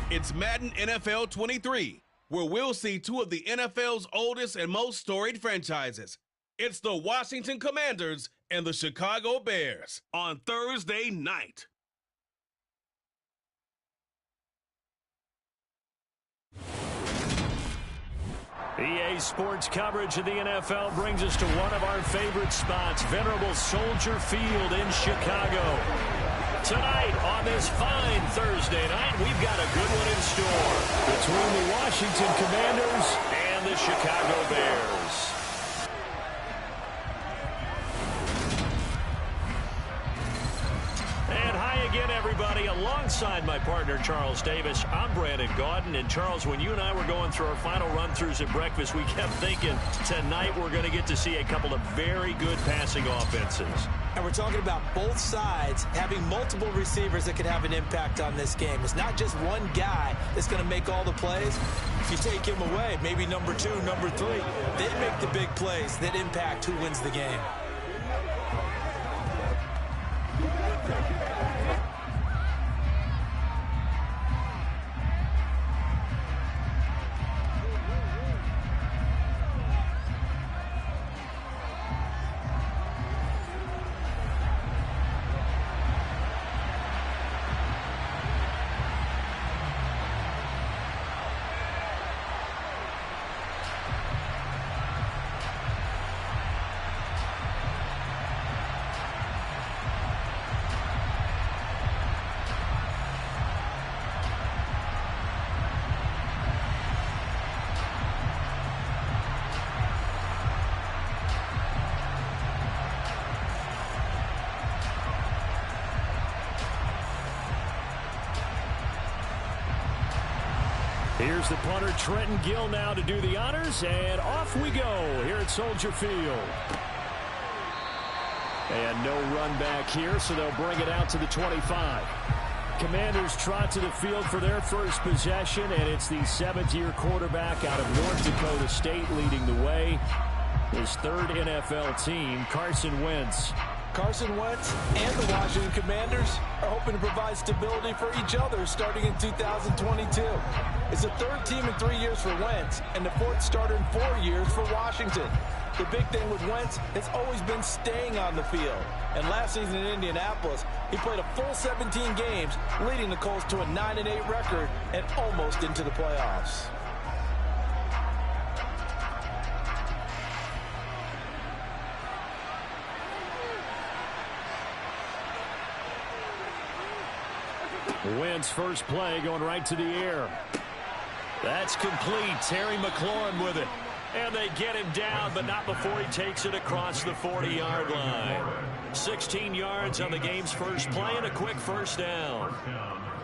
It's Madden NFL 23, where we'll see two of the NFL's oldest and most storied franchises. It's the Washington Commanders and the Chicago Bears on Thursday night. EA Sports coverage of the NFL brings us to one of our favorite spots, venerable Soldier Field in Chicago. Tonight, on this fine Thursday night, we've got a good one in store between the Washington Commanders and the Chicago Bears. And hi again, everybody. Alongside my partner, Charles Davis, I'm Brandon Gaudin. And Charles, when you and I were going through our final run-throughs at breakfast, we kept thinking tonight we're going to get to see a couple of very good passing offenses. And we're talking about both sides having multiple receivers that could have an impact on this game. It's not just one guy that's going to make all the plays. If you take him away, maybe number 2, number 3, they make the big plays that impact who wins the game. Here's the punter, Trenton Gill, now to do the honors, and off we go here at Soldier Field. And no run back here, so they'll bring it out to the 25. Commanders trot to the field for their first possession, and it's the 7th-year quarterback out of North Dakota State leading the way. His third NFL team, Carson Wentz. Carson Wentz and the Washington Commanders are hoping to provide stability for each other starting in 2022. It's the third team in 3 years for Wentz and the fourth starter in 4 years for Washington. The big thing with Wentz has always been staying on the field. And last season in Indianapolis, he played a full 17 games, leading the Colts to a 9-8 record and almost into the playoffs. Wentz first play going right to the air. That's complete. Terry McLaurin with it. And they get him down, but not before he takes it across the 40-yard line. 16 yards on the game's first play and a quick first down.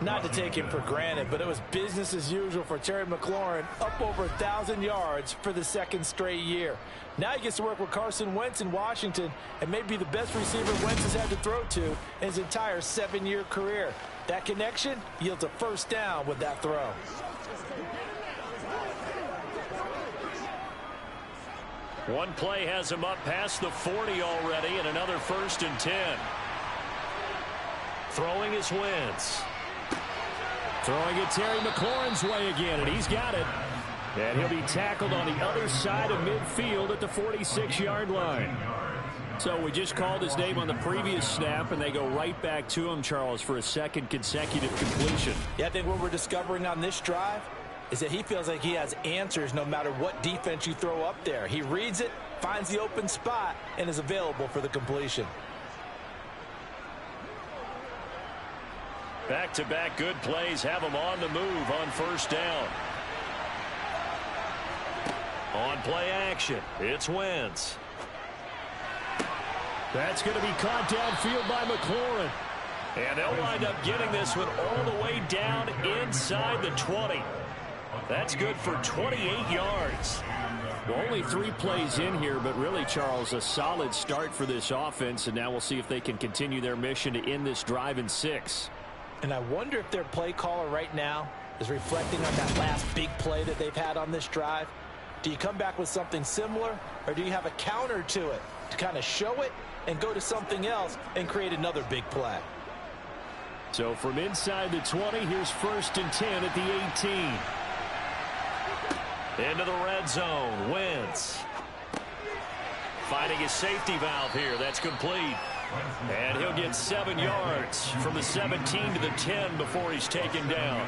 Not to take him for granted, but it was business as usual for Terry McLaurin, up over 1,000 yards for the second straight year. Now he gets to work with Carson Wentz in Washington and may be the best receiver Wentz has had to throw to in his entire 7-year career. That connection yields a first down with that throw. One play has him up past the 40 already, and another 1st and 10. Throwing is Wentz. Throwing it Terry McLaurin's way again, and he's got it. And he'll be tackled on the other side of midfield at the 46-yard line. So we just called his name on the previous snap, and they go right back to him, Charles, for a second consecutive completion. Yeah, I think what we're discovering on this drive is that he feels like he has answers no matter what defense you throw up there. He reads it, finds the open spot, and is available for the completion. Back-to-back good plays have him on the move on first down. On play action, it's Wentz. That's going to be caught downfield by McLaurin. And they'll wind up getting this one all the way down inside the 20. That's good for 28 yards. Well, only 3 plays in here, but really, Charles, a solid start for this offense. And now we'll see if they can continue their mission to end this drive in 6. And I wonder if their play caller right now is reflecting on that last big play that they've had on this drive. Do you come back with something similar, or do you have a counter to it to kind of show it and go to something else and create another big play? So from inside the 20, here's 1st and 10 at the 18. Into the red zone. Wentz finding his safety valve here. That's complete. And he'll get 7 yards from the 17 to the 10 before he's taken down.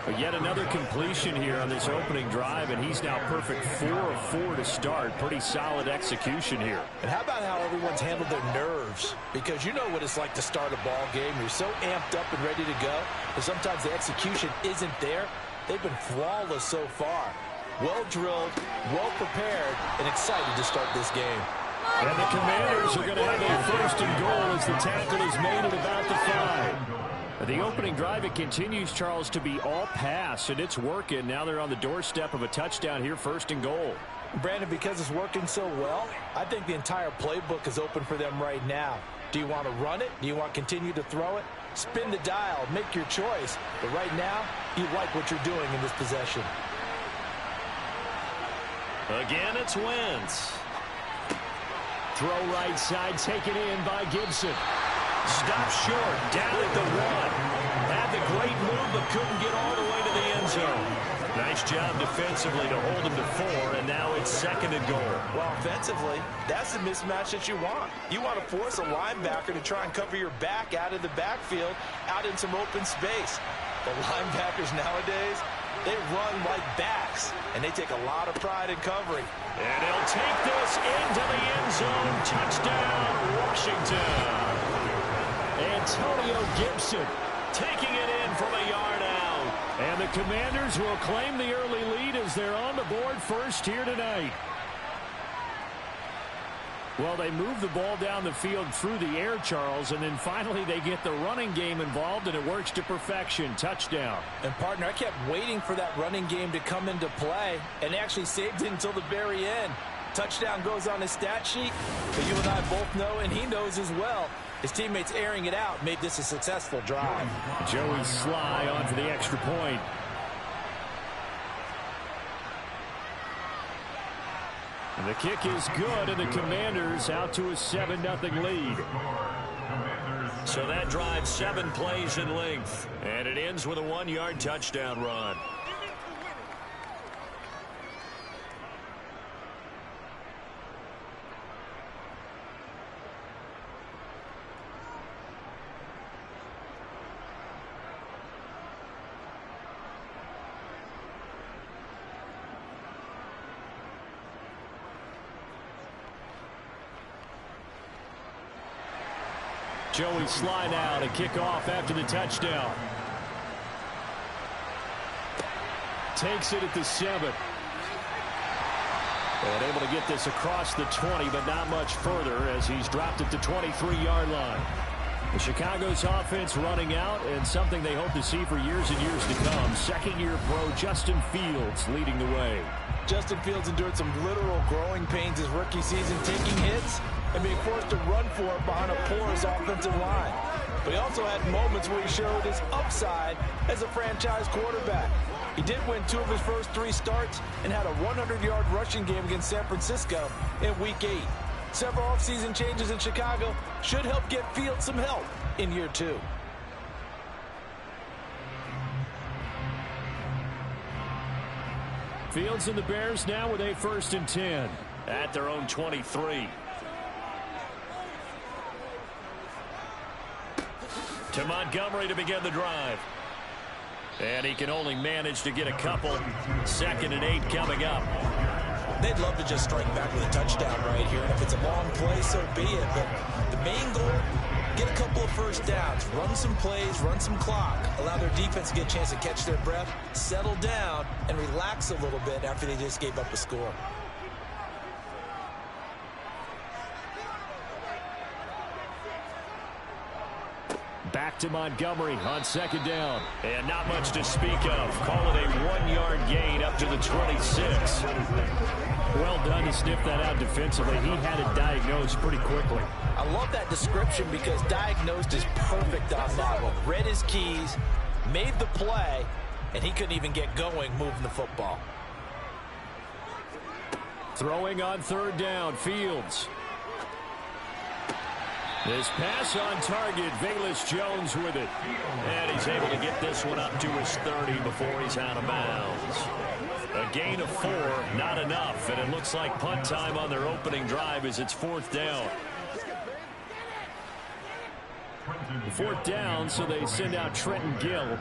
But yet another completion here on this opening drive, and he's now perfect 4 of 4 to start. Pretty solid execution here. And how about how everyone's handled their nerves? Because you know what it's like to start a ball game. You're so amped up and ready to go, but sometimes the execution isn't there. They've been flawless so far. Well drilled, well prepared, and excited to start this game. And the Commanders are going to have a 1st and goal as the tackle is made at about the 5. The opening drive, it continues, Charles, to be all pass, and it's working. Now they're on the doorstep of a touchdown here, 1st and goal. Brandon, because it's working so well, I think the entire playbook is open for them right now. Do you want to run it? Do you want to continue to throw it? Spin the dial, make your choice. But right now, you like what you're doing in this possession. Again, it's Wentz. Throw right side, taken in by Gibson. Stop short, down at the 1. Had the great move, but couldn't get all the way to the end zone. Nice job defensively to hold him to 4, and now it's 2nd and goal. Well, offensively, that's the mismatch that you want. You want to force a linebacker to try and cover your back out of the backfield, out in some open space. The linebackers nowadays, they run like backs, and they take a lot of pride in covering. And he'll take this into the end zone. Touchdown, Washington. Antonio Gibson taking it in from a yard out. And the Commanders will claim the early lead as they're on the board first here tonight. Well, they move the ball down the field through the air, Charles, and then finally they get the running game involved, and it works to perfection. Touchdown. And, partner, I kept waiting for that running game to come into play, and they actually saved it until the very end. Touchdown goes on his stat sheet, but you and I both know, and he knows as well, his teammates airing it out made this a successful drive. Joey Sly on for the extra point. And the kick is good, and the Commanders out to a 7-0 lead. So that drive 7 plays in length, and it ends with a 1-yard touchdown run. Joey Sly now to kick off after the touchdown. Takes it at the 7. And able to get this across the 20, but not much further as he's dropped it to 23-yard line. The Chicago's offense running out, and something they hope to see for years and years to come. Second-year pro Justin Fields leading the way. Justin Fields endured some literal growing pains his rookie season, taking hits and being forced to run for it behind a porous offensive line. But he also had moments where he showed his upside as a franchise quarterback. He did win 2 of his first 3 starts and had a 100-yard rushing game against San Francisco in Week 8. Several offseason changes in Chicago should help get Fields some help in year 2. Fields and the Bears now with a 1st and 10 at their own 23. To Montgomery to begin the drive. And he can only manage to get a couple. 2nd and 8 coming up. They'd love to just strike back with a touchdown right here. And if it's a long play, so be it. But the main goal, get a couple of first downs. Run some plays, run some clock. Allow their defense to get a chance to catch their breath, settle down, and relax a little bit after they just gave up a score. Back to Montgomery on 2nd down. And not much to speak of. Call it a 1-yard gain up to the 26. Well done to sniff that out defensively. He had it diagnosed pretty quickly. I love that description because diagnosed is perfect on that one. Read his keys, made the play, and he couldn't even get going moving the football. Throwing on 3rd down, Fields. This pass on target, Velus Jones with it. And he's able to get this one up to his 30 before he's out of bounds. A gain of 4, not enough, and it looks like punt time on their opening drive as it's 4th down. 4th down, so they send out Trenton Gill.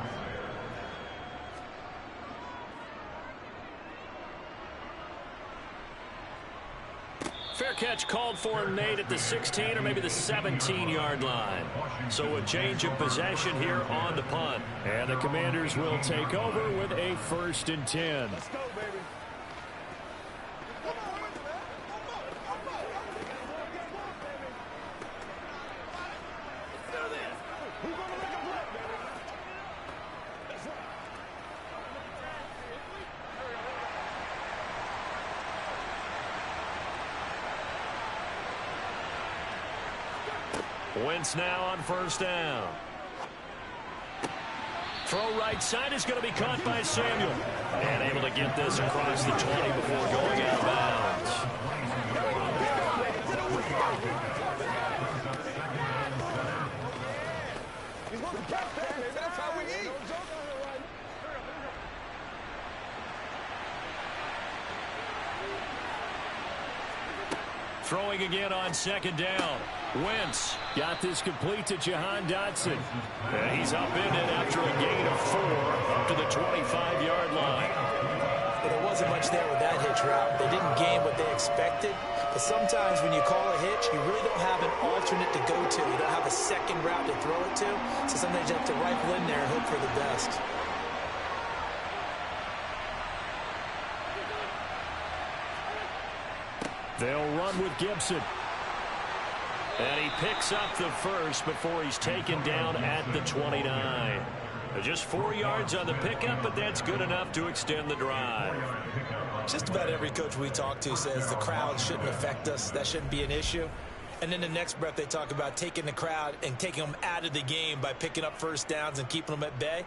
Fair catch called for and made at the 16 or maybe the 17-yard line. So a change of possession here on the punt. And the Commanders will take over with a 1st and 10. Let's go, baby. Wentz now on 1st down. Throw right side is going to be caught by Samuel. And able to get this across the 20 before going out of bounds. That's how we eat. Throwing again on 2nd down. Wentz got this complete to Jahan Dotson. And he's upended after a gain of 4 up to the 25-yard line. There wasn't much there with that hitch route. They didn't gain what they expected. But sometimes when you call a hitch, you really don't have an alternate to go to. You don't have a second route to throw it to. So sometimes you have to rifle in there and hope for the best. They'll run with Gibson. And he picks up the 1st before he's taken down at the 29. Just 4 yards on the pickup, but that's good enough to extend the drive. Just about every coach we talk to says the crowd shouldn't affect us. That shouldn't be an issue. And then the next breath they talk about taking the crowd and taking them out of the game by picking up 1st downs and keeping them at bay.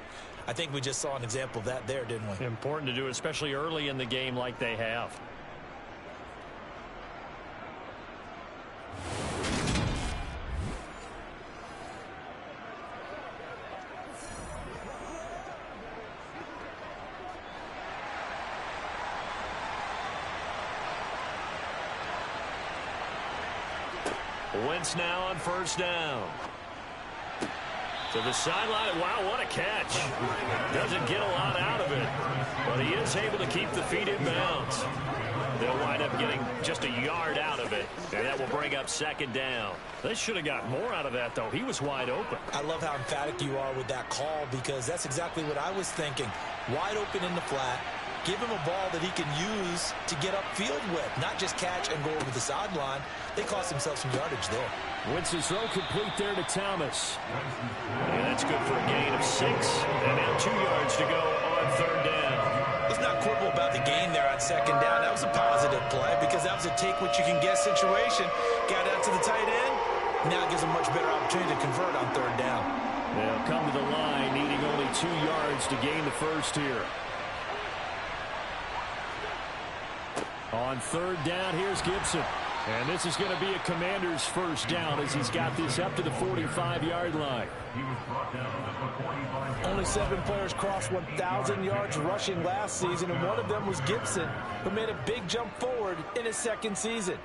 I think we just saw an example of that there, didn't we? Important to do, especially early in the game like they have. Wentz now on 1st down. To the sideline. Wow, what a catch. Doesn't get a lot out of it, but he is able to keep the feet in bounds. They'll wind up getting just a yard out of it, and that will bring up 2nd down. They should have got more out of that, though. He was wide open. I love how emphatic you are with that call because that's exactly what I was thinking. Wide open in the flat. Give him a ball that he can use to get upfield with, not just catch and go over the sideline. They cost themselves some yardage there. Wentz's throw complete there to Thomas. And that's good for a gain of 6. And now 2 yards to go on 3rd down. Let's not quibble about the gain there on 2nd down. That was a positive play because that was a take-what-you-can-get situation. Got out to the tight end. Now it gives them much better opportunity to convert on 3rd down. They'll come to the line needing only 2 yards to gain the 1st here. On 3rd down, here's Gibson. And this is going to be a Commander's 1st down as he's got this up to the 45-yard line. Only 7 players crossed 1,000 yards rushing last season, and one of them was Gibson, who made a big jump forward in his 2nd season.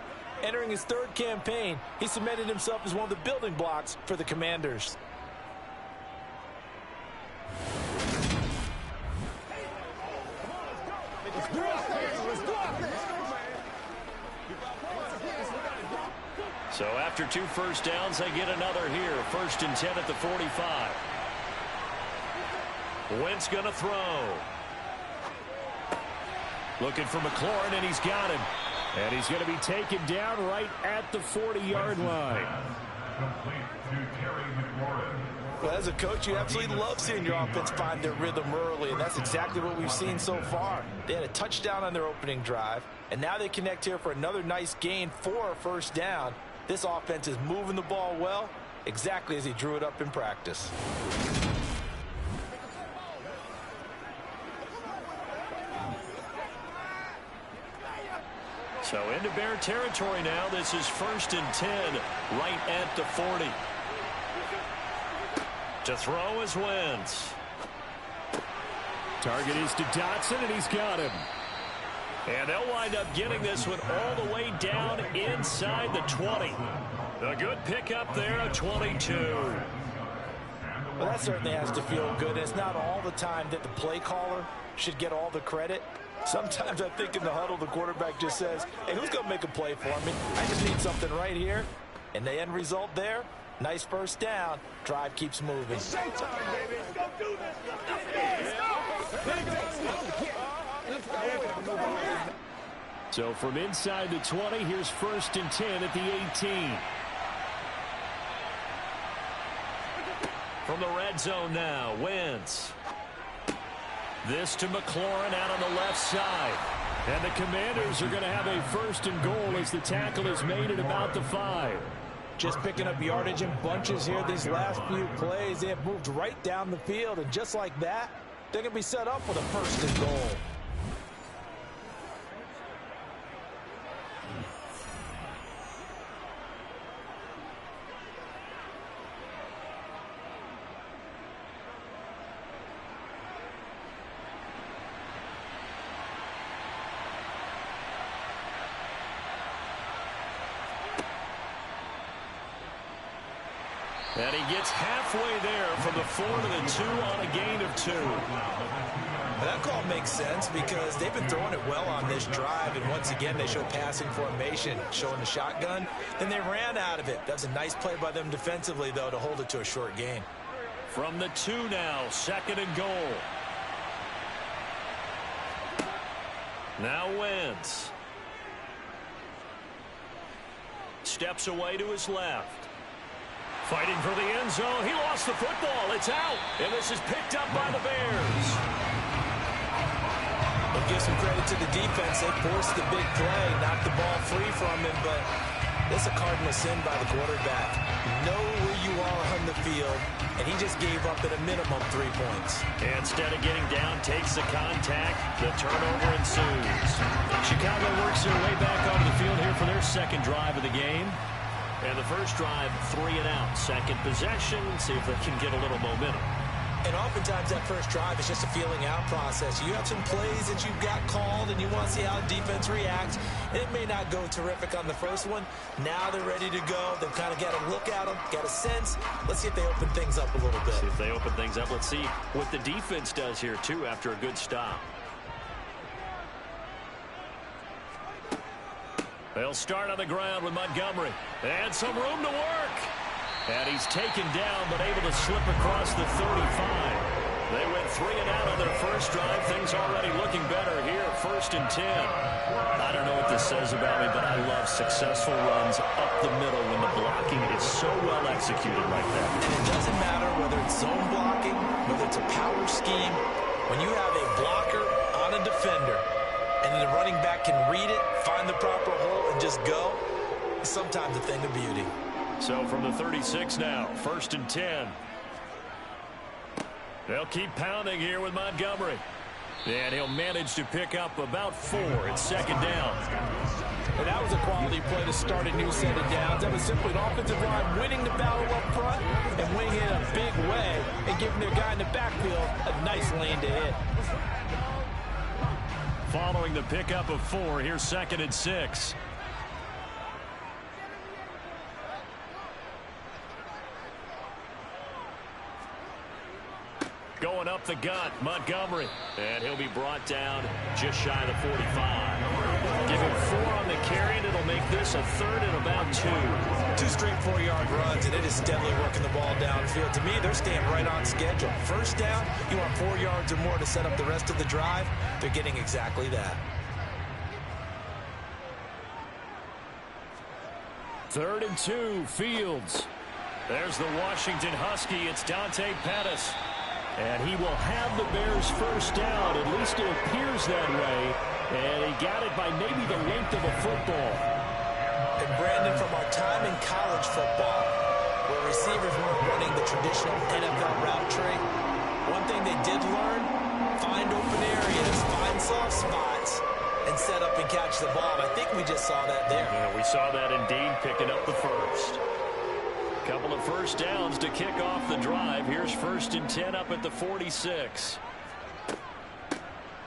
Entering his 3rd campaign, he cemented himself as one of the building blocks for the Commanders. So after 2 1st downs, they get another here. 1st and 10 at the 45. Wentz going to throw. Looking for McLaurin, and he's got him. And he's going to be taken down right at the 40-yard line. Well, as a coach, you absolutely love seeing your offense find their rhythm early, and that's exactly what we've seen so far. They had a touchdown on their opening drive, and now they connect here for another nice gain for a 1st down. This offense is moving the ball well, exactly as he drew it up in practice. So into Bear territory now. This is 1st and 10, right at the 40. To throw is Wentz. Target is to Dotson, and he's got him. And they'll wind up getting this one all the way down inside the 20. A good pickup there, a 22. Well, that certainly has to feel good. It's not all the time that the play caller should get all the credit. Sometimes I think in the huddle, the quarterback just says, hey, who's going to make a play for me? I just need something right here. And the end result there, nice first down. Drive keeps moving. It's showtime, baby. Let's go do this. So from inside the 20, here's 1st and 10 at the 18. From the red zone now, Wentz. This to McLaurin out on the left side. And the Commanders are going to have a 1st and goal as the tackle is made at about the 5. Just picking up yardage in bunches here these last few plays. They have moved right down the field, and just like that, they're going to be set up for the 1st and goal. And he gets halfway there from the 4 to the 2 on a gain of 2. That call makes sense because they've been throwing it well on this drive, and once again they show passing formation, showing the shotgun. Then they ran out of it. That's a nice play by them defensively, though, to hold it to a short gain. From the 2 now, 2nd and goal. Now Wentz. Steps away to his left. Fighting for the end zone. He lost the football. It's out. And this is picked up by the Bears. We'll give some credit to the defense. They forced the big play, knocked the ball free from him, but it's a cardinal sin by the quarterback. Know where you are on the field, and he just gave up at a minimum 3 points. Instead of getting down, takes the contact. The turnover ensues. Chicago works their way back onto the field here for their 2nd drive of the game. And the first drive, 3 and out. 2nd possession, see if they can get a little momentum. And oftentimes that first drive is just a feeling out process. You have some plays that you've got called and you want to see how the defense reacts. It may not go terrific on the first one. Now they're ready to go. They've kind of got a look at them, got a sense. Let's see if they open things up a little bit. See if they open things up. Let's see what the defense does here, too, after a good stop. They'll start on the ground with Montgomery. And some room to work. And he's taken down, but able to slip across the 35. They went 3 and out on their first drive. Things already looking better here. 1st and 10. I don't know what this says about me, but I love successful runs up the middle when the blocking is so well executed like that. And it doesn't matter whether it's zone blocking, whether it's a power scheme. When you have a blocker on a defender, and the running back can read it, find the proper hole, and just go, it's sometimes a thing of beauty. So from the 36 now, 1st and 10. They'll keep pounding here with Montgomery. And he'll manage to pick up about 4. It's 2nd down. And that was a quality play to start a new set of downs. That was simply an offensive line winning the battle up front and winning it in a big way and giving their guy in the backfield a nice lane to hit. Following the pickup of 4, here's 2nd and 6. Going up the gut, Montgomery. And he'll be brought down just shy of the 45. Give him 4 on the carry, and it'll make this a 3rd and about 2. 2 straight 4-yard runs, and it is steadily working the ball downfield. To me, they're staying right on schedule. First down, you want 4 yards or more to set up the rest of the drive. They're getting exactly that. 3rd and 2, Fields. There's the Washington Husky. It's Dante Pettis. And he will have the Bears first down. At least it appears that way. And he got it by maybe the length of a football. And Brandon, from our time in college football, where receivers weren't running the traditional NFL route tree, one thing they did learn, find open areas, find soft spots, and set up and catch the ball. I think we just saw that there. Yeah, we saw that indeed, picking up the first. Couple of first downs to kick off the drive. Here's 1st and 10 up at the 46.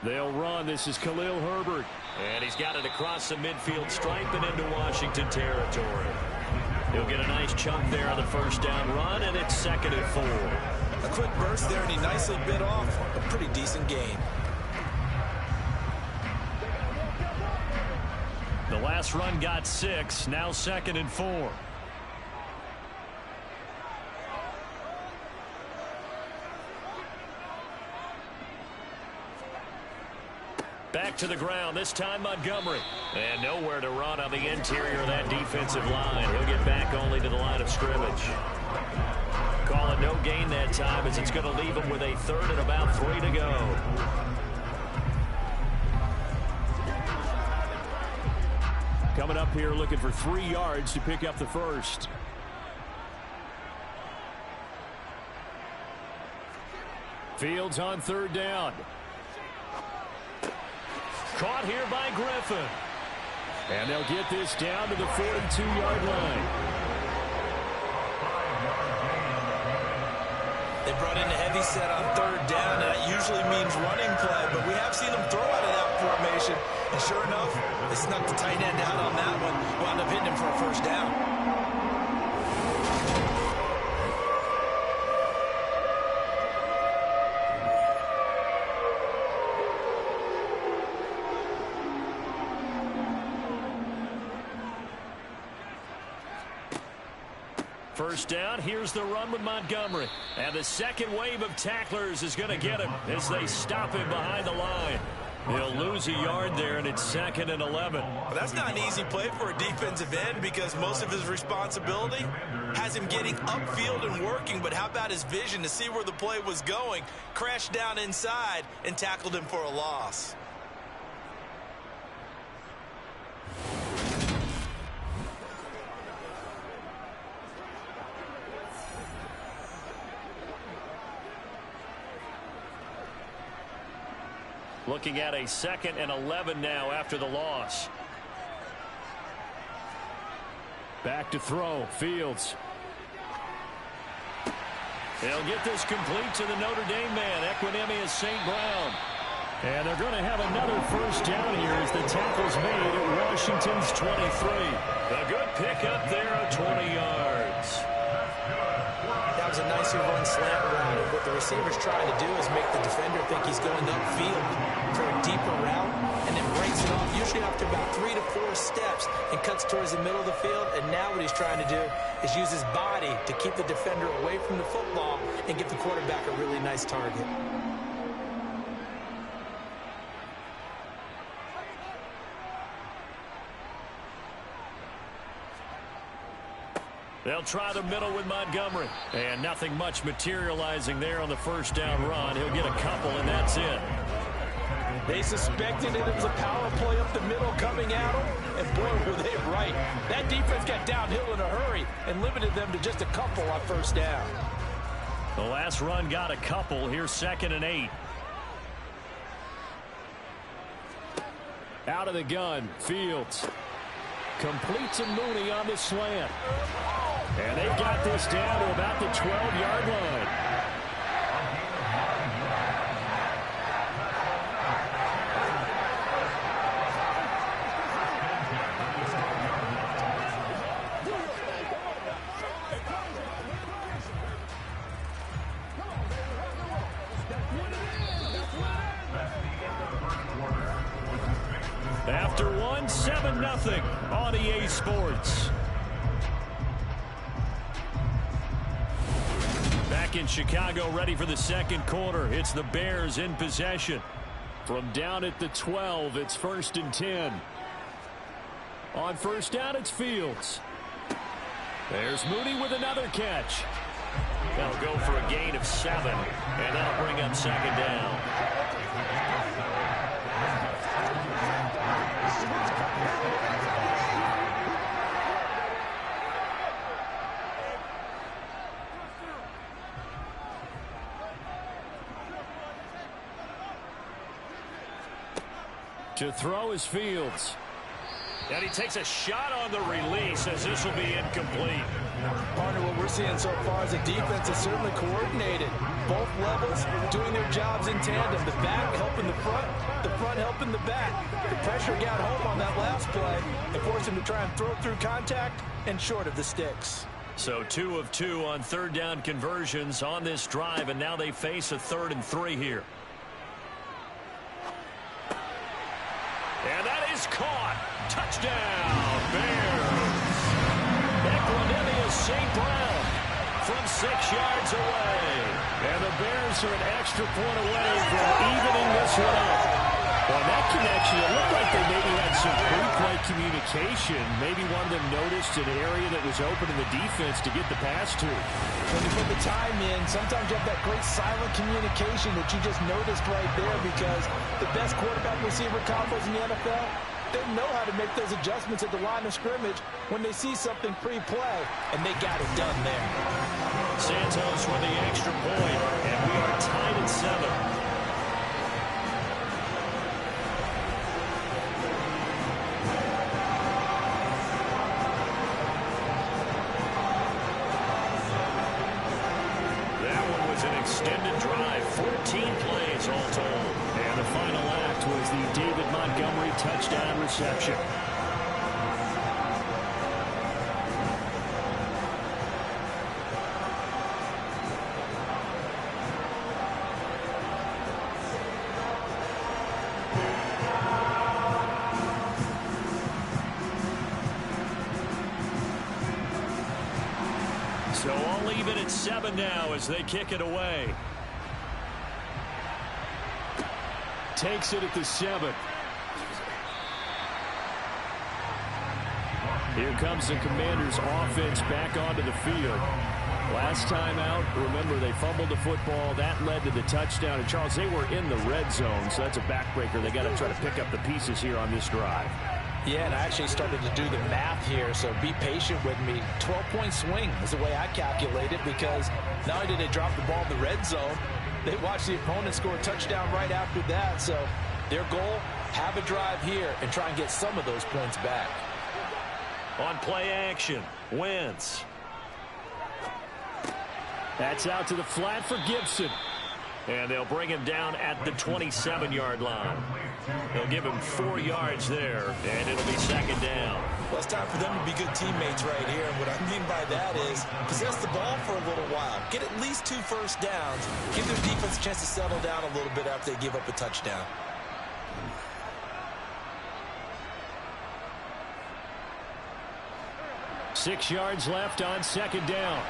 They'll run. This is Khalil Herbert. And he's got it across the midfield stripe and into Washington territory. He'll get a nice chunk there on the first down run, and it's 2nd and 4. A quick burst there, and he nicely bit off a pretty decent gain. The last run got 6. Now 2nd and 4. Back to the ground, this time Montgomery. And nowhere to run on the interior of that defensive line. He'll get back only to the line of scrimmage. Call it no gain that time, as it's going to leave him with a 3rd and about 3 to go. Coming up here looking for 3 yards to pick up the first. Fields on 3rd down. Caught here by Griffin. And they'll get this down to the 42-yard line. They brought in a heavy set on 3rd down, and that usually means running play, but we have seen them throw out of that formation. And sure enough, they snuck the tight end out on that one. Wound up hitting him for a first down. First down, here's the run with Montgomery. And the second wave of tacklers is going to get him as they stop him behind the line. He'll lose a yard there, and it's 2nd and 11. Well, that's not an easy play for a defensive end, because most of his responsibility has him getting upfield and working. But how about his vision to see where the play was going? Crashed down inside and tackled him for a loss. Looking at a 2nd and 11 now after the loss. Back to throw. Fields. They'll get this complete to the Notre Dame man, Equinemius St. Brown. And they're going to have another first down here as the tackle's made at Washington's 23. A good pickup there of 20 yards. That was a nicer run slant route. And what the receiver's trying to do is make the defender think he's going upfield for a deeper route, and then breaks it off, usually after about 3 to 4 steps, and cuts towards the middle of the field. And now what he's trying to do is use his body to keep the defender away from the football and give the quarterback a really nice target. They'll try the middle with Montgomery. And nothing much materializing there on the first down run. He'll get a couple, and that's it. They suspected it was a power play up the middle coming at them, and boy, were they right. That defense got downhill in a hurry and limited them to just a couple on first down. The last run got a couple. Here's 2nd and 8. Out of the gun. Fields completes a Mooney on the slant. And they've got this down to about the 12-yard line. After one, 7-0 on EA Sports. Back in Chicago, ready for the second quarter. It's the Bears in possession. From down at the 12, it's 1st and 10. On first down, it's Fields. There's Mooney with another catch. They'll go for a gain of 7, and that'll bring up 2nd down. To throw is Fields. And he takes a shot on the release as this will be incomplete. Partner, what we're seeing so far is the defense is certainly coordinated. Both levels doing their jobs in tandem. The back helping the front helping the back. The pressure got home on that last play and forced him to try and throw through contact and short of the sticks. So 2 of 2 on third down conversions on this drive, and now they face a 3rd and 3 here. And that is caught. Touchdown, Bears. Equanimous St. Brown from 6 yards away. And the Bears are an extra point away from evening this one up. On that connection, it looked like they maybe had some pre-play communication. Maybe one of them noticed an area that was open in the defense to get the pass to. When you put the time in, sometimes you have that great silent communication that you just noticed right there, because the best quarterback receiver combos in the NFL, they know how to make those adjustments at the line of scrimmage when they see something pre-play, and they got it done there. Santos with the extra point, and we are tied at 7. Extended drive, 14 plays all told. And the final act was the David Montgomery touchdown reception. So all even at 7 now as they kick it away. Takes it at the 7. Here comes the Commanders' offense back onto the field. Last time out, remember, they fumbled the football. That led to the touchdown. And, Charles, they were in the red zone, so that's a backbreaker. They got to try to pick up the pieces here on this drive. Yeah, and I actually started to do the math here, so be patient with me. 12-point swing is the way I calculate it, because not only did they drop the ball in the red zone, they watched the opponent score a touchdown right after that. So their goal, have a drive here and try and get some of those points back. On play action, Wentz. That's out to the flat for Gibson. And they'll bring him down at the 27-yard line. They'll give him 4 yards there, and it'll be 2nd down. Well, it's time for them to be good teammates right here. And what I mean by that is possess the ball for a little while. Get at least 2 first downs. Give their defense a chance to settle down a little bit after they give up a touchdown. Six yards left on 2nd down.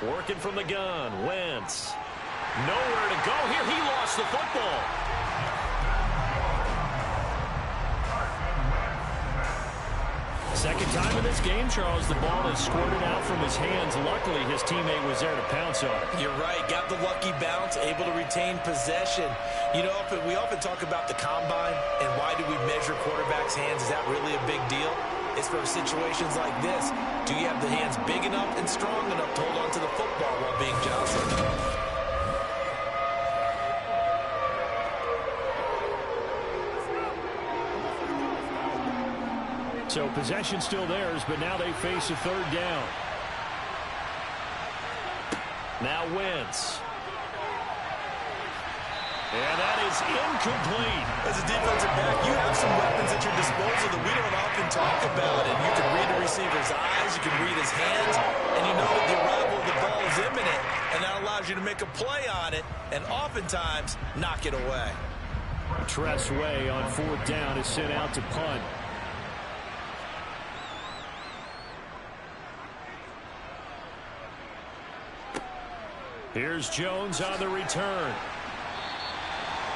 Working from the gun, Wentz. Nowhere to go here. He lost the football. Second time in this game, Charles, the ball has squirted out from his hands. Luckily, his teammate was there to pounce on it. You're right. Got the lucky bounce, able to retain possession. You know, we often talk about the combine and why do we measure quarterbacks' hands. Is that really a big deal? It's for situations like this. Do you have the hands big enough and strong enough to hold on to the football while being jostled? So possession still theirs, but now they face a 3rd down. Now Wentz. And that is incomplete. As a defensive back, you have some weapons at your disposal that we don't often talk about. And you can read a receiver's eyes, you can read his hands, and you know that the arrival of the ball is imminent. And that allows you to make a play on it and oftentimes knock it away. Tress Way on 4th down is sent out to punt. Here's Jones on the return.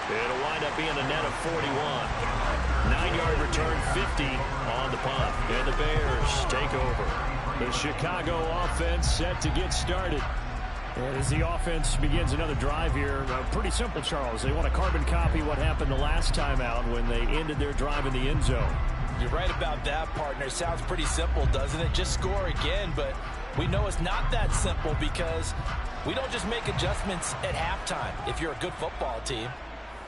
It'll wind up being a net of 41. 9-yard return, 50 on the punt. And the Bears take over. The Chicago offense set to get started. And as the offense begins another drive here, pretty simple, Charles. They want to carbon copy what happened the last time out when they ended their drive in the end zone. You're right about that, partner. Sounds pretty simple, doesn't it? Just score again, but we know it's not that simple because We don't just make adjustments at halftime if you're a good football team.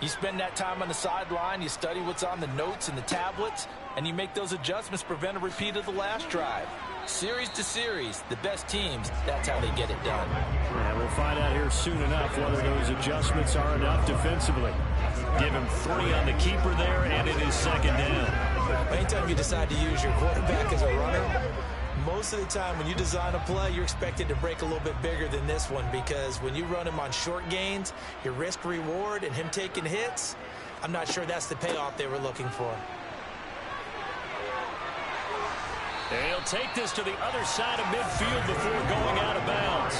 You spend that time on the sideline, you study what's on the notes and the tablets, and you make those adjustments to prevent a repeat of the last drive. Series to series, the best teams, that's how they get it done. And we'll find out here soon enough whether those adjustments are enough defensively. Give him 3 on the keeper there, and it is second down. Anytime you decide to use your quarterback as a runner, most of the time when you design a play, you're expected to break a little bit bigger than this one, because when you run him on short gains, your risk-reward and him taking hits, I'm not sure that's the payoff they were looking for. And he'll take this to the other side of midfield before going out of bounds.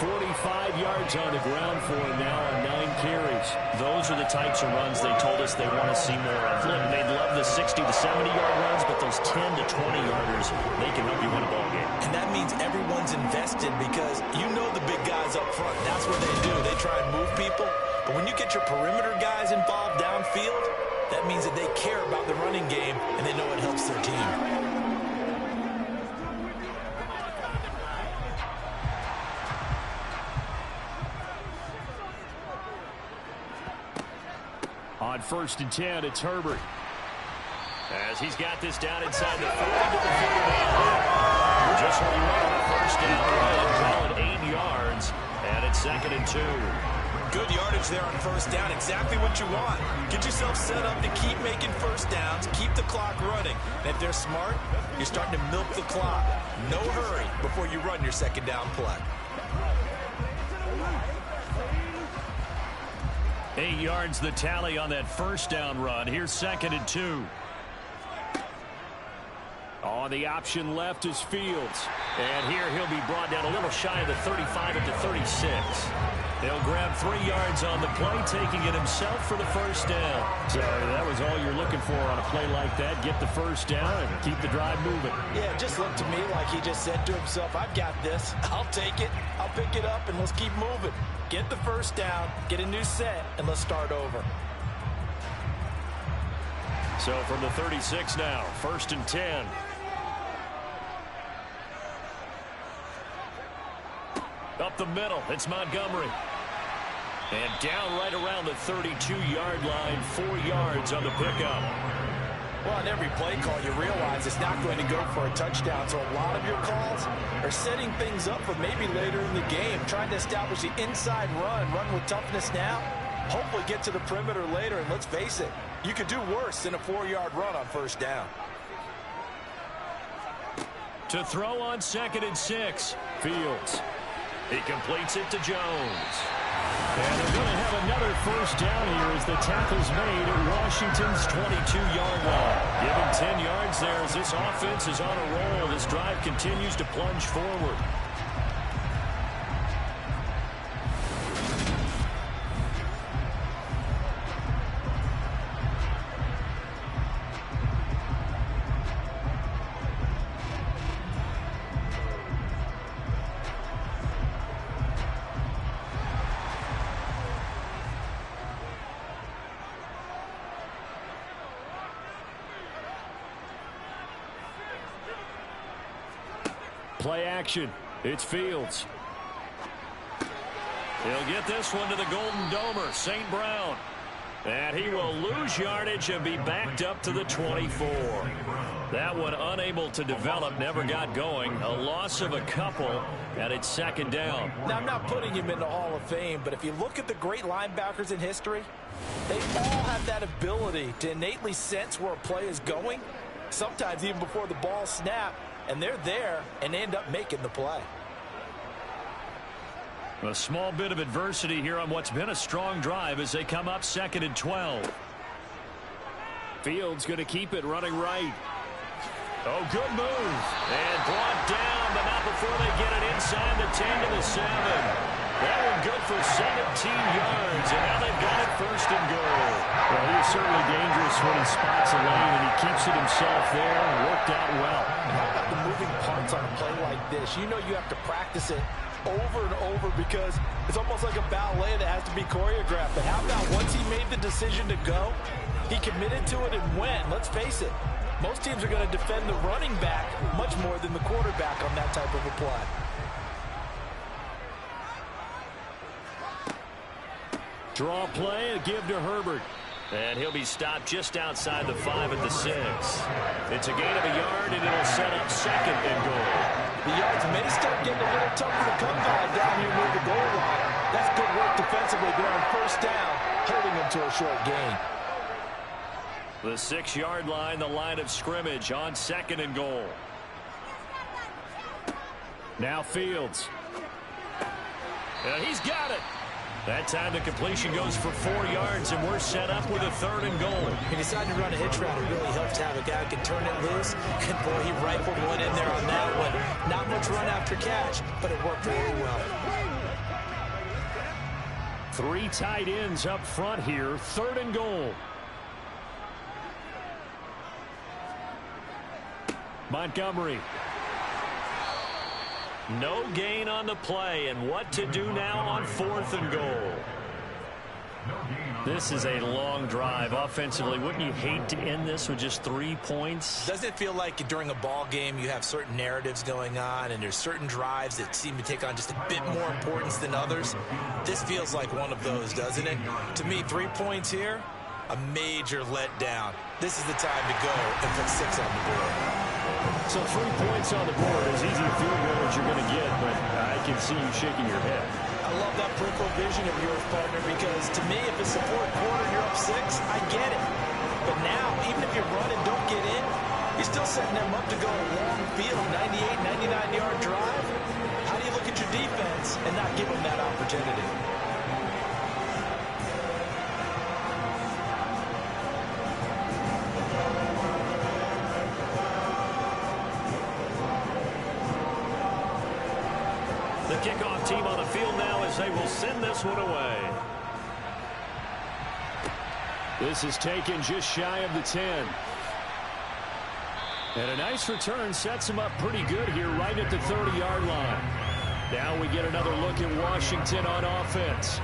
45 yards on the ground for him now on 9 carries. Those are the types of runs they told us they want to see more of. Look, they'd love the 60 to 70-yard runs, but those 10 to 20-yarders, they can help you win a ball game. And that means everyone's invested, because you know the big guys up front. That's what they do. They try and move people. But when you get your perimeter guys involved downfield, that means that they care about the running game, and they know it helps their team. On 1st and 10, it's Herbert. As he's got this down inside the 40 to the 49. Just what you want on a first down run, call it 8 yards, and it's 2nd and 2. Good yardage there on first down, exactly what you want. Get yourself set up to keep making first downs, keep the clock running. And if they're smart, you're starting to milk the clock. No hurry before you run your second down play. 8 yards the tally on that first down run. Here's 2nd and 2. On the option left is Fields. And here he'll be brought down a little shy of the 35 at the 36. They'll grab 3 yards on the play, taking it himself for the first down. So that was all you're looking for on a play like that. Get the first down and keep the drive moving. Yeah, it just looked to me like he just said to himself, I've got this. I'll take it. I'll pick it up, and let's keep moving. Get the first down, get a new set, and let's start over. So from the 36 now, 1st and 10. Up the middle, it's Montgomery. And down right around the 32-yard line, 4 yards on the pickup. Well, on every play call, you realize it's not going to go for a touchdown. So a lot of your calls are setting things up for maybe later in the game, trying to establish the inside run with toughness now, hopefully get to the perimeter later. And let's face it, you could do worse than a 4-yard run on first down. To throw on 2nd and 6, Fields. He completes it to Jones. And they're going to have another first down here as the tackle's made at Washington's 22-yard line. Give him 10 yards there as this offense is on a roll. This drive continues to plunge forward. Play action. It's Fields. He'll get this one to the Golden Domer, St. Brown. And he will lose yardage and be backed up to the 24. That one unable to develop, never got going. A loss of a couple, and it's 2nd down. Now, I'm not putting him in the Hall of Fame, but if you look at the great linebackers in history, they all have that ability to innately sense where a play is going, sometimes even before the ball snaps, and they're there, and they end up making the play. A small bit of adversity here on what's been a strong drive as they come up 2nd and 12. Fields going to keep it running right. Oh, good move. And brought down, but not before they get it inside the 10 to the 7. That one good for 17 yards, and now they've got it 1st and goal. Well, he is certainly dangerous when he spots a lane, and he keeps it himself there and worked out well. And how about the moving parts on a play like this? You know you have to practice it over and over because it's almost like a ballet that has to be choreographed. But how about once he made the decision to go, he committed to it and went. Let's face it, most teams are going to defend the running back much more than the quarterback on that type of a play. Draw play, a give to Herbert. And he'll be stopped just outside the 5 at the 6. It's a gain of a yard, and it'll set up 2nd and goal. The yards may start getting a little tougher to come by down here near the goal line. That's good work defensively there on 1st down, holding them to a short gain. The 6-yard line, the line of scrimmage on 2nd and goal. Now Fields. And he's got it. That time the completion goes for 4 yards, and we're set up with a 3rd and goal. He decided to run a hitch route. It really helps to have a guy who can turn it loose. And boy, he rifled one in there on that one. Not much run after catch, but it worked really well. 3 tight ends up front here. 3rd and goal. Montgomery. No gain on the play, and what to do now on 4th and goal. This is a long drive offensively. Wouldn't you hate to end this with just 3 points? Doesn't it feel like during a ball game you have certain narratives going on and there's certain drives that seem to take on just a bit more importance than others? This feels like one of those, doesn't it? To me, 3 points here, a major letdown. This is the time to go and put 6 on the board. So 3 points on the board, as easy a field goal as you're going to get, but I can see you shaking your head. I love that peripheral vision of yours, partner, because to me, if it's the 4th quarter and you're up 6, I get it. But now, even if you run and don't get in, you're still setting them up to go a long field, 98, 99-yard drive. How do you look at your defense and not give them that opportunity? The kickoff team on the field now as they will send this one away. This is taken just shy of the 10. And a nice return sets him up pretty good here right at the 30-yard line. Now we get another look at Washington on offense.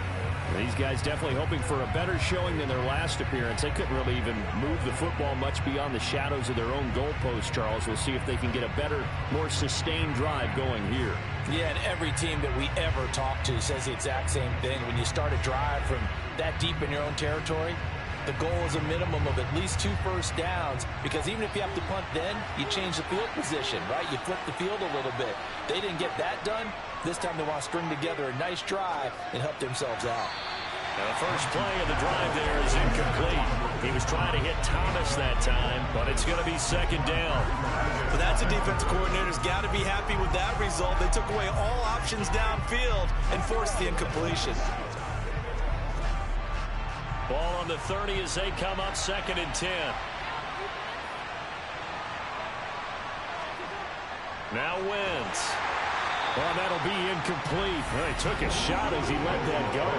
These guys definitely hoping for a better showing than their last appearance. They couldn't really even move the football much beyond the shadows of their own goalpost, Charles. We'll see if they can get a better, more sustained drive going here. Yeah, and every team that we ever talk to says the exact same thing. When you start a drive from that deep in your own territory, the goal is a minimum of at least 2 first downs, because even if you have to punt then, you change the field position, right? You flip the field a little bit. They didn't get that done. This time they want to string together a nice drive and help themselves out. Now the first play of the drive there is incomplete. He was trying to hit Thomas that time, but it's going to be 2nd down. But that's a defensive coordinator's got to be happy with that result. They took away all options downfield and forced the incompletion. Ball on the 30 as they come up 2nd and 10. Now Wentz. Well, that'll be incomplete. Well, he took a shot as he let that go.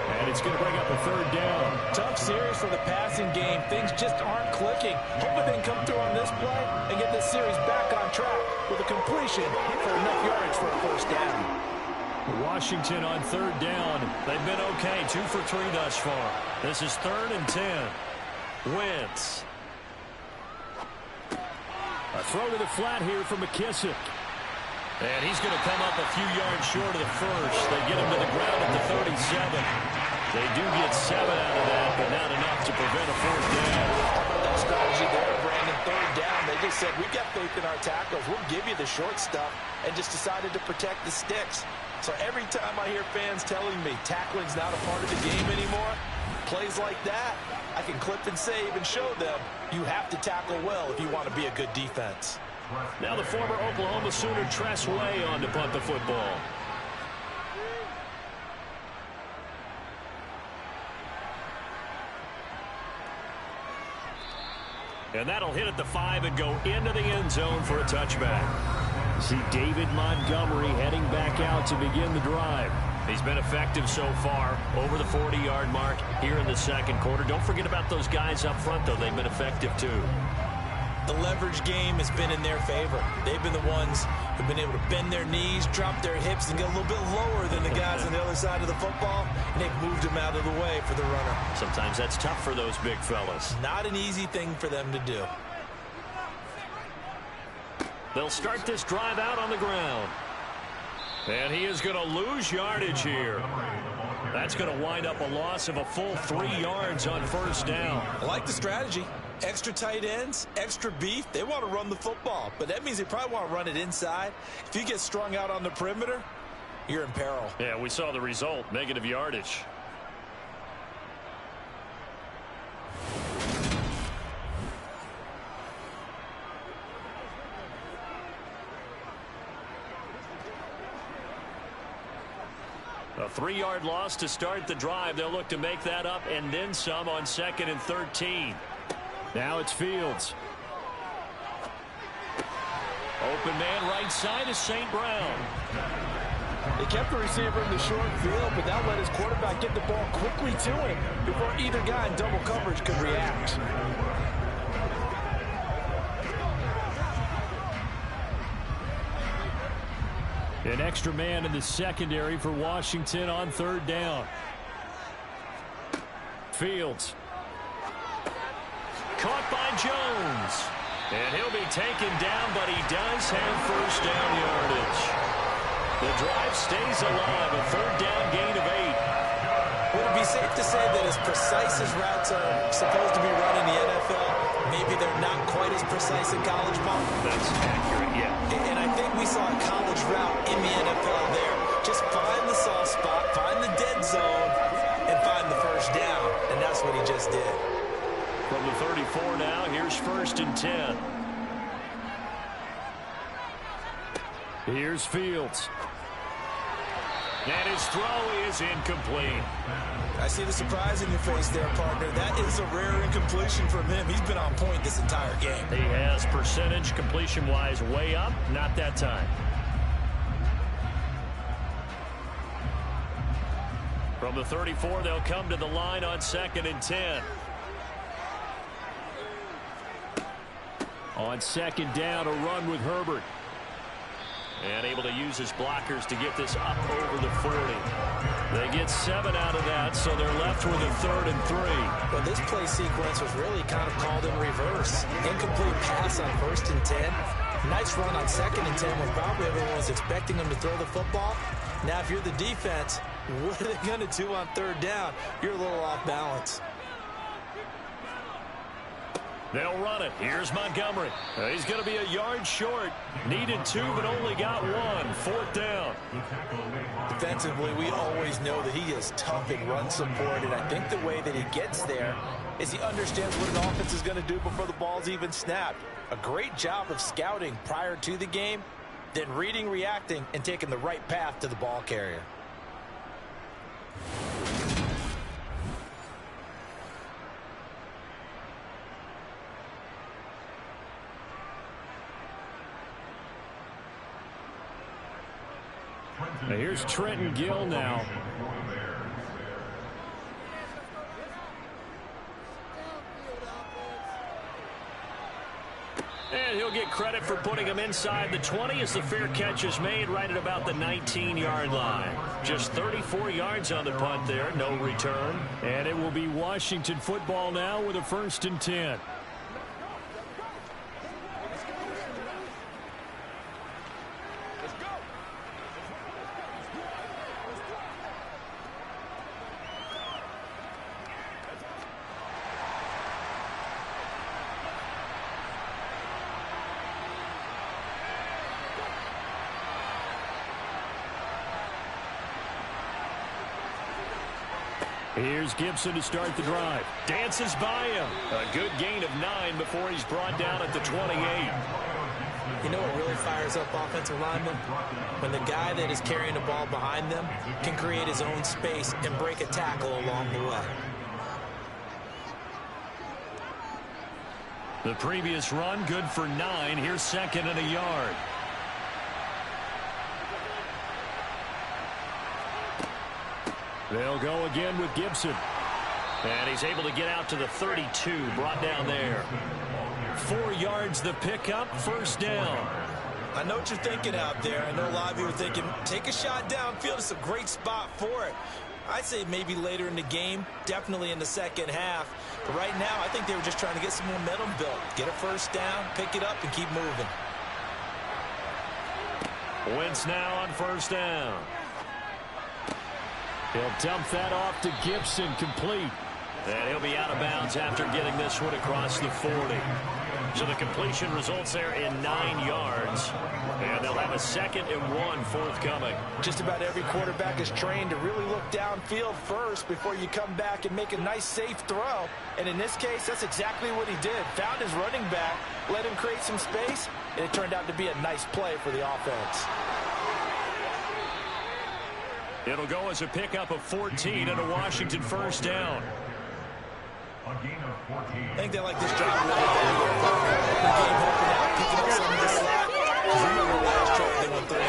And it's going to bring up a 3rd down. Tough series for the passing game. Things just aren't clicking. Hoping they can come through on this play and get this series back on track with a completion for enough yardage for a 1st down. Washington on 3rd down. They've been okay. 2 for 3 thus far. This is 3rd and 10. Wentz. A throw to the flat here for McKissick. And he's going to come up a few yards short of the first. They get him to the ground at the 37. They do get 7 out of that, but not enough to prevent a 4th down. That strategy there, Brandon, 3rd down. They just said, we've got faith in our tackles. We'll give you the short stuff, and just decided to protect the sticks. So every time I hear fans telling me tackling's not a part of the game anymore, plays like that, I can clip and save and show them you have to tackle well if you want to be a good defense. Now the former Oklahoma Sooner Tress Way on to punt the football. And that'll hit at the 5 and go into the end zone for a touchback. See David Montgomery heading back out to begin the drive. He's been effective so far, over the 40-yard mark here in the 2nd quarter. Don't forget about those guys up front, though. They've been effective, too. The leverage game has been in their favor. They've been the ones who've been able to bend their knees, drop their hips, and get a little bit lower than the guys on the other side of the football, and they've moved them out of the way for the runner. Sometimes that's tough for those big fellas. Not an easy thing for them to do. They'll start this drive out on the ground. And he is going to lose yardage here. That's going to wind up a loss of a full 3 yards on first down. I like the strategy. Extra tight ends, extra beef. They want to run the football, but that means they probably want to run it inside. If you get strung out on the perimeter, you're in peril. Yeah, we saw the result, negative yardage. A 3-yard loss to start the drive. They'll look to make that up and then some on 2nd and 13. Now it's Fields. Open man right side is St. Brown. They kept the receiver in the short field, but that let his quarterback get the ball quickly to him before either guy in double coverage could react. An extra man in the secondary for Washington on 3rd down. Fields. Caught by Jones. And he'll be taken down, but he does have first down yardage. The drive stays alive, a 3rd down gain of 8. Would it be safe to say that as precise as routes are supposed to be run in the NFL, maybe they're not quite as precise in college ball? That's accurate, yeah. And I think we saw a college route in the NFL there. Just find the soft spot, find the dead zone, and find the first down. And that's what he just did. From the 34 now, here's 1st and 10. Here's Fields. And his throw is incomplete. I see the surprise in your face there, partner. That is a rare incompletion from him. He's been on point this entire game. He has percentage completion-wise way up, not that time. From the 34, they'll come to the line on 2nd and 10. On 2nd down, a run with Herbert. And able to use his blockers to get this up over the 40. They get 7 out of that, so they're left with a 3rd and 3. Well, this play sequence was really kind of called in reverse. Incomplete pass on 1st and 10. Nice run on 2nd and 10 when probably everyone was expecting him to throw the football. Now, if you're the defense, what are they going to do on 3rd down? You're a little off balance. They'll run it. Here's Montgomery. He's going to be a yard short. Needed 2, but only got 1. 4th down. Defensively, we always know that he is tough in run support, and I think the way that he gets there is he understands what an offense is going to do before the ball's even snapped. A great job of scouting prior to the game, then reading, reacting, and taking the right path to the ball carrier. Now here's Trenton Gill now. And he'll get credit for putting him inside the 20 as the fair catch is made right at about the 19-yard line. Just 34 yards on the punt there, no return. And it will be Washington football now with a 1st and 10. Here's Gibson to start the drive. Dances by him. A good gain of 9 before he's brought down at the 28. You know what really fires up offensive linemen? When the guy that is carrying the ball behind them can create his own space and break a tackle along the way. The previous run good for 9. Here's 2nd and a yard. They'll go again with Gibson. And he's able to get out to the 32, brought down there. 4 yards the pickup, 1st down. I know what you're thinking out there. I know a lot of you are thinking, take a shot downfield. It's a great spot for it. I'd say maybe later in the game, definitely in the second half. But right now, I think they were just trying to get some momentum built. Get a 1st down, pick it up, and keep moving. Wentz now on 1st down. He'll dump that off to Gibson, complete. And he'll be out of bounds after getting this one across the 40. So the completion results there in 9 yards. And they'll have a 2nd and 1 forthcoming. Just about every quarterback is trained to really look downfield first before you come back and make a nice, safe throw. And in this case, that's exactly what he did. Found his running back, let him create some space, and it turned out to be a nice play for the offense. It'll go as a pickup of 14 and a Washington first down. I think they like this job a little bit. The game helping out, picking up some of the slack. Because remember last drive they went 3.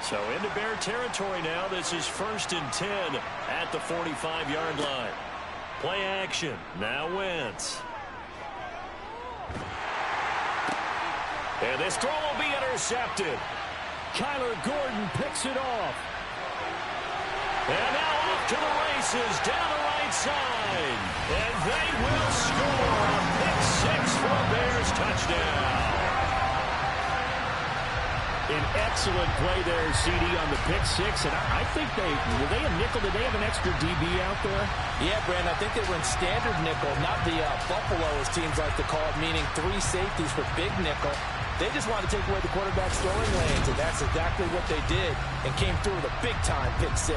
So into Bear territory now. This is 1st and 10 at the 45-yard line. Play action. Now Wentz. And this throw will be intercepted. Kyler Gordon picks it off. And now off to the races down the right side. And they will score a pick 6 for a Bears touchdown. An excellent play there, CD, on the pick 6. And I think were they a nickel? Did they have an extra DB out there? Yeah, Brandon, I think they were in standard nickel, not the Buffalo, as teams like to call it, meaning 3 safeties for big nickel. They just wanted to take away the quarterback's throwing lanes, and that's exactly what they did, and came through with a big-time pick 6.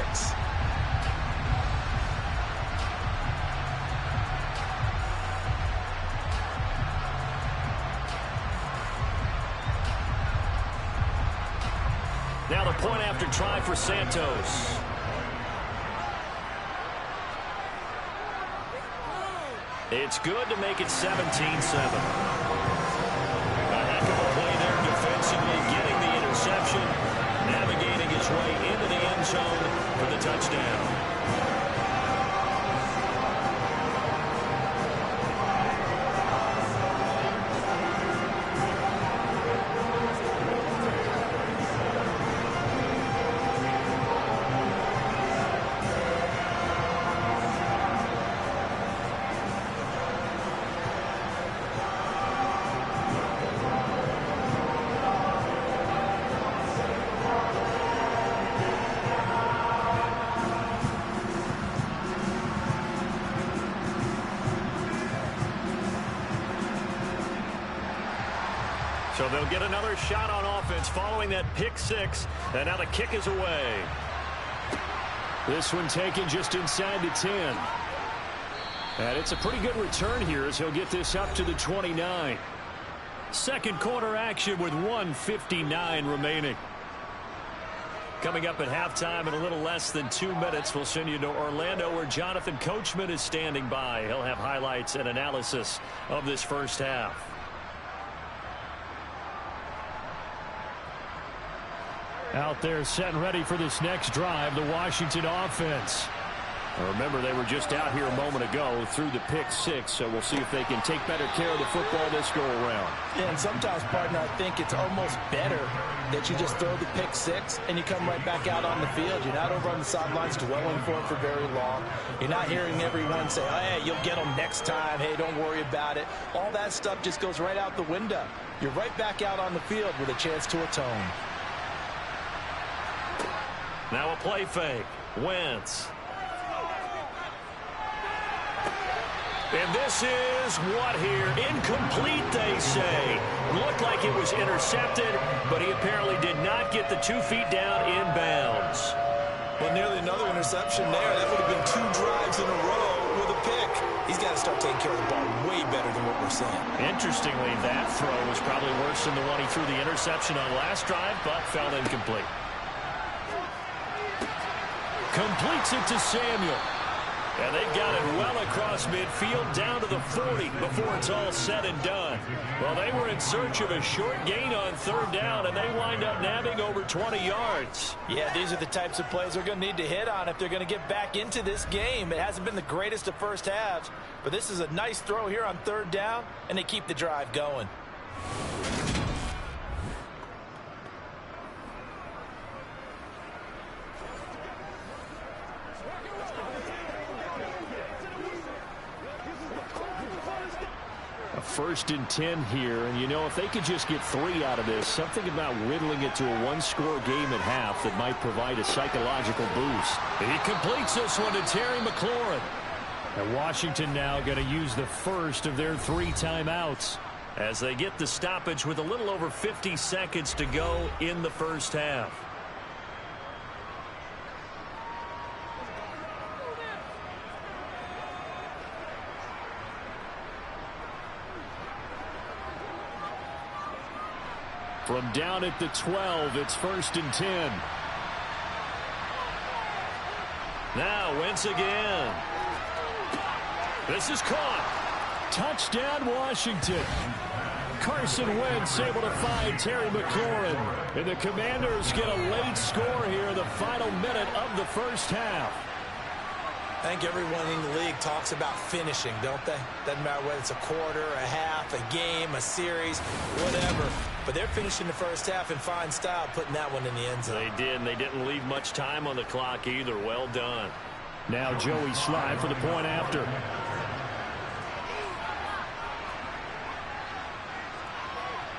Now the point after try for Santos. It's good to make it 17-7. A heck of a play there defensively, getting the interception, navigating his way into the end zone for the touchdown. So they'll get another shot on offense following that pick 6. And now the kick is away. This one taken just inside the 10. And it's a pretty good return here as he'll get this up to the 29. Second quarter action with 1:59 remaining. Coming up at halftime in a little less than 2 minutes, we'll send you to Orlando where Jonathan Coachman is standing by. He'll have highlights and analysis of this first half. Out there set and ready for this next drive, the Washington offense. Remember, they were just out here a moment ago through the pick 6, so we'll see if they can take better care of the football this go-around. Yeah, and sometimes, partner, I think it's almost better that you just throw the pick 6 and you come right back out on the field. You're not over on the sidelines dwelling for it for very long. You're not hearing everyone say, oh, hey, you'll get them next time. Hey, don't worry about it. All that stuff just goes right out the window. You're right back out on the field with a chance to atone. Now a play fake. Wentz. And this is what here? Incomplete, they say. Looked like it was intercepted, but he apparently did not get the 2 feet down in bounds. Well, nearly another interception there. That would have been 2 drives in a row with a pick. He's got to start taking care of the ball way better than what we're seeing. Interestingly, that throw was probably worse than the one he threw the interception on last drive, but fell incomplete. Completes it to Samuel. And they've got it well across midfield down to the 40 before it's all said and done. Well, they were in search of a short gain on 3rd down, and they wind up nabbing over 20 yards. Yeah, these are the types of plays they're going to need to hit on if they're going to get back into this game. It hasn't been the greatest of first halves, but this is a nice throw here on 3rd down, and they keep the drive going. 1st and 10 here, and you know, if they could just get 3 out of this, something about whittling it to a one-score game at half that might provide a psychological boost. He completes this one to Terry McLaurin. And Washington now going to use the first of their 3 timeouts as they get the stoppage with a little over 50 seconds to go in the first half. From down at the 12, it's 1st and 10. Now Wentz again. This is caught. Touchdown, Washington. Carson Wentz able to find Terry McLaurin. And the Commanders get a late score here in the final minute of the first half. I think everyone in the league talks about finishing, don't they? Doesn't matter whether it's a quarter, a half, a game, a series, whatever. But they're finishing the first half in fine style, putting that one in the end zone. They did, and they didn't leave much time on the clock either. Well done. Now Joey Slye for the point after.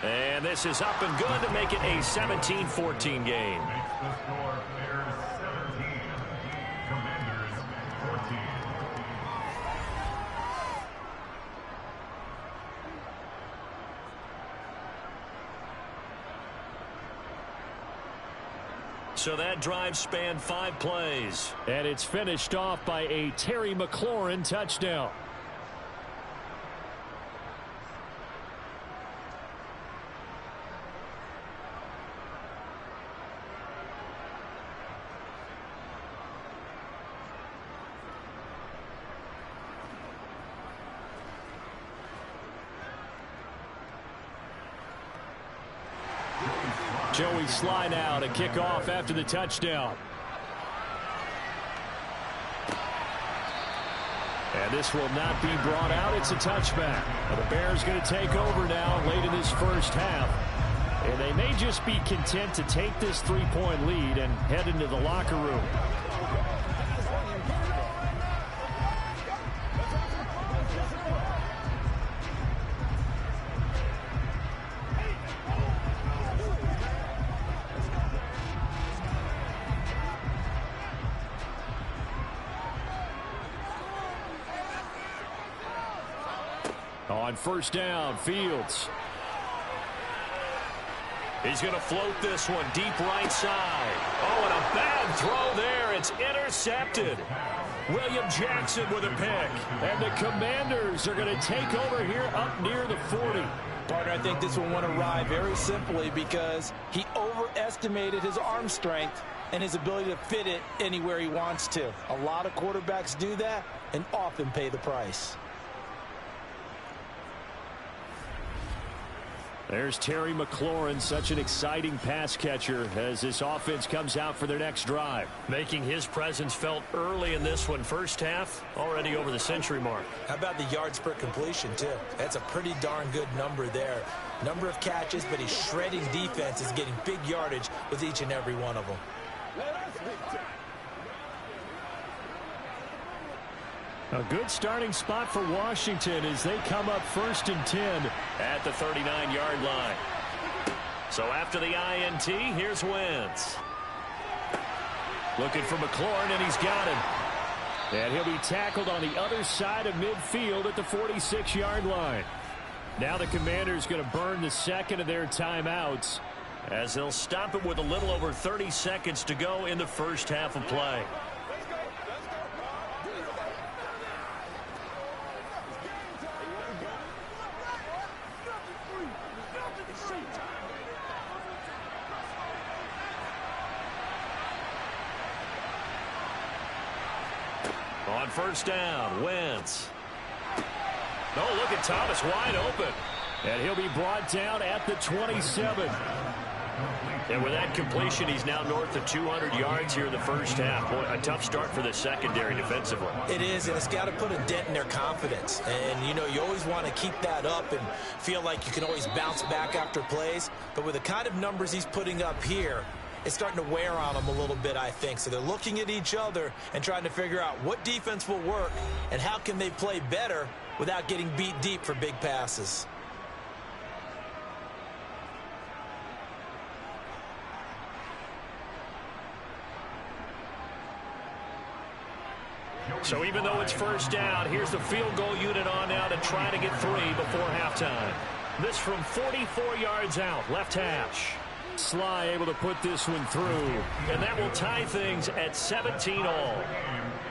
And this is up and good to make it a 17-14 game. So that drive spanned 5 plays. And it's finished off by a Terry McLaurin touchdown. Joey Slye now to kick off after the touchdown. And this will not be brought out. It's a touchback. Well, the Bears going to take over now late in this first half. And they may just be content to take this 3-point lead and head into the locker room. On first down, Fields. He's going to float this one deep right side. Oh, and a bad throw there. It's intercepted. William Jackson with a pick. And the Commanders are going to take over here up near the 40. Partner, I think this one won a ride very simply because he overestimated his arm strength and his ability to fit it anywhere he wants to. A lot of quarterbacks do that and often pay the price. There's Terry McLaurin, such an exciting pass catcher as this offense comes out for their next drive. Making his presence felt early in this one. First half, already over the century mark. How about the yards per completion, too? That's a pretty darn good number there. Number of catches, but he's shredding defense, is getting big yardage with each and every one of them. A good starting spot for Washington as they come up 1st and 10 at the 39-yard line. So after the INT, here's Wentz. Looking for McLaurin, and he's got him. And he'll be tackled on the other side of midfield at the 46-yard line. Now the Commanders going to burn the second of their timeouts as they'll stop it with a little over 30 seconds to go in the first half of play. On first down, Wentz. Oh, look at Thomas wide open. And he'll be brought down at the 27. And with that completion, he's now north of 200 yards here in the first half. Boy, a tough start for the secondary defensively. It is, and it's got to put a dent in their confidence. And, you know, you always want to keep that up and feel like you can always bounce back after plays. But with the kind of numbers he's putting up here, it's starting to wear on them a little bit, I think. So they're looking at each other and trying to figure out what defense will work and how can they play better without getting beat deep for big passes. So even though it's first down, here's the field goal unit on now to try to get 3 before halftime. This from 44 yards out, left hash. Sly able to put this one through. And that will tie things at 17 all.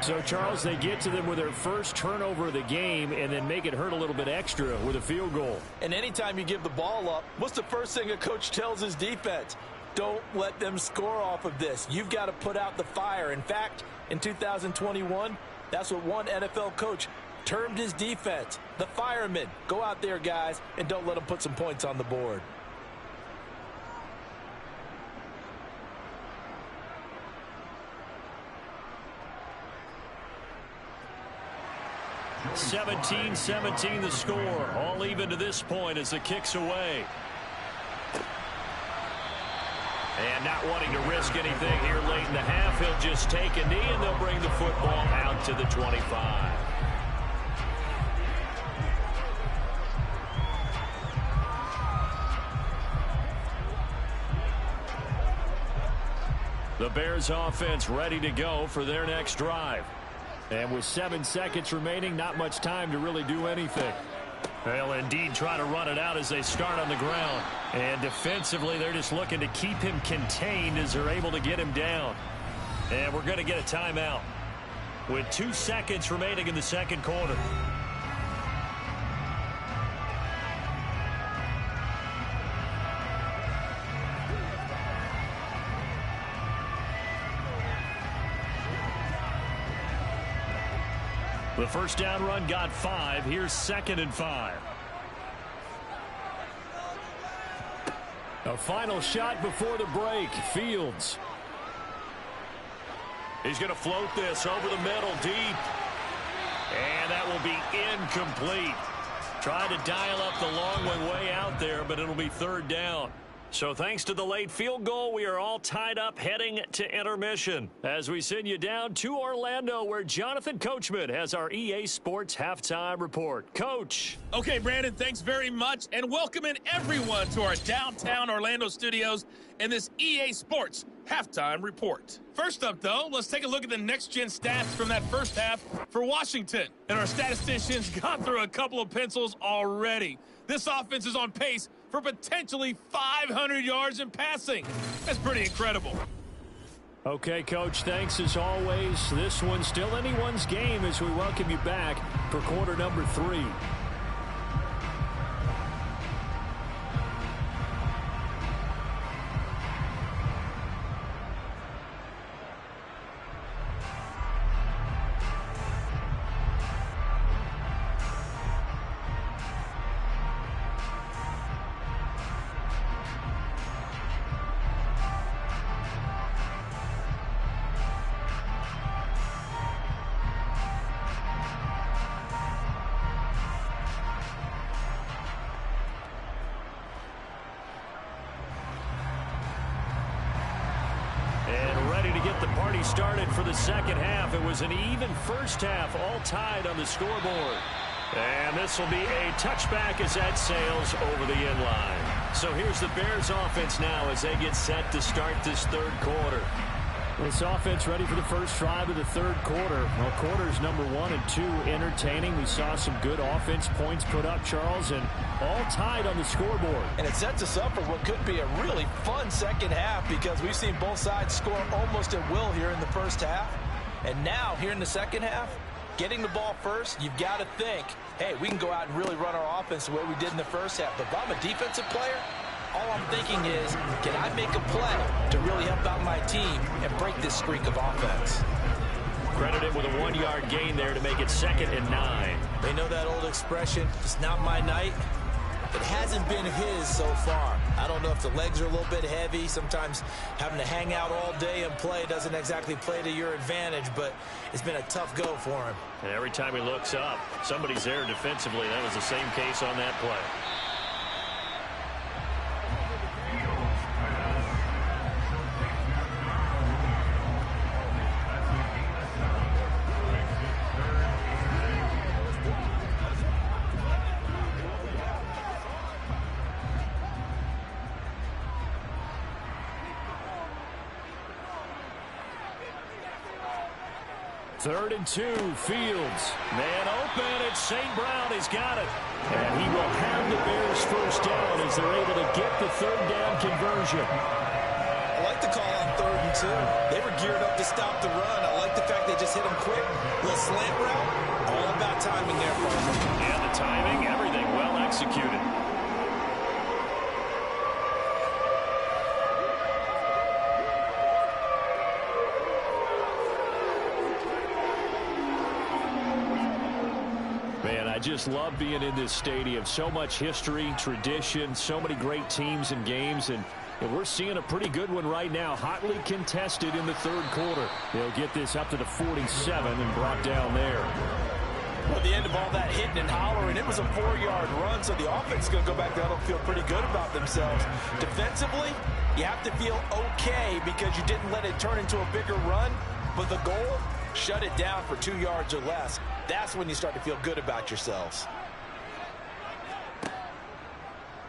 So, Charles, they get to them with their first turnover of the game and then make it hurt a little bit extra with a field goal. And anytime you give the ball up, what's the first thing a coach tells his defense? Don't let them score off of this. You've got to put out the fire. In fact, in 2021, that's what one NFL coach termed his defense. The firemen. Go out there, guys, and don't let them put some points on the board. (17-17) the score. All even to this point as the kick's away. And not wanting to risk anything here late in the half, he'll just take a knee and they'll bring the football out to the 25. The Bears offense ready to go for their next drive. And with 7 seconds remaining, not much time to really do anything. They'll indeed try to run it out as they start on the ground. And defensively, they're just looking to keep him contained as they're able to get him down. And we're going to get a timeout with 2 seconds remaining in the second quarter. The first down run got 5. Here's 2nd and 5. A final shot before the break. Fields. He's going to float this over the middle deep. And that will be incomplete. Try to dial up the long one way out there, but it'll be 3rd down. So thanks to the late field goal, we are all tied up heading to intermission as we send you down to Orlando where Jonathan Coachman has our EA Sports Halftime Report. Coach. Okay, Brandon, thanks very much, and welcoming everyone to our downtown Orlando studios and this EA Sports Halftime Report. First up, though, let's take a look at the next-gen stats from that first half for Washington. And our statisticians got through a couple of pencils already. This offense is on pace for potentially 500 yards in passing. That's pretty incredible. Okay, Coach, thanks as always. This one's still anyone's game as we welcome you back for quarter number 3. Started for the second half. It was an even first half, all tied on the scoreboard. And this will be a touchback as that sails over the end line. So here's the Bears offense now as they get set to start this third quarter. This offense ready for the first drive of the third quarter. Well, quarters number 1 and 2 entertaining. We saw some good offense points put up, Charles, and all tied on the scoreboard. And it sets us up for what could be a really fun second half because we've seen both sides score almost at will here in the first half. And now, here in the second half, getting the ball first, you've got to think, hey, we can go out and really run our offense the way we did in the first half. But if I'm a defensive player, all I'm thinking is, can I make a play to really help out my team and break this streak of offense? Credited with a 1-yard gain there to make it 2nd and 9. They know that old expression, it's not my night. It hasn't been his so far. I don't know if the legs are a little bit heavy. Sometimes having to hang out all day and play doesn't exactly play to your advantage, but it's been a tough go for him. And every time he looks up, somebody's there defensively. That was the same case on that play. 3rd and 2, Fields. Man open, it's St. Brown. He's got it. And he will have the Bears first down as they're able to get the 3rd down conversion. I like the call on 3rd and 2. They were geared up to stop the run. I like the fact they just hit him quick. Little slant route. All about timing there, partner. And the timing, everything well executed. I just love being in this stadium. So much history, tradition, so many great teams and games, and we're seeing a pretty good one right now. Hotly contested in the 3rd quarter. They'll get this up to the 47 and brought down there. Well, at the end of all that hitting and hollering, it was a 4-yard run, so the offense is going to go back there and feel pretty good about themselves. Defensively, you have to feel okay because you didn't let it turn into a bigger run, but the goal, shut it down for 2 yards or less. That's when you start to feel good about yourselves.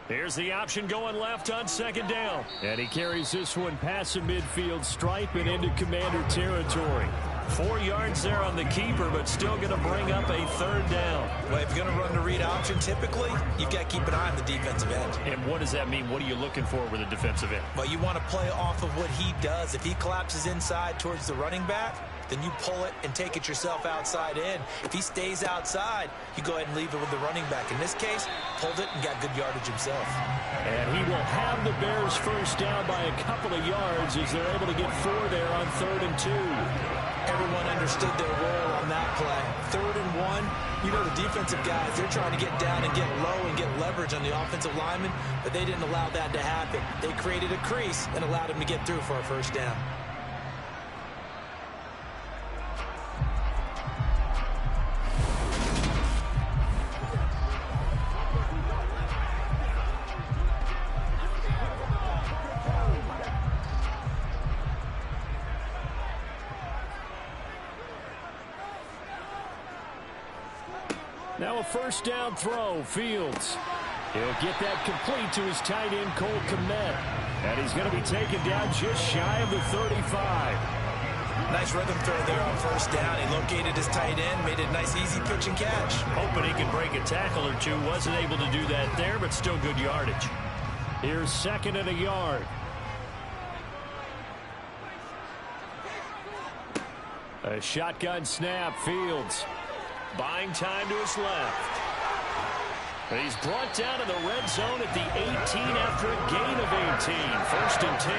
Here's the option going left on 2nd down. And he carries this one past the midfield stripe and into Commander territory. 4 yards there on the keeper, but still going to bring up a 3rd down. Well, if you're going to run the read option, typically, you've got to keep an eye on the defensive end. And what does that mean? What are you looking for with a defensive end? Well, you want to play off of what he does. If he collapses inside towards the running back, then you pull it and take it yourself outside in. If he stays outside, you go ahead and leave it with the running back. In this case, pulled it and got good yardage himself. And he will have the Bears first down by a couple of yards as they're able to get 4 there on 3rd and 2. Everyone understood their role on that play. 3rd and 1, you know the defensive guys, they're trying to get down and get low and get leverage on the offensive lineman, but they didn't allow that to happen. They created a crease and allowed him to get through for a first down. Now a first down throw, Fields. He'll get that complete to his tight end, Cole Kmet. And he's going to be taken down just shy of the 35. Nice rhythm throw there on first down. He located his tight end, made it a nice, easy pitch and catch. Hoping he could break a tackle or two. Wasn't able to do that there, but still good yardage. Here's 2nd and a yard. A shotgun snap, Fields. Buying time to his left. He's brought down in the red zone at the 18 after a gain of 18. 1st and 10.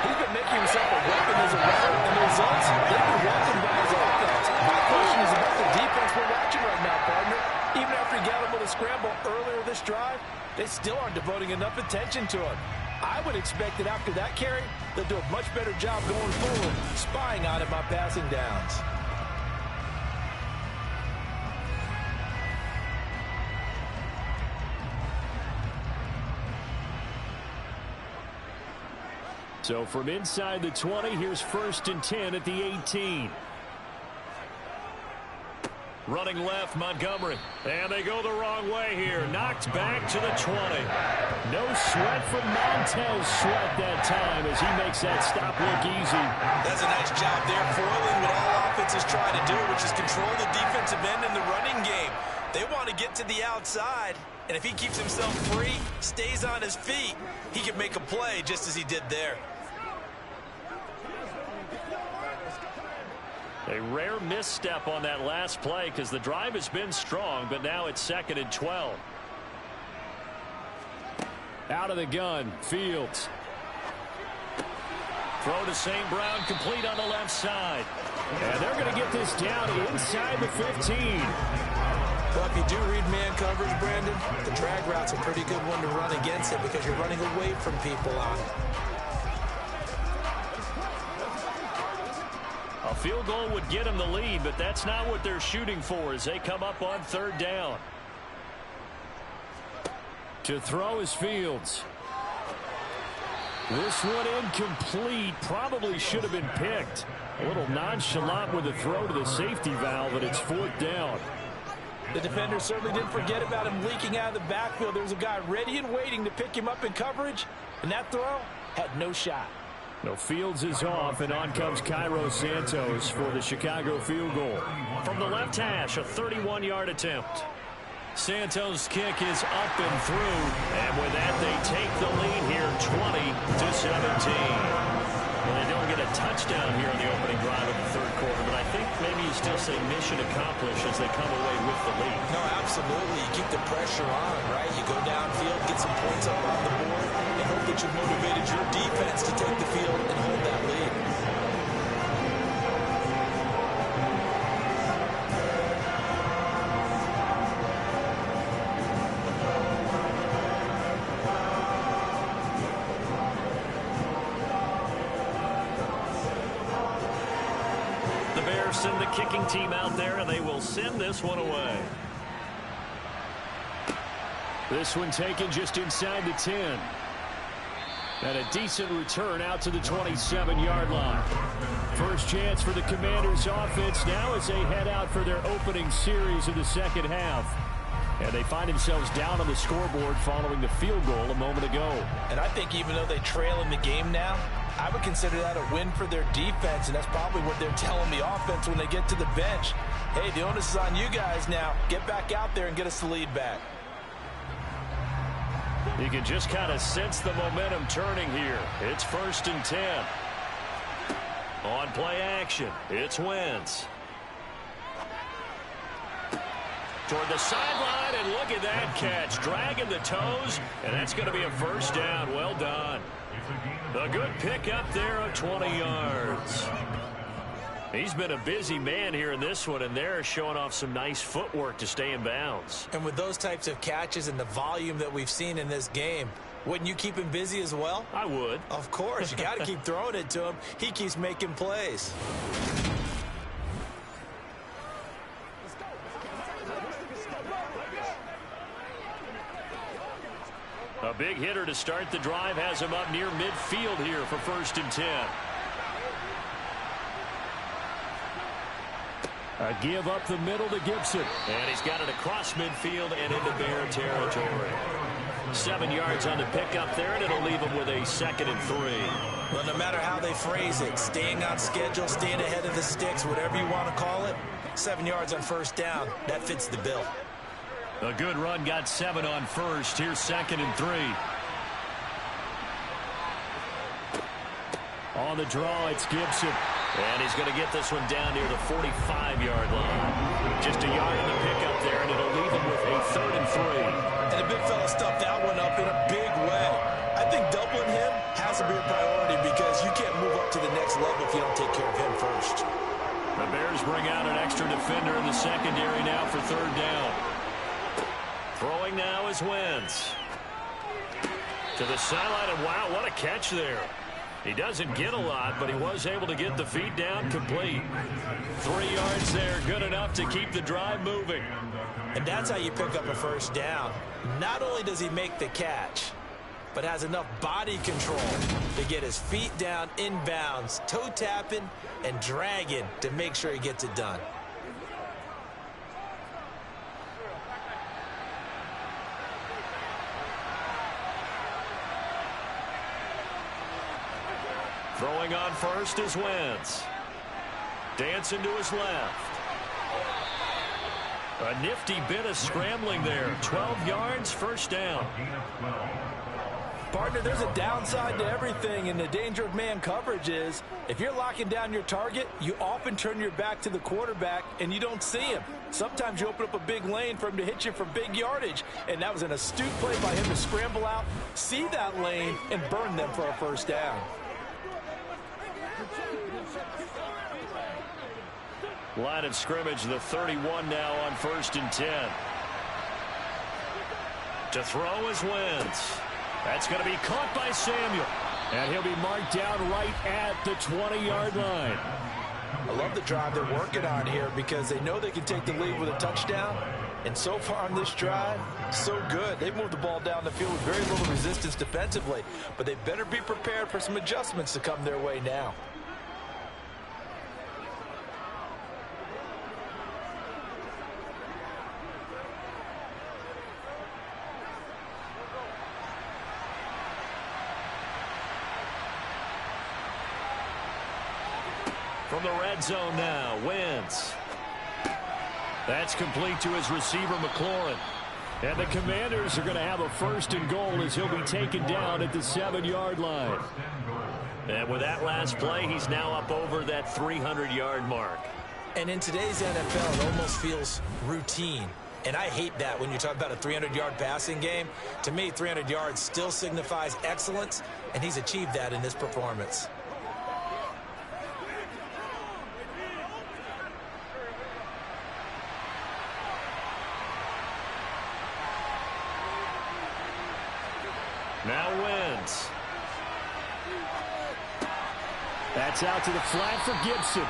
He's been making himself a weapon as a runner, and the results, they've been welcomed by his offense. My question is about the defense we're watching right now, partner. Even after he got able to scramble earlier this drive, they still aren't devoting enough attention to him. I would expect that after that carry, they'll do a much better job going forward, spying on him on passing downs. So from inside the 20, here's 1st and 10 at the 18. Running left, Montgomery. And they go the wrong way here. Knocked back to the 20. No sweat from Montez Sweat that time as he makes that stop look easy. That's a nice job there, foiling what all offenses try to do, which is control the defensive end in the running game. They want to get to the outside, and if he keeps himself free, stays on his feet, he can make a play just as he did there. A rare misstep on that last play because the drive has been strong, but now it's 2nd and 12. Out of the gun, Fields. Throw to St. Brown, complete on the left side. And they're going to get this down inside the 15. Well, if you do read man coverage, Brandon, the drag route's a pretty good one to run against it because you're running away from people on it. A field goal would get them the lead, but that's not what they're shooting for as they come up on 3rd down. To throw is Fields. This one incomplete. Probably should have been picked. A little nonchalant with the throw to the safety valve, but it's 4th down. The defender certainly didn't forget about him leaking out of the backfield. There was a guy ready and waiting to pick him up in coverage, and that throw had no shot. No, Fields is off, and on comes Cairo Santos for the Chicago field goal. From the left hash, a 31-yard attempt. Santos' kick is up and through, and with that, they take the lead here 20-17. Well, they don't get a touchdown here on the opening drive of the third quarter, but I think maybe you still say mission accomplished as they come away with the lead. No, absolutely. You keep the pressure on, right? You go downfield, get some points up on the board, and hope that you've motivated your defense to take the field and hold that lead. Send the kicking team out there, and they will send this one away. This one taken just inside the 10. And a decent return out to the 27-yard line. First chance for the Commanders' offense now as they head out for their opening series of the second half. And they find themselves down on the scoreboard following the field goal a moment ago. And I think even though they trail in the game now, I would consider that a win for their defense, and that's probably what they're telling the offense when they get to the bench. Hey, the onus is on you guys now. Get back out there and get us the lead back. You can just kind of sense the momentum turning here. It's 1st and 10. On play action, it's Wentz. Toward the sideline, and look at that catch. Dragging the toes, and that's going to be a first down. Well done. A good pick up there of 20 yards. He's been a busy man here in this one, and they're showing off some nice footwork to stay in bounds. And with those types of catches and the volume that we've seen in this game, wouldn't you keep him busy as well? I would. Of course. You got to keep throwing it to him. He keeps making plays. A big hitter to start the drive has him up near midfield here for 1st and 10. A give up the middle to Gibson. And he's got it across midfield and into Bear territory. 7 yards on the pickup there, and it'll leave him with a 2nd and 3. Well, no matter how they phrase it, staying on schedule, staying ahead of the sticks, whatever you want to call it, 7 yards on 1st down, that fits the bill. A good run, got 7 on 1st. Here's 2nd and 3. On the draw, it's Gibson. And he's going to get this one down near the 45-yard line. Just a yard on the pickup there, and it'll leave him with a 3rd and 3. And the big fella stuffed that one up in a big way. I think doubling him has to be a priority because you can't move up to the next level if you don't take care of him first. The Bears bring out an extra defender in the secondary now for 3rd down. Throwing now is Wentz. To the sideline, and wow, what a catch there. He doesn't get a lot, but he was able to get the feet down complete. 3 yards there, good enough to keep the drive moving. And that's how you pick up a 1st down. Not only does he make the catch, but has enough body control to get his feet down inbounds, toe tapping and dragging to make sure he gets it done. Throwing on first is Wentz. Dancing to his left. A nifty bit of scrambling there. 12 yards, 1st down. Partner, there's a downside to everything, and the danger of man coverage is if you're locking down your target, you often turn your back to the quarterback and you don't see him. Sometimes you open up a big lane for him to hit you for big yardage, and that was an astute play by him to scramble out, see that lane, and burn them for a 1st down. Line of scrimmage, the 31 now on 1st and 10. To throw is Wentz. That's going to be caught by Samuel. And he'll be marked down right at the 20-yard line. I love the drive they're working on here because they know they can take the lead with a touchdown. And so far on this drive, so good. They've moved the ball down the field with very little resistance defensively. But they better be prepared for some adjustments to come their way now. From the red zone now, Wentz. That's complete to his receiver, McLaurin. And the Commanders are going to have a 1st and goal as he'll be taken down at the 7-yard line. And with that last play, he's now up over that 300-yard mark. And in today's NFL, it almost feels routine. And I hate that when you talk about a 300-yard passing game. To me, 300 yards still signifies excellence, and he's achieved that in this performance. Now Wentz. That's out to the flat for Gibson.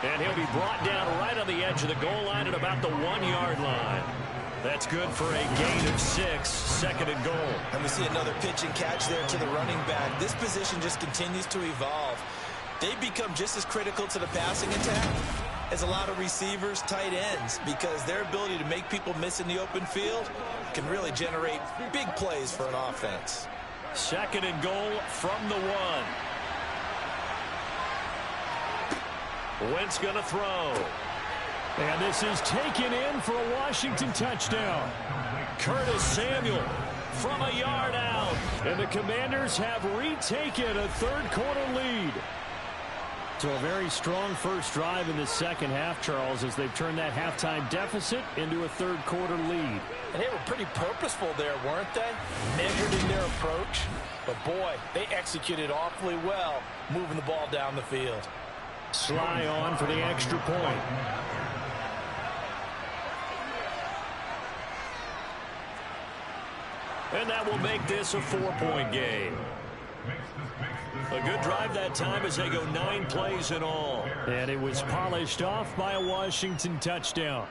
And he'll be brought down right on the edge of the goal line at about the 1-yard line. That's good for a gain of 6, 2nd and goal. And we see another pitch and catch there to the running back. This position just continues to evolve. They become just as critical to the passing attack as a lot of receivers, tight ends, because their ability to make people miss in the open field can really generate big plays for an offense. 2nd and goal from the 1. Wentz going to throw. And this is taken in for a Washington touchdown. Curtis Samuel from a yard out. And the Commanders have retaken a 3rd-quarter lead. So a very strong first drive in the second half, Charles, as they've turned that halftime deficit into a 3rd-quarter lead. And they were pretty purposeful there, weren't they? Measured in their approach. But, boy, they executed awfully well moving the ball down the field. Sly on for the extra point. And that will make this a 4-point game. A good drive that time as they go 9 plays in all. And it was polished off by a Washington touchdown.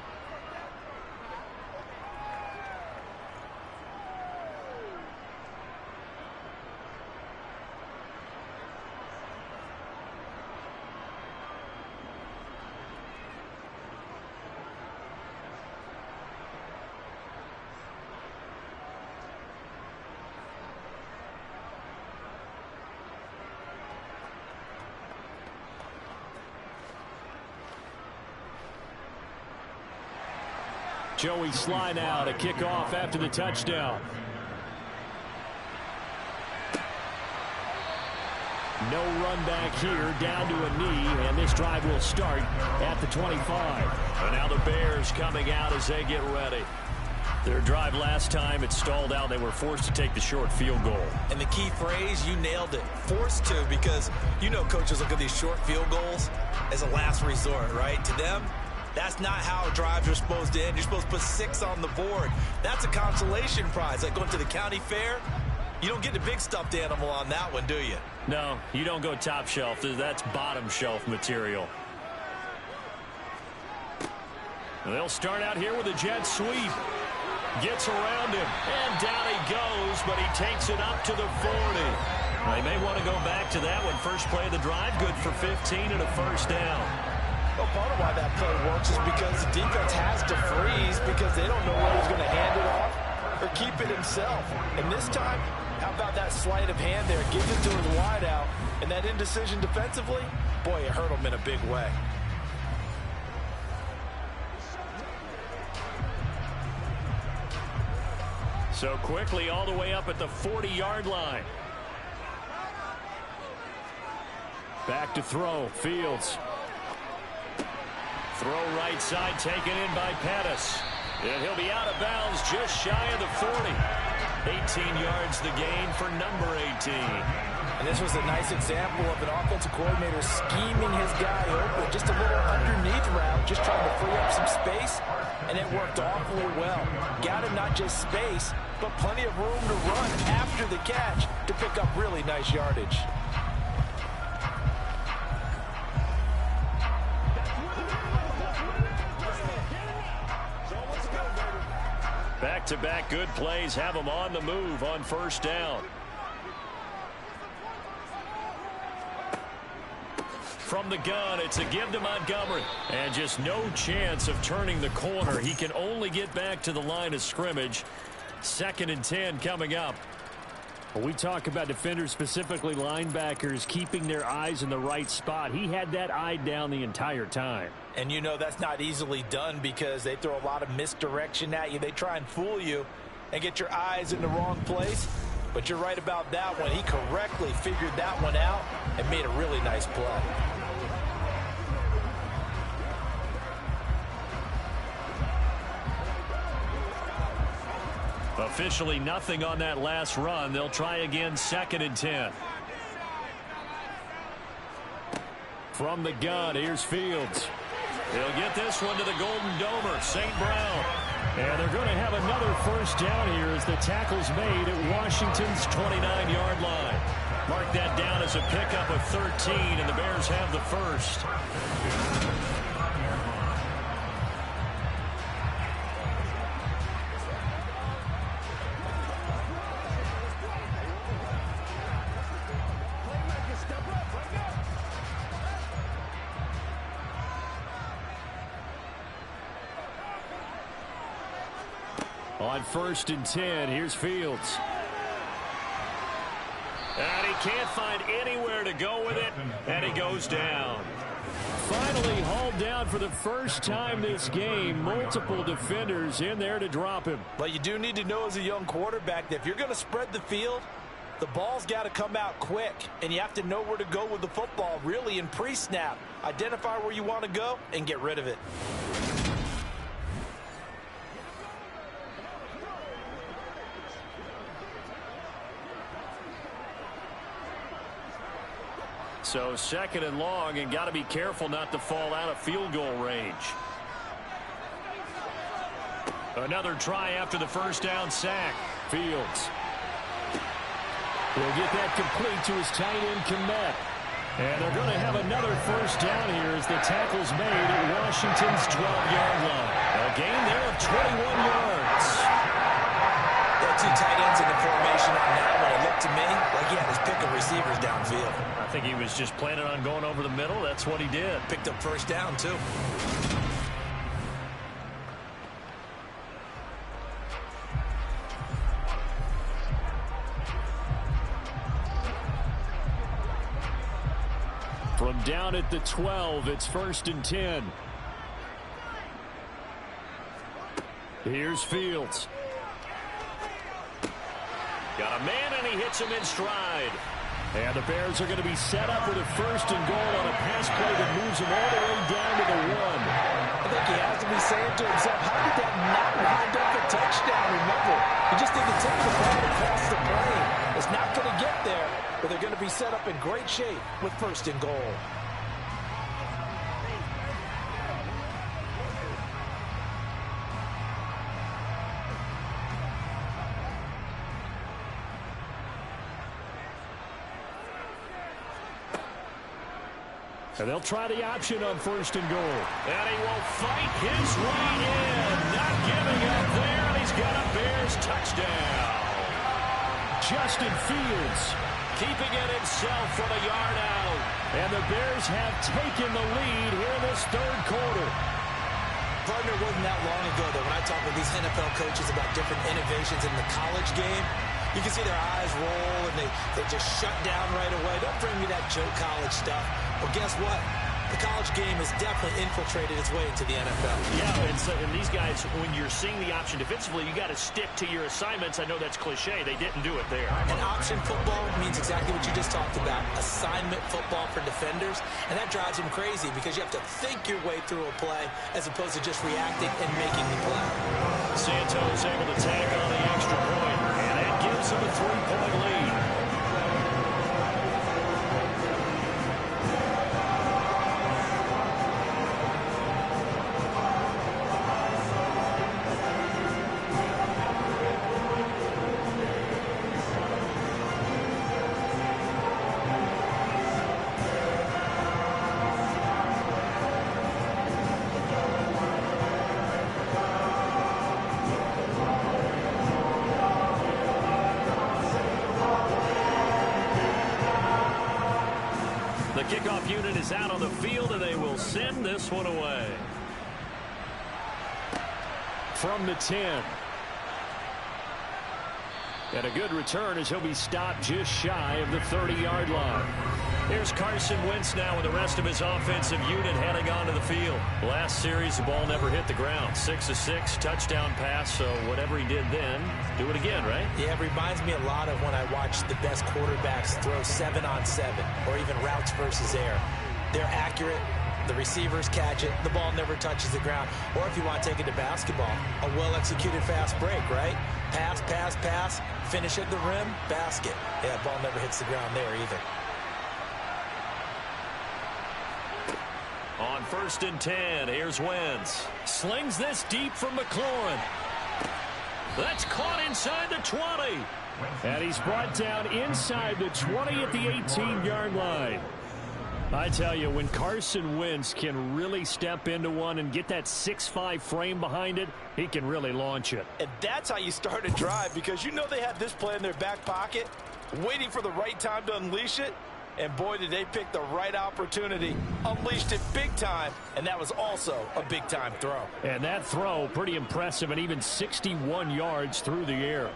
Joey Sly now to kick off after the touchdown. No run back here, down to a knee, and this drive will start at the 25. And now the Bears coming out as they get ready. Their drive last time, it stalled out. They were forced to take the short field goal. And the key phrase, you nailed it. Forced to, because you know coaches look at these short field goals as a last resort, right? To them, that's not how drives are supposed to end. You're supposed to put 6 on the board. That's a consolation prize. Like going to the county fair, you don't get the big stuffed animal on that one, do you? No, you don't go top shelf. That's bottom shelf material. They'll start out here with a jet sweep. Gets around him, and down he goes, but he takes it up to the 40. They may want to go back to that one. First play of the drive, good for 15 and a first down. Well, part of why that play works is because the defense has to freeze because they don't know whether he's going to hand it off or keep it himself. And this time, how about that sleight of hand there? Gives it to his wideout, and that indecision defensively, boy, it hurt him in a big way. So quickly all the way up at the 40-yard line. Back to throw, Fields. Throw right side taken in by Pettis. And he'll be out of bounds just shy of the 40. 18 yards the gain for number 18. And this was a nice example of an offensive coordinator scheming his guy open. Just a little underneath route, just trying to free up some space. And it worked awfully well. Got him not just space, but plenty of room to run after the catch to pick up really nice yardage. Back-to-back good plays have them on the move on first down. From the gun, it's a give to Montgomery. And just no chance of turning the corner. He can only get back to the line of scrimmage. 2nd and 10 coming up. When we talk about defenders, specifically linebackers, keeping their eyes in the right spot, he had that eye down the entire time. And you know that's not easily done because they throw a lot of misdirection at you. They try and fool you and get your eyes in the wrong place. But you're right about that one. He correctly figured that one out and made a really nice play. Officially nothing on that last run. They'll try again, 2nd and 10. From the gun, here's Fields. They'll get this one to the Golden Domer, St. Brown. And they're going to have another first down here as the tackle's made at Washington's 29-yard line. Mark that down as a pickup of 13, and the Bears have the first. On 1st and 10, here's Fields. And he can't find anywhere to go with it, and he goes down. Finally hauled down for the first time this game. Multiple defenders in there to drop him. But you do need to know as a young quarterback that if you're going to spread the field, the ball's got to come out quick, and you have to know where to go with the football, really in pre-snap. Identify where you want to go and get rid of it. So 2nd and long, and got to be careful not to fall out of field goal range. Another try after the first down sack. Fields. He'll get that complete to his tight end, Kmet. And they're going to have another first down here as the tackle's made at Washington's 12-yard line. A gain there of 21 yards. There are 2 tight ends in the formation on that one. It looked to me like he had his pick of receivers downfield. I think he was just planning on going over the middle. That's what he did. Picked up first down, too. From down at the 12, it's 1st and 10. Here's Fields. Got a man, and he hits him in stride. And the Bears are going to be set up with a 1st and goal on a pass play that moves him all the way down to the 1. I think he has to be saying to himself, how did that not wind up a touchdown? Remember, you just need to take the ball across the plane. It's not going to get there, but they're going to be set up in great shape with 1st and goal. And they'll try the option on 1st and goal. And he will fight his way in. Not giving up there, and he's got a Bears touchdown. Justin Fields keeping it himself from a yard out. And the Bears have taken the lead here in this 3rd quarter. Partner, wasn't that long ago that when I talk with these NFL coaches about different innovations in the college game, you can see their eyes roll and they just shut down right away. Don't bring me that Joe College stuff. Well, guess what? The college game has definitely infiltrated its way into the NFL. Yeah, and these guys, when you're seeing the option defensively, you got to stick to your assignments. I know that's cliche. They didn't do it there. And option football means exactly what you just talked about, assignment football for defenders. And that drives them crazy because you have to think your way through a play as opposed to just reacting and making the play. Santos able to tag on the extra point, and that gives them a 3-point lead. Kickoff unit is out on the field, and they will send this one away. From the 10. And a good return as he'll be stopped just shy of the 30-yard line. Here's Carson Wentz now with the rest of his offensive unit heading onto the field. Last series, the ball never hit the ground. 6 of 6, touchdown pass, so whatever he did then, do it again, right? Yeah, it reminds me a lot of when I watch the best quarterbacks throw 7-on-7 or even routes versus air. They're accurate. The receivers catch it. The ball never touches the ground. Or if you want to take it to basketball, a well-executed fast break, right? Pass, pass, pass, finish at the rim, basket. Yeah, ball never hits the ground there either. On 1st and 10, here's Wentz. Slings this deep from McLaurin. That's caught inside the 20. And he's brought down inside the 20 at the 18-yard line. I tell you, when Carson Wentz can really step into one and get that 6'5" frame behind it, he can really launch it. And that's how you start a drive, because you know they have this play in their back pocket, waiting for the right time to unleash it. And boy, did they pick the right opportunity. Unleashed it big time, and that was also a big-time throw. And that throw, pretty impressive, and even 61 yards through the air.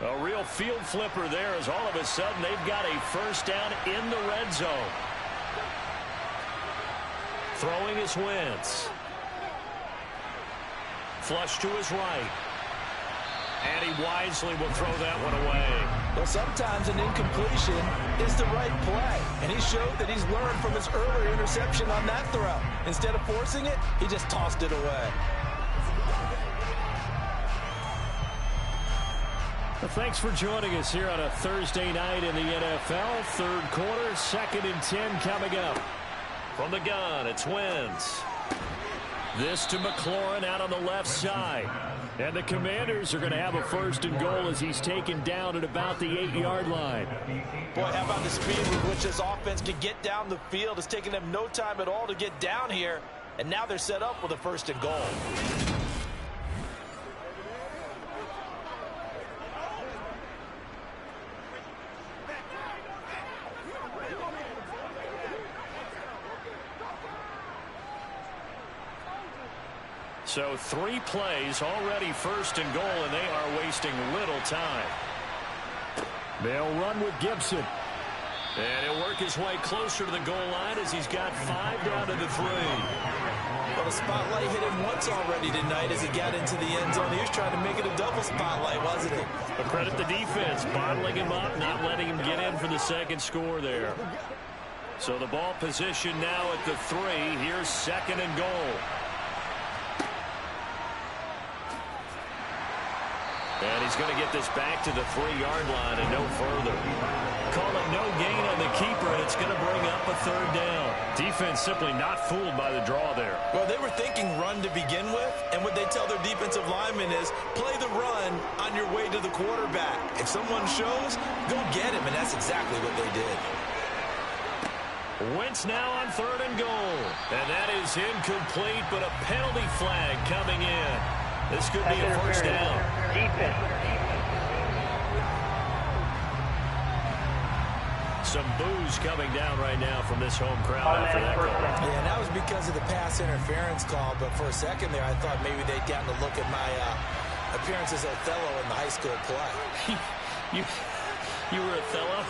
A real field flipper there, as all of a sudden they've got a first down in the red zone. Throwing is Wentz. Flush to his right. And he wisely will throw that one away. Well, sometimes an incompletion is the right play. And he showed that he's learned from his earlier interception on that throw. Instead of forcing it, he just tossed it away. Well, thanks for joining us here on a Thursday night in the NFL. Third quarter, 2nd and 10 coming up. From the gun, it's Wentz. This to McLaurin out on the left side. And the Commanders are going to have a 1st and goal as he's taken down at about the 8-yard line. Boy, how about the speed with which this offense can get down the field? It's taken them no time at all to get down here. And now they're set up with a 1st and goal. So 3 plays, already 1st and goal, and they are wasting little time. They'll run with Gibson. And he'll work his way closer to the goal line as he's got 5 down to the 3. Well, the spotlight hit him once already tonight as he got into the end zone. He was trying to make it a double spotlight, wasn't he? But credit the defense, bottling him up, not letting him get in for the 2nd score there. So the ball position now at the 3. Here's 2nd and goal. And he's going to get this back to the 3-yard line and no further. Calling no gain on the keeper, and it's going to bring up a 3rd down. Defense simply not fooled by the draw there. Well, they were thinking run to begin with, and what they tell their defensive linemen is play the run on your way to the quarterback. If someone shows, go get him, and that's exactly what they did. Wentz now on 3rd and goal. And that is incomplete, but a penalty flag coming in. This could be a 1st down. Some boos coming down right now from this home crowd after that goal. Yeah, and that was because of the pass interference call. But for a second there, I thought maybe they'd gotten a look at my appearance as Othello in the high school play. You were Othello?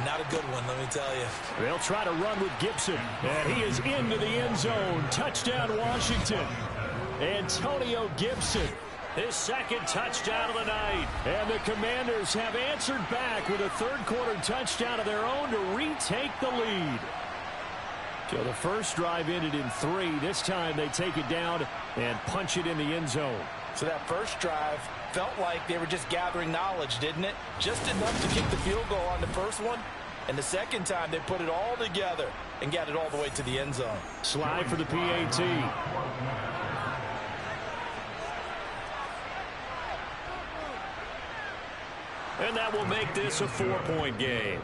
Not a good one, let me tell you. They'll try to run with Gibson. And he is into the end zone. Touchdown, Washington. Antonio Gibson. His 2nd touchdown of the night. And the Commanders have answered back with a 3rd quarter touchdown of their own to retake the lead. So the first drive ended in 3. This time they take it down and punch it in the end zone. So that first drive felt like they were just gathering knowledge, didn't it? Just enough to kick the field goal on the first one. And the second time they put it all together and got it all the way to the end zone. Slide for the PAT. And that will make this a 4-point game.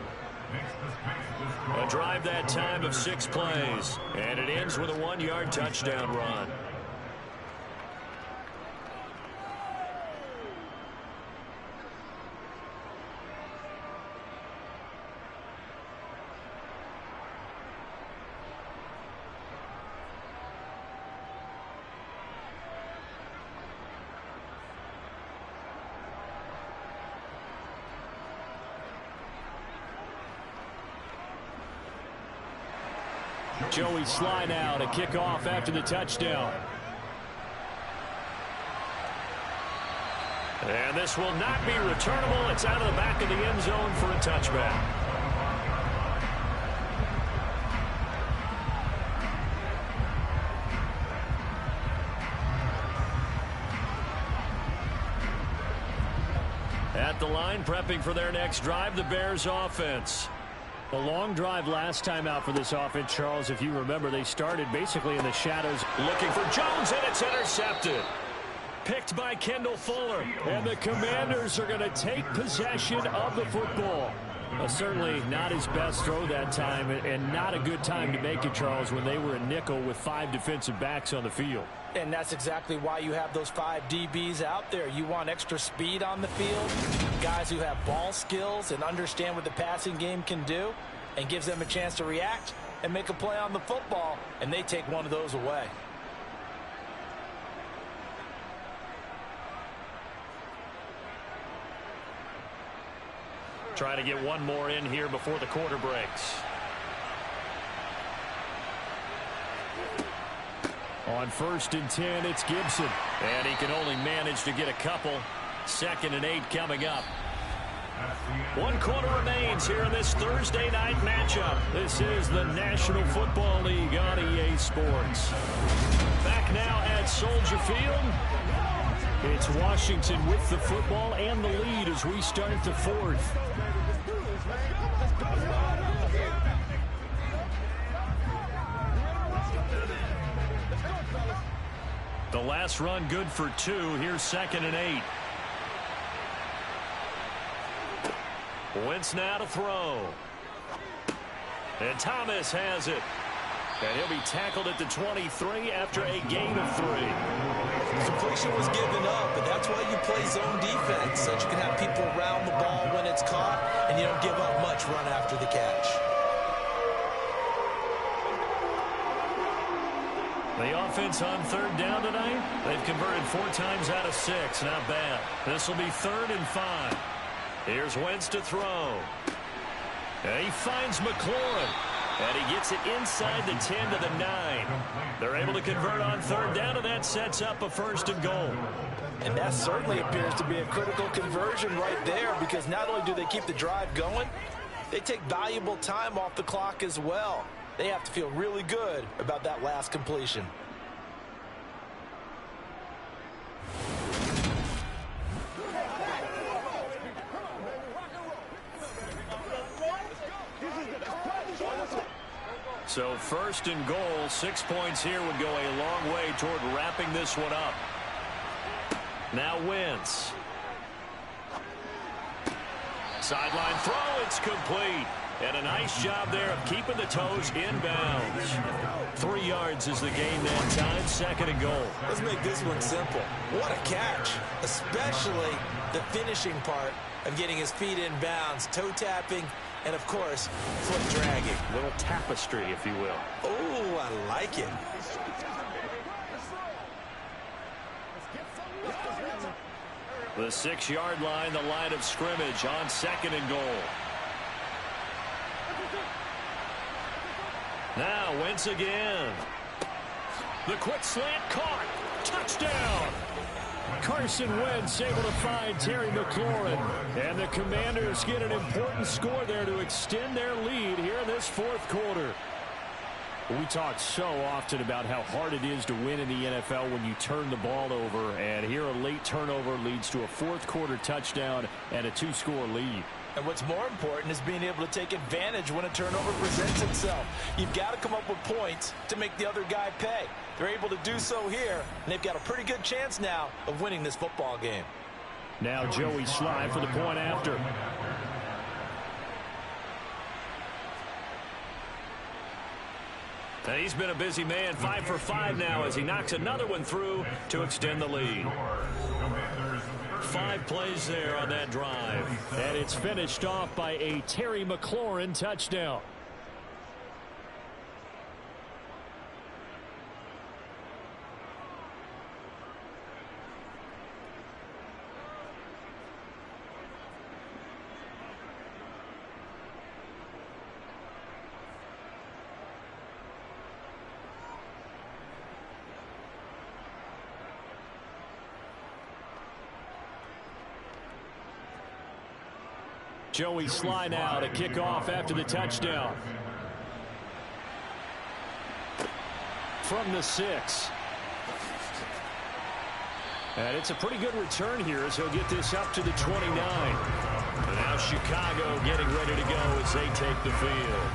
A drive that time of 6 plays. And it ends with a 1-yard touchdown run. Joey Sly now to kick off after the touchdown. And this will not be returnable. It's out of the back of the end zone for a touchback. At the line, prepping for their next drive, the Bears offense. A long drive last time out for this offense, Charles. If you remember, they started basically in the shadows. Looking for Jones, and it's intercepted. Picked by Kendall Fuller. And the Commanders are going to take possession of the football. Certainly not his best throw that time, and not a good time to make it, Charles, when they were a nickel with 5 defensive backs on the field. And that's exactly why you have those 5 DBs out there. You want extra speed on the field, guys who have ball skills and understand what the passing game can do, and gives them a chance to react and make a play on the football, and they take one of those away. Trying to get one more in here before the quarter breaks. On 1st and 10, it's Gibson. And he can only manage to get a couple. 2nd and 8 coming up. 1 quarter remains here in this Thursday night matchup. This is the National Football League on EA Sports. Back now at Soldier Field. It's Washington with the football and the lead as we start the 4th. The last run good for 2. Here's 2nd and 8. Wentz now to throw. And Thomas has it. And he'll be tackled at the 23 after a gain of 3. Completion was given up, but that's why you play zone defense, so that you can have people around the ball when it's caught, and you don't give up much run after the catch. The offense on 3rd down tonight, they've converted 4 times out of 6. Not bad. This will be 3rd and 5. Here's Wentz to throw. And he finds McLaurin. And he gets it inside the 10 to the 9. They're able to convert on 3rd down, and that sets up a 1st and goal. And that certainly appears to be a critical conversion right there, because not only do they keep the drive going, they take valuable time off the clock as well. They have to feel really good about that last completion. So 1st and goal, 6 points here would go a long way toward wrapping this one up. Now Wentz. Sideline throw, it's complete. And a nice job there of keeping the toes inbounds. 3 yards is the gain that time, 2nd and goal. Let's make this one simple. What a catch, especially the finishing part of getting his feet in bounds, toe tapping, and of course, foot dragging. Little tapestry, if you will. Oh, I like it. The 6-yard line, the line of scrimmage on 2nd and goal. Now Wentz again. The quick slant caught. Touchdown. Carson Wentz able to find Terry McLaurin. And the Commanders get an important score there to extend their lead here in this 4th quarter. We talk so often about how hard it is to win in the NFL when you turn the ball over. And here a late turnover leads to a 4th quarter touchdown and a 2-score lead. And what's more important is being able to take advantage when a turnover presents itself. You've got to come up with points to make the other guy pay. They're able to do so here, and they've got a pretty good chance now of winning this football game. Now Joey Sly for the point after. And he's been a busy man, 5 for 5 now as he knocks another one through to extend the lead. 5 plays there on that drive. And it's finished off by a Terry McLaurin touchdown. Joey Sly now to kick off after the touchdown. From the 6. And it's a pretty good return here as he'll get this up to the 29. And now Chicago getting ready to go as they take the field.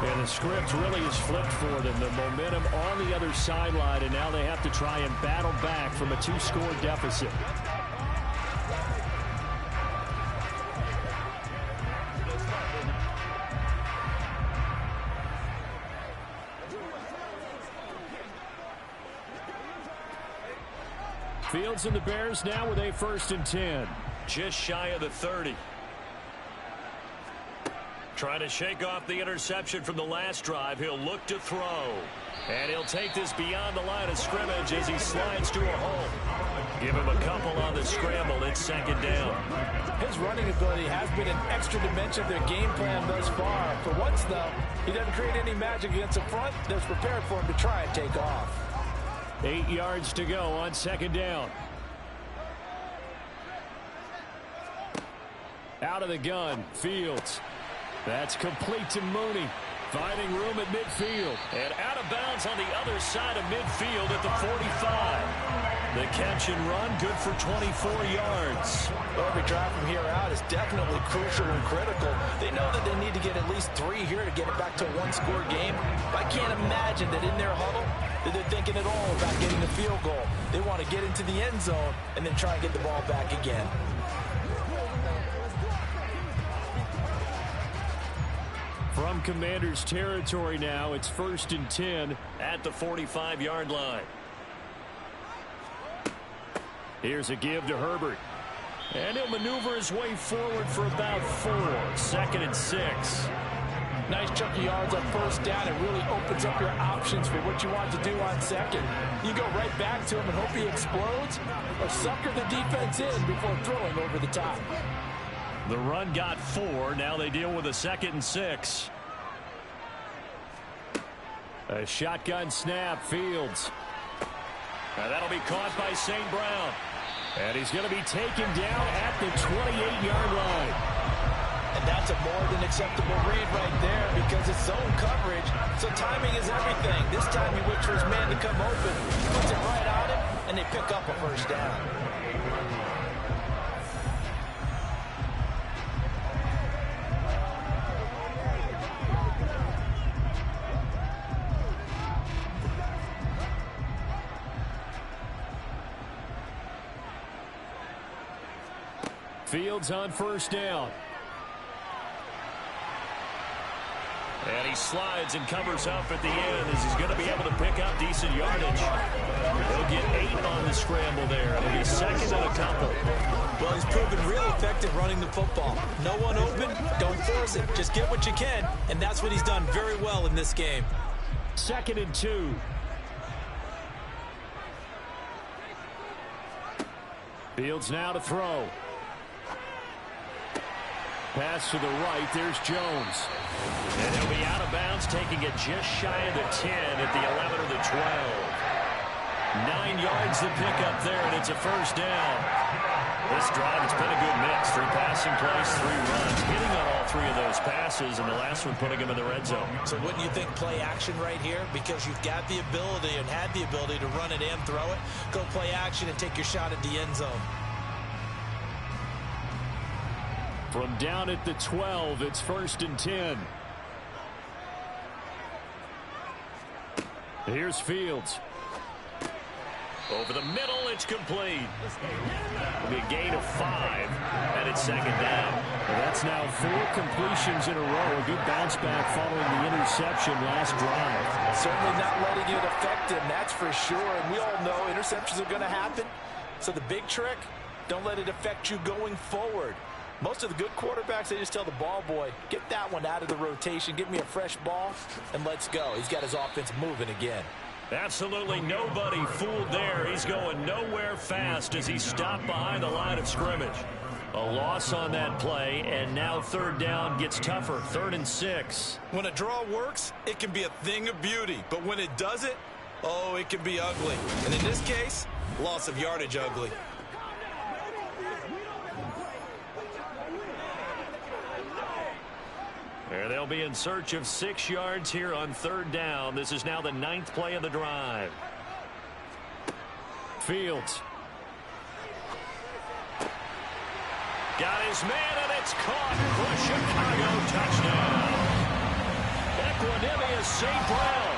And the script really is flipped for them. The momentum on the other sideline, and now they have to try and battle back from a 2-score deficit. Fields and the Bears now with a 1st and 10. Just shy of the 30. Trying to shake off the interception from the last drive. He'll look to throw. And he'll take this beyond the line of scrimmage as he slides to a hole. Give him a couple on the scramble. It's 2nd down. His running ability has been an extra dimension of their game plan thus far. For once, though, he doesn't create any magic against the front that's prepared for him to try and take off. 8 yards to go on 2nd down. Out of the gun, Fields. That's complete to Mooney. Finding room at midfield. And out of bounds on the other side of midfield at the 45. The catch and run, good for 24 yards. Well, every drive from here out is definitely crucial and critical. They know that they need to get at least 3 here to get it back to a 1-score game. But I can't imagine that in their huddle that they're thinking at all about getting the field goal. They want to get into the end zone and then try and get the ball back again. From Commanders territory now, it's 1st and 10 at the 45-yard line. Here's a give to Herbert. And he'll maneuver his way forward for about 4. 2nd and 6. Nice chunk of yards on 1st down. It really opens up your options for what you want to do on 2nd. You go right back to him and hope he explodes, or sucker the defense in before throwing over the top. The run got 4. Now they deal with a 2nd and 6. A shotgun snap, Fields. And that'll be caught by St. Brown. And he's going to be taken down at the 28-yard line. And that's a more than acceptable read right there because it's zone coverage, so timing is everything. This time he waits for his man to come open, puts it right on him, and they pick up a 1st down. Fields on 1st down. And he slides and covers up at the end as he's going to be able to pick up decent yardage. He'll get 8 on the scramble there. It'll be 2nd and a couple. Well, he's proven real effective running the football. No one open, don't force it. Just get what you can, and that's what he's done very well in this game. 2nd and 2. Fields now to throw. Pass to the right. There's Jones. And he'll be out of bounds, taking it just shy of the 10 at the 11 or the 12. 9 yards to pick up there, and it's a 1st down. This drive, it's been a good mix. 3 passing plays, 3 runs. Hitting on all 3 of those passes, and the last one putting him in the red zone. So wouldn't you think play action right here? Because you've got the ability and had the ability to run it and throw it. Go play action and take your shot at the end zone. From down at the 12, it's 1st and 10. Here's Fields. Over the middle, it's complete. It'll be a gain of 5, and it's 2nd down. Well, that's now 4 completions in a row. A good bounce back following the interception last drive. Certainly not letting it affect him, that's for sure. And we all know interceptions are going to happen. So the big trick, don't let it affect you going forward. Most of the good quarterbacks, they just tell the ball boy, get that one out of the rotation, give me a fresh ball, and let's go. He's got his offense moving again. Absolutely nobody fooled there. He's going nowhere fast as he stopped behind the line of scrimmage. A loss on that play, and now 3rd down gets tougher. 3rd and 6. When a draw works, it can be a thing of beauty. But when it doesn't, oh, it can be ugly. And in this case, loss of yardage ugly. And they'll be in search of 6 yards here on 3rd down. This is now the 9th play of the drive. Fields. Got his man, and it's caught for Chicago touchdown. Equanimous St. Brown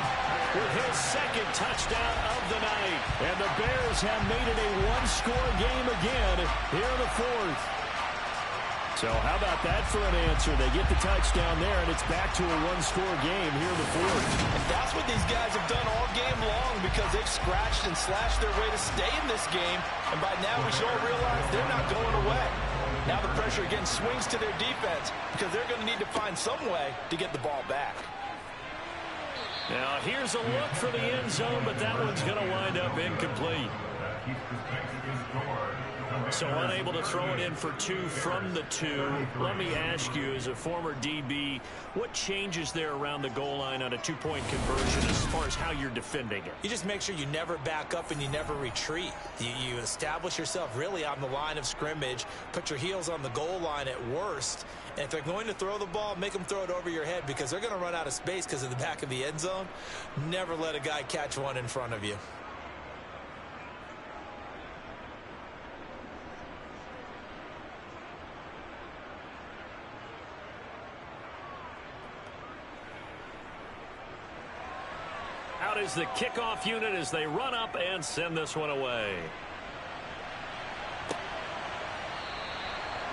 with his 2nd touchdown of the night. And the Bears have made it a 1-score game again here in the 4th. So how about that for an answer? They get the touchdown there, and it's back to a 1-score game here in the 4th. And that's what these guys have done all game long because they've scratched and slashed their way to stay in this game. And by now we should all realize they're not going away. Now the pressure again swings to their defense because they're going to need to find some way to get the ball back. Now here's a look for the end zone, but that one's going to wind up incomplete. So unable to throw it in for 2 from the 2. Let me ask you, as a former DB, what changes there around the goal line on a 2-point conversion as far as how you're defending it? You just make sure you never back up and you never retreat. You establish yourself really on the line of scrimmage, put your heels on the goal line at worst, and if they're going to throw the ball, make them throw it over your head because they're going to run out of space because of the back of the end zone. Never let a guy catch one in front of you. Out is the kickoff unit as they run up and send this one away.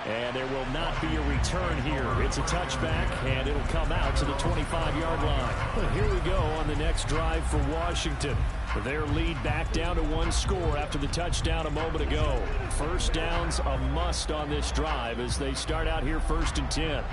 And there will not be a return here. It's a touchback, and it'll come out to the 25-yard line. But here we go on the next drive for Washington. Their lead back down to 1 score after the touchdown a moment ago. First down's a must on this drive as they start out here 1st and 10.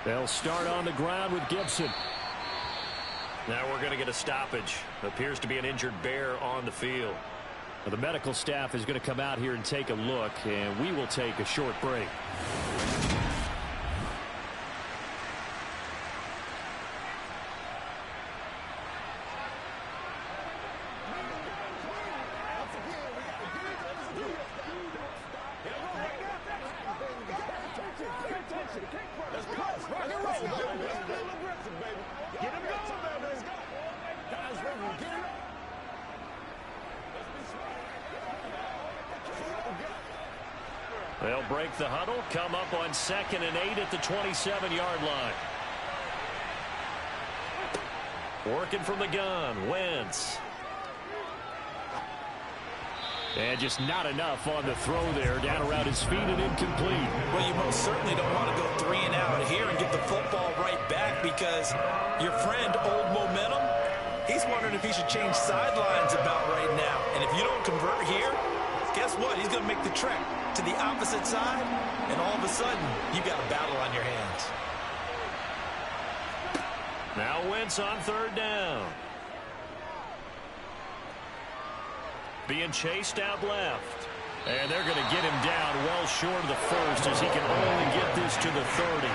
They'll start on the ground with Gibson. Now we're going to get a stoppage. Appears to be an injured Bear on the field. Well, the medical staff is going to come out here and take a look, and we will take a short break. They'll break the huddle, come up on 2nd and 8 at the 27-yard line. Working from the gun, Wentz. And just not enough on the throw there, down around his feet and incomplete. Well, you most certainly don't want to go 3 and out here and get the football right back because your friend, Old Momentum, he's wondering if he should change sidelines about right now. And if you don't convert here, guess what? He's going to make the trek to the opposite side, and all of a sudden, you've got a battle on your hands. Now Wentz on 3rd down. Being chased out left. And they're going to get him down well short of the 1st as he can only get this to the 30.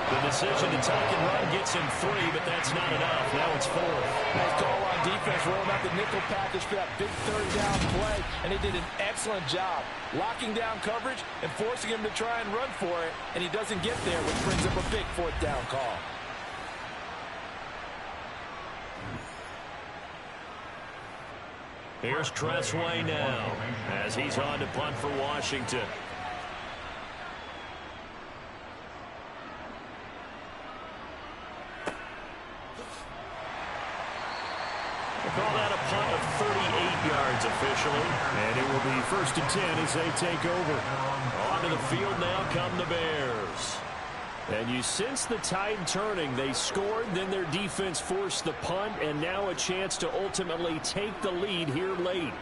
The decision to tuck and run gets him 3, but that's not enough. Now it's 4th. Nice call on defense, rolling out the nickel package for that big 3rd down play, and he did an excellent job locking down coverage and forcing him to try and run for it, and he doesn't get there, which brings up a big 4th down call. Here's Tressway now as he's on to punt for Washington. We'll call that a punt of 38 yards officially. And it will be 1st and 10 as they take over. Onto the field now come the Bears. And you sense the tide turning. They scored, then their defense forced the punt, and now a chance to ultimately take the lead here late.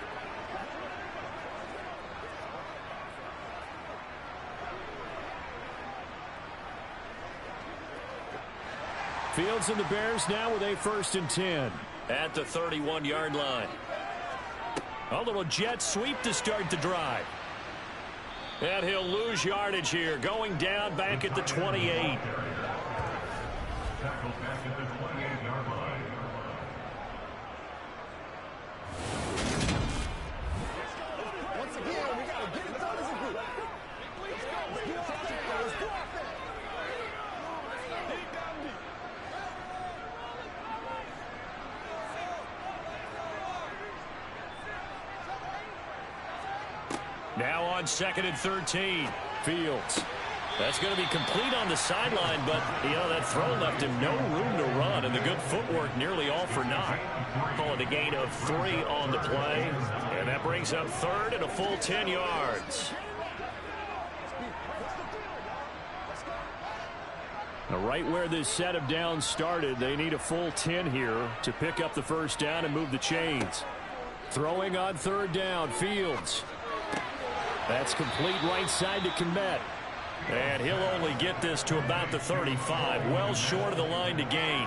Fields and the Bears now with a 1st and 10. At the 31-yard line. A little jet sweep to start the drive. And he'll lose yardage here, going down back at the 28. Now on 2nd and 13. Fields. That's going to be complete on the sideline, but, that throw left him no room to run, and the good footwork nearly all for naught. Call it a gain of 3 on the play, and that brings up 3rd and a full 10 yards. Now, right where this set of downs started, they need a full 10 here to pick up the first down and move the chains. Throwing on 3rd down, Fields. That's complete right side to Kmet. And he'll only get this to about the 35, well short of the line to gain.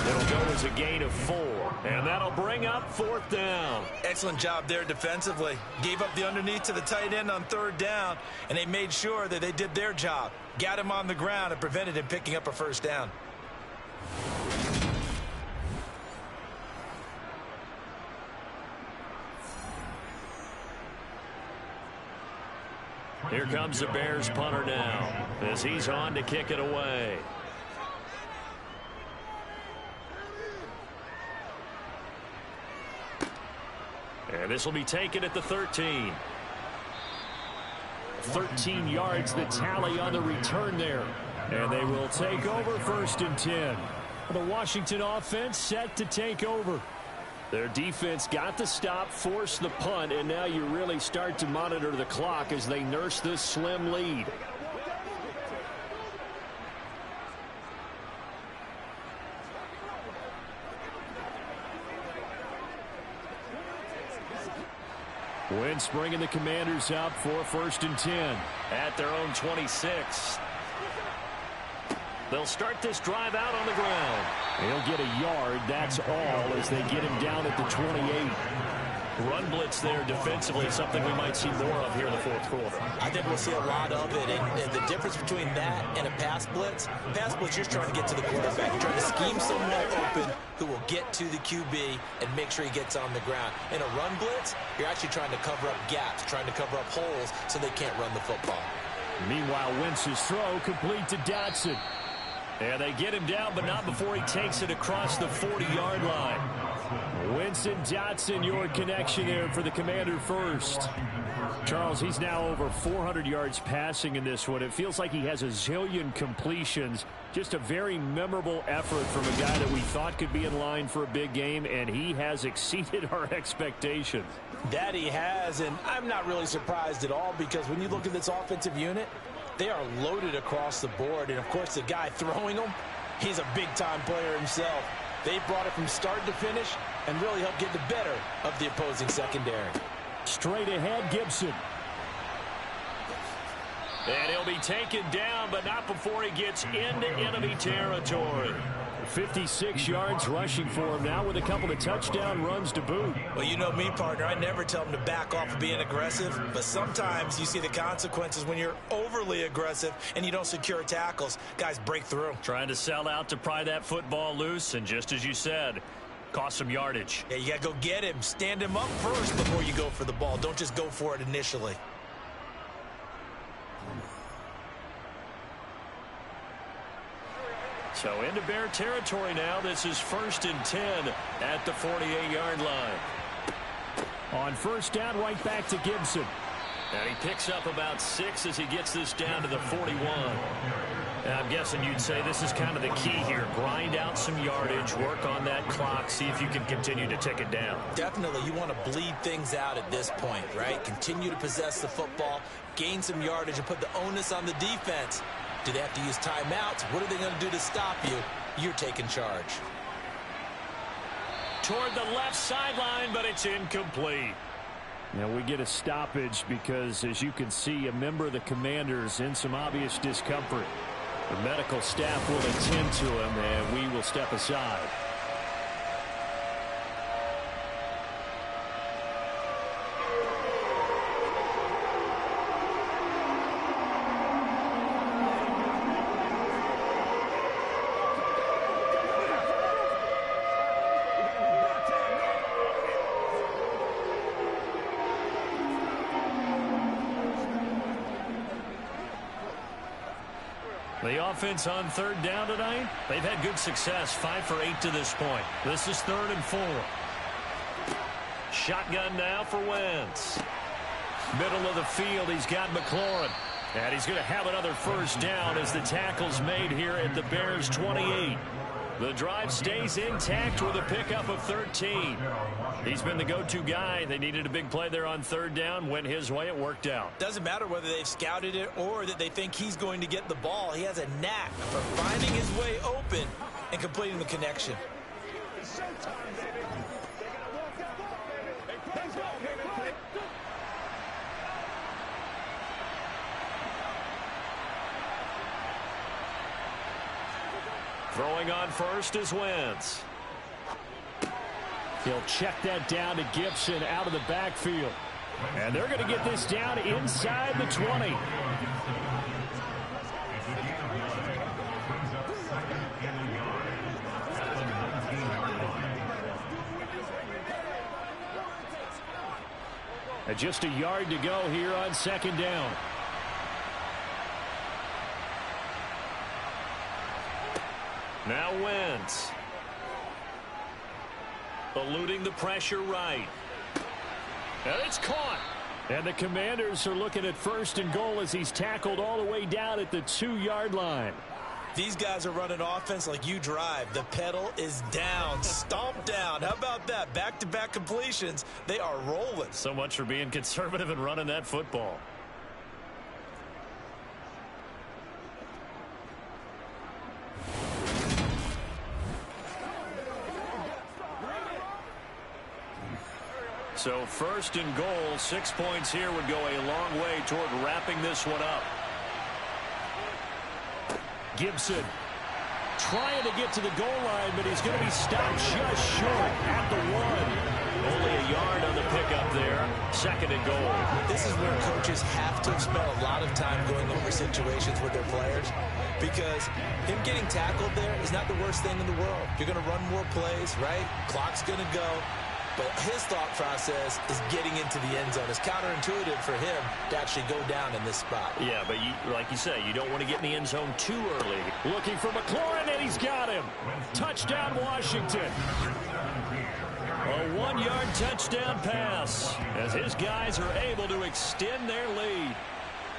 It'll go as a gain of 4, and that'll bring up 4th down. Excellent job there defensively. Gave up the underneath to the tight end on 3rd down, and they made sure that they did their job. Got him on the ground and prevented him picking up a first down. Here comes the Bears punter now as he's on to kick it away. And this will be taken at the 13. 13 yards the tally on the return there. And they will take over 1st and 10. The Washington offense set to take over. Their defense got the stop, forced the punt, and now you really start to monitor the clock as they nurse this slim lead. Wentz bringing the Commanders up for 1st and 10 at their own 26. They'll start this drive out on the ground. He'll get a yard, that's all, as they get him down at the 28. Run blitz there defensively, something we might see more of here in the 4th quarter. I think we'll see a lot of it, and the difference between that and a pass blitz, you're trying to get to the quarterback. You're trying to scheme someone open who will get to the QB and make sure he gets on the ground. In a run blitz, you're actually trying to cover up gaps, trying to cover up holes so they can't run the football. Meanwhile, Wentz's throw complete to Dotson. And they get him down, but not before he takes it across the 40-yard line. Wentz and Dotson, your connection there for the Commander first. Charles, he's now over 400 yards passing in this one. It feels like he has a zillion completions. Just a very memorable effort from a guy that we thought could be in line for a big game, and he has exceeded our expectations. That he has, and I'm not really surprised at all, because when you look at this offensive unit, they are loaded across the board. And, of course, the guy throwing them, he's a big-time player himself. They brought it from start to finish and really helped get the better of the opposing secondary. Straight ahead, Gibson. And he'll be taken down, but not before he gets into enemy territory. 56 yards rushing for him now with a couple of touchdown runs to boot. Well, you know me, partner. I never tell him to back off of being aggressive, but sometimes you see the consequences when you're overly aggressive and you don't secure tackles. Guys break through. Trying to sell out to pry that football loose, and just as you said, cost some yardage. Yeah, you got to go get him. Stand him up first before you go for the ball. Don't just go for it initially. So into Bear territory now. This is 1st and 10 at the 48-yard line. On 1st down, right back to Gibson. And he picks up about 6 as he gets this down to the 41. And I'm guessing you'd say this is kind of the key here. Grind out some yardage, work on that clock, see if you can continue to tick it down. Definitely. You want to bleed things out at this point, right? Continue to possess the football, gain some yardage, and put the onus on the defense. Do they have to use timeouts? What are they going to do to stop you? You're taking charge. Toward the left sideline, but it's incomplete. Now we get a stoppage because, as you can see, a member of the Commanders in some obvious discomfort. The medical staff will attend to him, and we will step aside. The offense on 3rd down tonight, they've had good success, 5 for 8 to this point. This is 3rd and 4. Shotgun now for Wentz. Middle of the field, he's got McLaurin. And he's going to have another first down as the tackle's made here at the Bears' 28. The drive stays intact with a pickup of 13. He's been the go-to guy. They needed a big play there on third down. Went his way. It worked out. Doesn't matter whether they've scouted it or that they think he's going to get the ball. He has a knack for finding his way open and completing the connection. It's showtime, baby. They're going to walk that ball, baby. Let's go, baby. Throwing on first is Wentz. He'll check that down to Gibson out of the backfield. And they're going to get this down inside the 20. And just a yard to go here on second down. Now Wentz. Eluding the pressure right. And it's caught. And the Commanders are looking at first and goal as he's tackled all the way down at the 2-yard line. These guys are running offense like you drive. The pedal is down, stomped down. How about that? Back-to-back completions. They are rolling. So much for being conservative and running that football. So first and goal, 6 points here would go a long way toward wrapping this one up. Gibson trying to get to the goal line, but he's going to be stopped just short at the 1. Only a yard on the pickup there. Second and goal. This is where coaches have to spend a lot of time going over situations with their players, because him getting tackled there is not the worst thing in the world. You're going to run more plays, right? Clock's going to go. But his thought process is getting into the end zone. It's counterintuitive for him to actually go down in this spot. Yeah, but like you say, you don't want to get in the end zone too early. Looking for McLaurin, and he's got him. Touchdown, Washington. A 1-yard touchdown pass as his guys are able to extend their lead.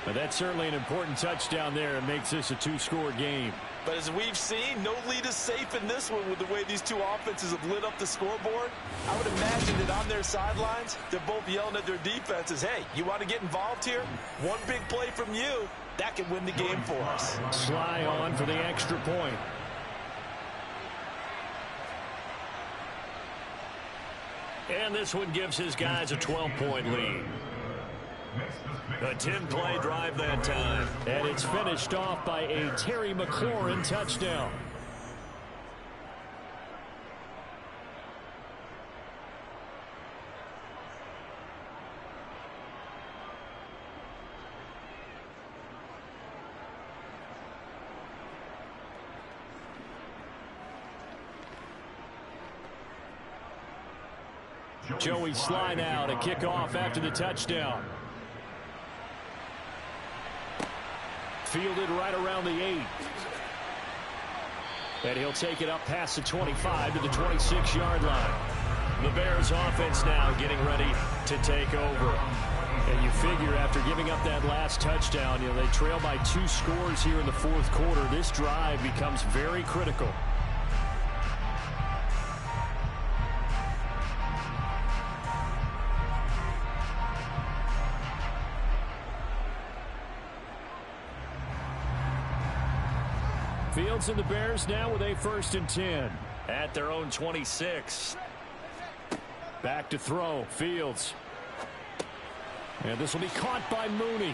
But that's certainly an important touchdown there. It makes this a 2-score game. But as we've seen, no lead is safe in this one with the way these two offenses have lit up the scoreboard. I would imagine that on their sidelines, they're both yelling at their defenses, hey, you want to get involved here? One big play from you, that can win the game for us. Sly on for the extra point. And this one gives his guys a 12-point lead. A 10-play drive that time. And it's finished off by a Terry McLaurin touchdown. Joey Sly now to kick off after the touchdown. Fielded right around the 8. And he'll take it up past the 25 to the 26-yard line. The Bears offense now getting ready to take over. And you figure after giving up that last touchdown, they trail by 2 scores here in the fourth quarter. This drive becomes very critical. Fields and the Bears now with a 1st and 10. At their own 26. Back to throw. Fields. And this will be caught by Mooney.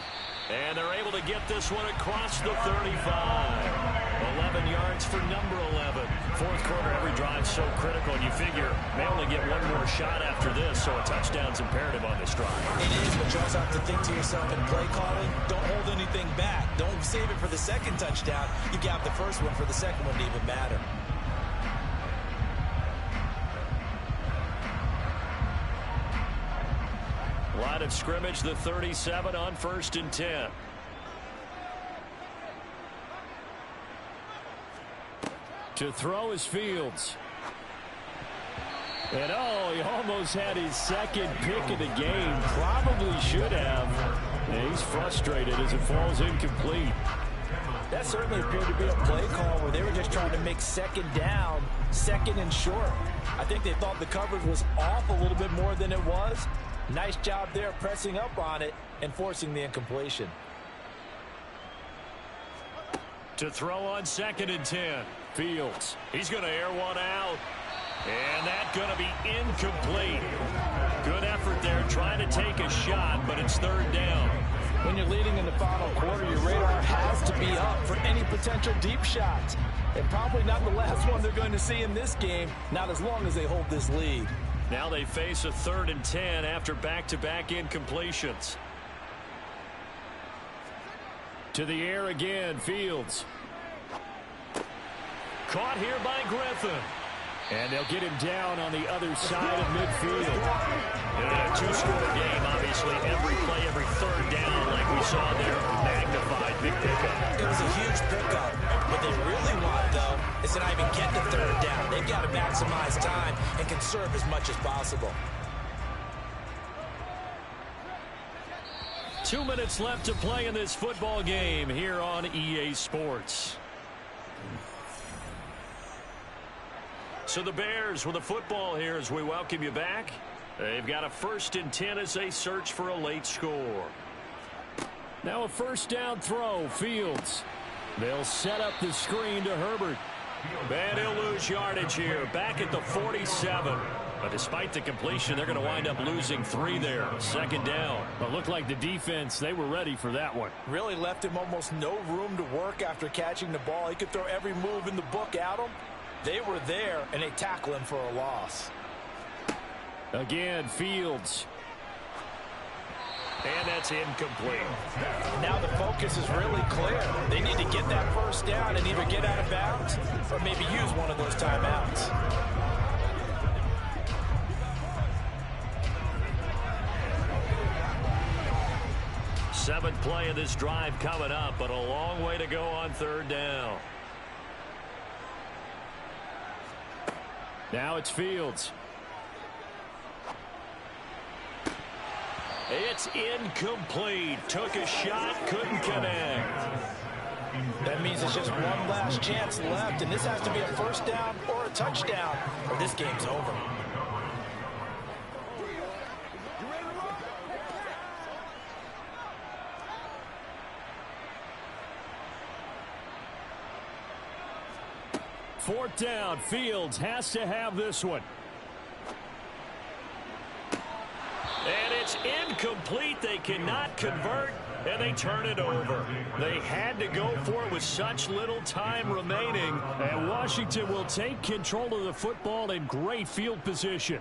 And they're able to get this one across the 35. 11 yards for number 11. Fourth quarter, every drive so critical, and you figure they only get one more shot after this, so a touchdown's imperative on this drive. It is, but you also have to think to yourself in play calling, don't hold anything back. Don't save it for the second touchdown. You got the first one for the second one to even matter. Line of scrimmage, the 37 on 1st and 10. To throw is Fields. And oh, he almost had his second pick of the game. Probably should have. And he's frustrated as it falls incomplete. That certainly appeared to be a play call where they were just trying to make second down, second and short. I think they thought the coverage was off a little bit more than it was. Nice job there pressing up on it and forcing the incompletion. To throw on 2nd and 10. Fields. He's going to air one out. And that's going to be incomplete. Good effort there trying to take a shot, but it's 3rd down. When you're leading in the final quarter, your radar has to be up for any potential deep shots. And probably not the last one they're going to see in this game, not as long as they hold this lead. Now they face a 3rd and 10 after back-to-back incompletions. To the air again, Fields. Caught here by Griffin. And they'll get him down on the other side of midfield. In a 2-score game, obviously, every play, every 3rd down, like we saw there, magnified. Big pickup. It was a huge pickup. What they really want, though, is to not even get to 3rd down. They've got to maximize time and conserve as much as possible. 2 minutes left to play in this football game here on EA Sports. So the Bears with the football here as we welcome you back. They've got a 1st and 10 as they search for a late score. Now a 1st down throw, Fields. They'll set up the screen to Herbert. And he'll lose yardage here, back at the 47. But despite the completion, they're going to wind up losing 3 there. 2nd down. But looked like the defense, they were ready for that one. Really left him almost no room to work after catching the ball. He could throw every move in the book at him. They were there, and they tackle him for a loss. Again, Fields. And that's incomplete. Now the focus is really clear. They need to get that 1st down and either get out of bounds or maybe use one of those timeouts. Seventh play of this drive coming up, but a long way to go on 3rd down. Now it's Fields. It's incomplete. Took a shot, couldn't connect. That means it's just one last chance left, and this has to be a 1st down or a touchdown, or this game's over. Fourth down, Fields has to have this one. And it's incomplete. They cannot convert, and they turn it over. They had to go for it with such little time remaining. And Washington will take control of the football in great field position.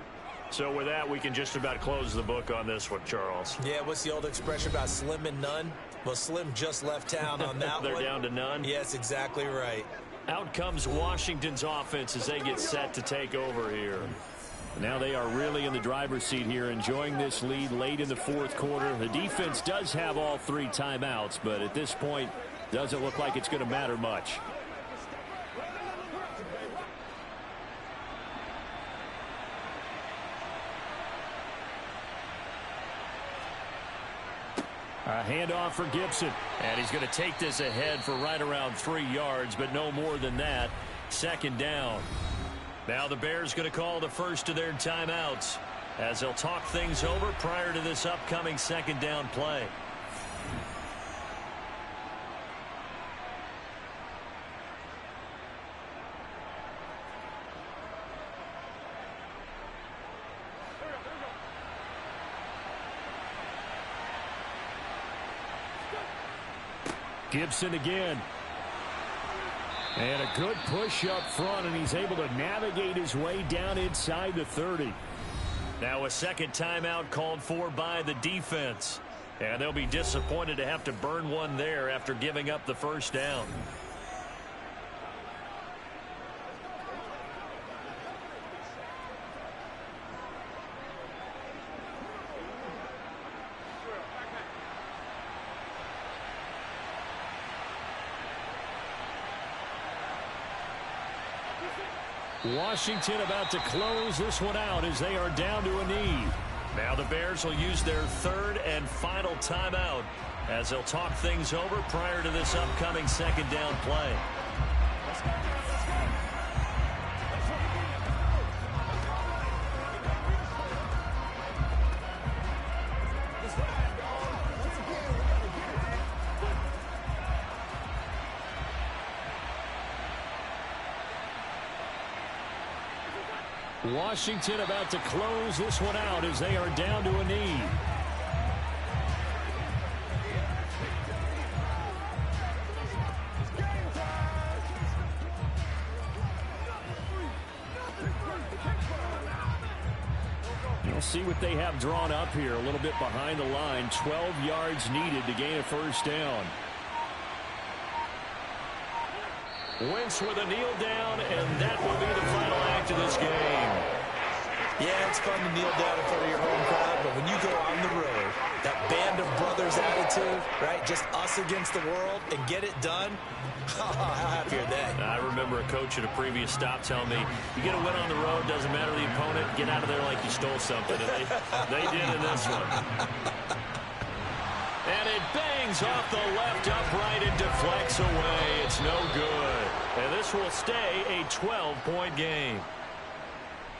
So with that, we can just about close the book on this one, Charles. Yeah, what's the old expression about slim and none? Well, Slim just left town on that They're one. down to none? Yes, exactly right. Out comes Washington's offense as they get set to take over here. Now they are really in the driver's seat here, enjoying this lead late in the 4th quarter. The defense does have all 3 timeouts, but at this point, doesn't look like it's going to matter much. A handoff for Gibson. And he's going to take this ahead for right around 3 yards, but no more than that. 2nd down. Now the Bears going to call the first of their timeouts as they'll talk things over prior to this upcoming 2nd down play. Gibson again. And a good push up front, and he's able to navigate his way down inside the 30. Now a 2nd timeout called for by the defense. And they'll be disappointed to have to burn one there after giving up the 1st down. Washington about to close this one out as they are down to a knee. Now the Bears will use their third and final timeout as they'll talk things over prior to this upcoming second down play. Washington about to close this one out as they are down to a knee. We'll see what they have drawn up here. A little bit behind the line. 12 yards needed to gain a first down. Wentz with a kneel down, and that will be the final act of this game. Yeah, it's fun to kneel down in front of your home crowd, but when you go on the road, that band of brothers attitude, right? Just us against the world and get it done. How happy are they? I remember a coach at a previous stop telling me, you get a win on the road, doesn't matter the opponent, get out of there like you stole something. And they did in this one. And it bangs off the left upright and deflects away. It's no good. And this will stay a 12-point game.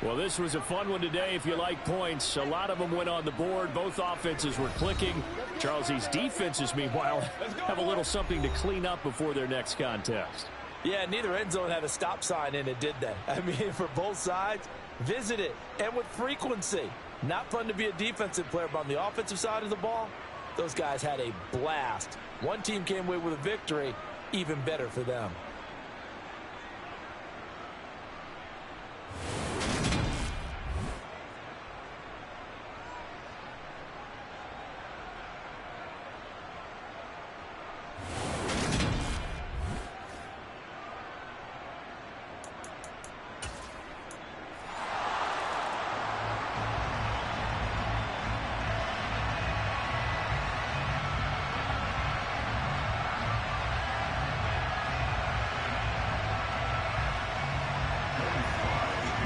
Well, this was a fun one today if you like points. A lot of them went on the board. Both offenses were clicking. Charles, these defenses, meanwhile, have a little something to clean up before their next contest. Yeah, neither end zone had a stop sign in it, did they? I mean, for both sides, visit it, and with frequency. Not fun to be a defensive player, but on the offensive side of the ball, those guys had a blast. One team came away with a victory, even better for them.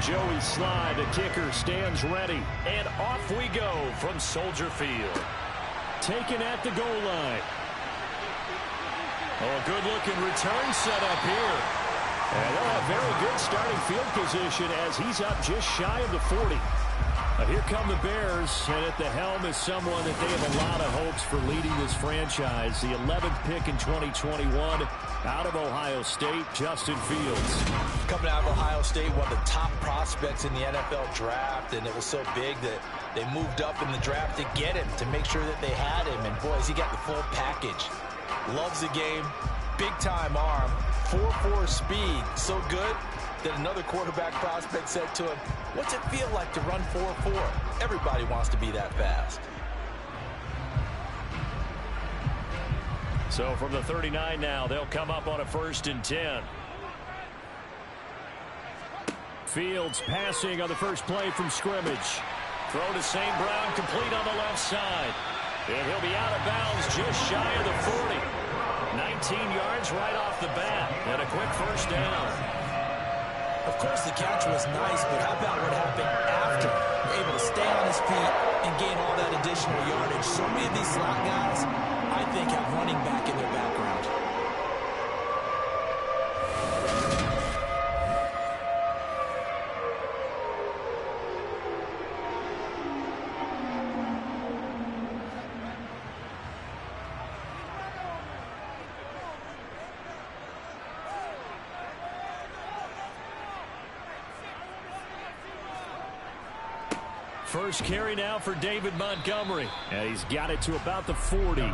Joey Slye, the kicker, stands ready. And off we go from Soldier Field. Taken at the goal line. Oh, a good-looking return set up here. And they'll have very good starting field position as he's up just shy of the 40. Here come the Bears, and at the helm is someone that they have a lot of hopes for leading this franchise. The 11th pick in 2021 out of Ohio State, Justin Fields. Coming out of Ohio State, one of the top prospects in the NFL draft, and it was so big that they moved up in the draft to get him, to make sure that they had him. And, boys, he got the full package. Loves the game, big-time arm, 4.4 speed, so good that another quarterback prospect said to him, what's it feel like to run 4.4? Everybody wants to be that fast. So from the 39 now, they'll come up on a 1st and 10. Fields passing on the first play from scrimmage. Throw to St. Brown, complete on the left side. And he'll be out of bounds just shy of the 40. 19 yards right off the bat. And a quick first down. Of course, the catch was nice, but how about what happened after? Able to stay on his feet and gain all that additional yardage. So many of these slot guys, I think, have running back in their background. First carry now for David Montgomery. And he's got it to about the 40. Oh,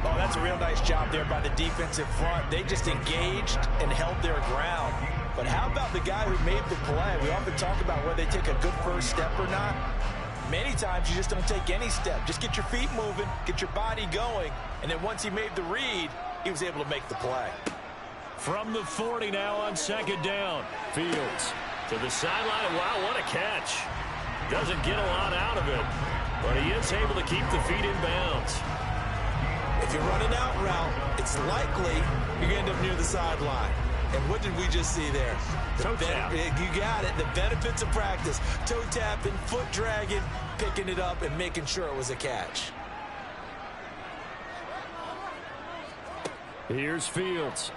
that's a real nice job there by the defensive front. They just engaged and held their ground. But how about the guy who made the play? We often talk about whether they take a good first step or not. Many times you just don't take any step. Just get your feet moving, get your body going, and then once he made the read, he was able to make the play. From the 40 now on 2nd down. Fields to the sideline. Wow, what a catch. Doesn't get a lot out of it, but he is able to keep the feet in bounds. If you're running out route, it's likely you're going to end up near the sideline. And what did we just see there? Toe tap. You got it. The benefits of practice. Toe tapping, foot dragging, picking it up, and making sure it was a catch. Here's Fields.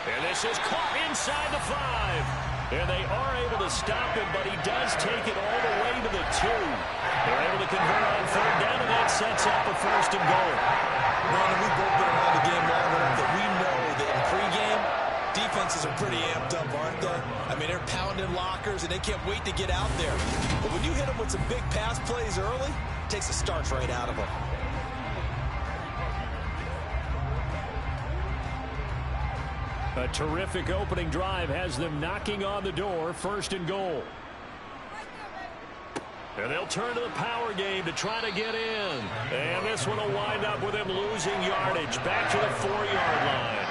And this is caught inside the 5. And they are able to stop him, but he does take it all the way to the 2. They're able to convert on 3rd down, and that sets up a 1st and goal. Ron, we've both been around the game long enough that we know that in pregame, defenses are pretty amped up, aren't they? I mean, they're pounding lockers, and they can't wait to get out there. But when you hit them with some big pass plays early, it takes the starch right out of them. A terrific opening drive has them knocking on the door, 1st and goal. And they'll turn to the power game to try to get in. And this one will wind up with him losing yardage back to the 4-yard line.